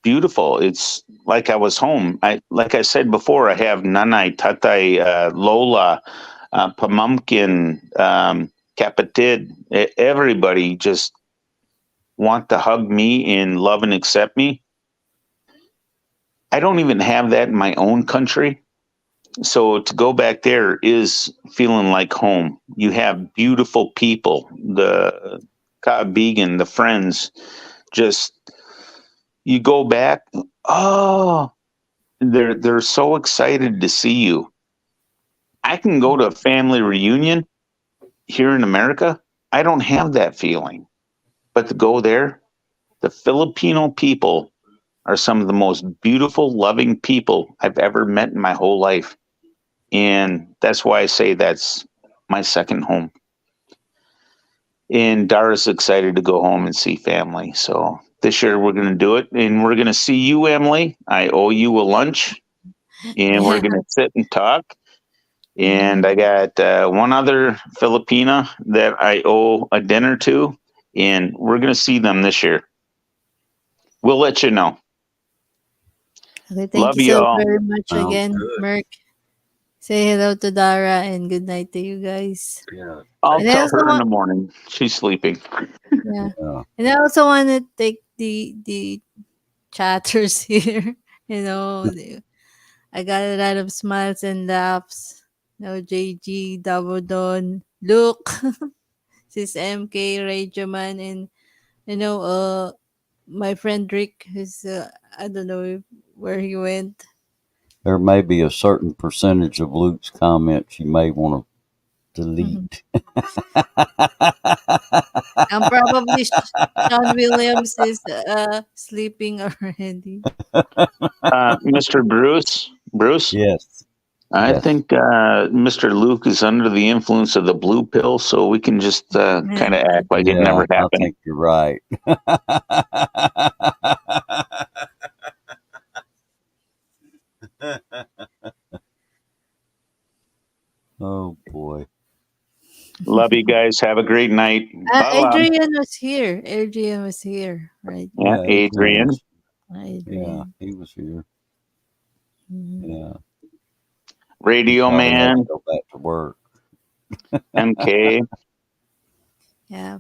beautiful. It's like I was home. Like I said before, I have nanay, tatay, lola, pamumkin, kapatid. Everybody just want to hug me and love and accept me. I don't even have that in my own country. So to go back there is feeling like home. You have beautiful people, the Kaabigan, the friends, just you go back, oh, they're so excited to see you. I can go to a family reunion here in America. I don't have that feeling. But to go there, the Filipino people are some of the most beautiful, loving people I've ever met in my whole life. And that's why I say that's my second home. And Dara's excited to go home and see family. So this year we're going to do it. And we're going to see you, Emily. I owe you a lunch. And we're Yeah. going to sit and talk. And Mhm. I got one other Filipina that I owe a dinner to. And we're going to see them this year. We'll let you know. Okay, thank Love you you so all. very much Sounds again, good. Merc. Say hello to Dara and good night to you guys. Yeah. I'll And I tell also her in the want, morning. She's sleeping. yeah, Yeah. and I also want to take the chatters here. You know, I got a lot of smiles and laughs. JG, Dabodon, Luke, Sis MK, Rajaman, and you know, my friend Rick, who's I don't know where he went. There may be a certain percentage of Luke's comments you may want to Mhm. delete. And probably Sean Williams is sleeping already. Mr. Bruce, Yes. I Yes. think Mr. Luke is under the influence of the blue pill, so we can just kind of act like it Yeah, never I happened. think you're right. Oh boy. Love you guys. Have a great night. Bye. Adrian was here, right? Yeah, Yeah, Adrian Adrian, was. Yeah, Adrian. he was here. Mhm. Yeah, he Radio probably had to Man, go back to work. MK. Yeah.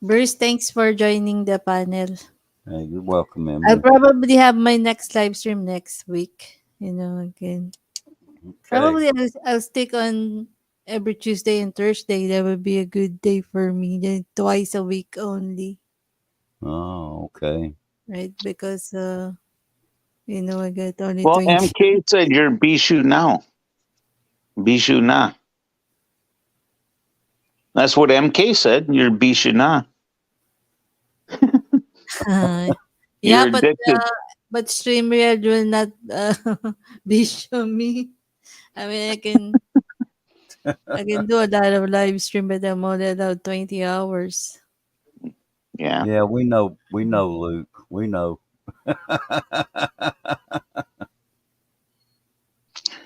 Bruce, thanks for joining the panel. Hey, you're welcome, I'll Emily. probably have my next live stream next week. Again. Okay. Probably I'll stick on every Tuesday and Thursday. That would be a good day for me. Then twice a week only, Oh, okay. right? Because I got only Well, 20. MK said you're Bishu now. Bishu na. That's what MK said. You're Bishu na. Yeah, You're addicted. but StreamYard will not be show me. I mean, I can do a lot of live stream, but I'm only allowed 20 hours. Yeah. Yeah, we know. We know, Luke. We know.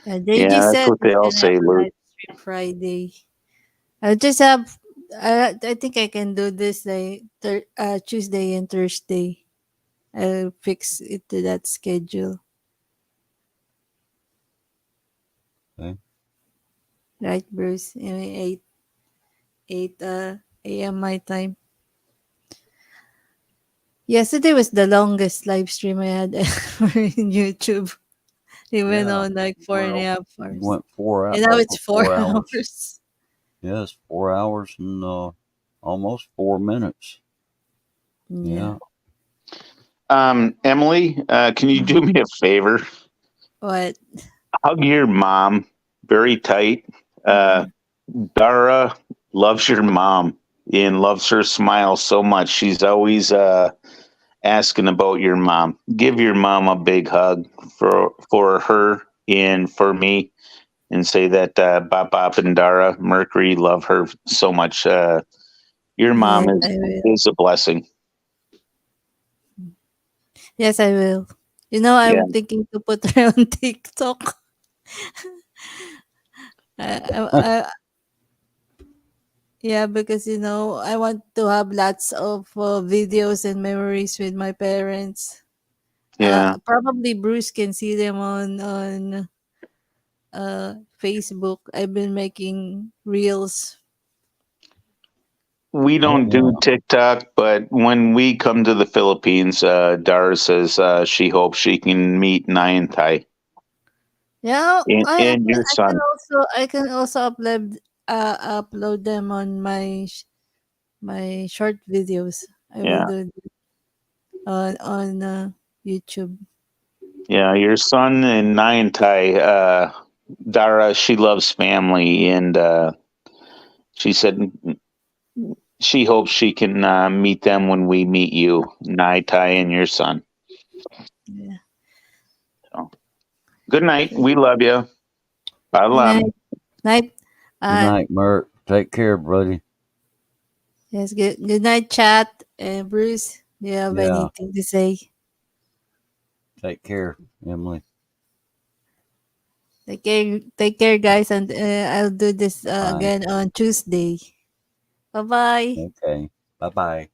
JG Yeah, that's said what they we're all gonna have say, a Luke. live stream Friday. I'll just have. I think I can do this like Tuesday and Thursday. I'll fix it to that schedule. Okay. Right, Bruce? 8 a.m. my time. Yesterday was the longest live stream I had ever in YouTube. He went Yeah. on like four and a Well, half you hours. went 4 And now over it's 4 4 hours. hours. Yes, 4 hours and almost 4 minutes. Yeah. Yeah. Emily, can you do me a favor? What? Hug your mom very tight. Uh, Dara loves your mom and loves her smile so much. She's always asking about your mom. Give your mom a big hug for her and for me, and say that Bop Bop and Dara Mercury love her so much. Your mom Yes, I will. is a blessing. Yes, I will. You know, Yeah, I'm thinking to put her on TikTok. I, yeah, because you know, I want to have lots of videos and memories with my parents. yeah. Probably Bruce can see them on Facebook. I've been making reels. We Oh, don't do TikTok, but when we come to the Philippines, Dara says she hopes she can meet Nyantai Yeah, and your son. I can also upload them on my short videos. I will Yeah, do on YouTube. yeah. Your son and Nyantai. Dara, she loves family, and she said she hopes she can meet them when we meet you, Nyantai and your son. Yeah. So, good night. We love you. Good Paalam. night. Night. Good Uh, night, Mert. Take care, buddy. yes. Good night, chat. And Bruce, do you have Yeah. anything to say? Take care, Emily. Take care, guys. And I'll do this Bye. again on Tuesday. Bye bye. Okay. Bye bye.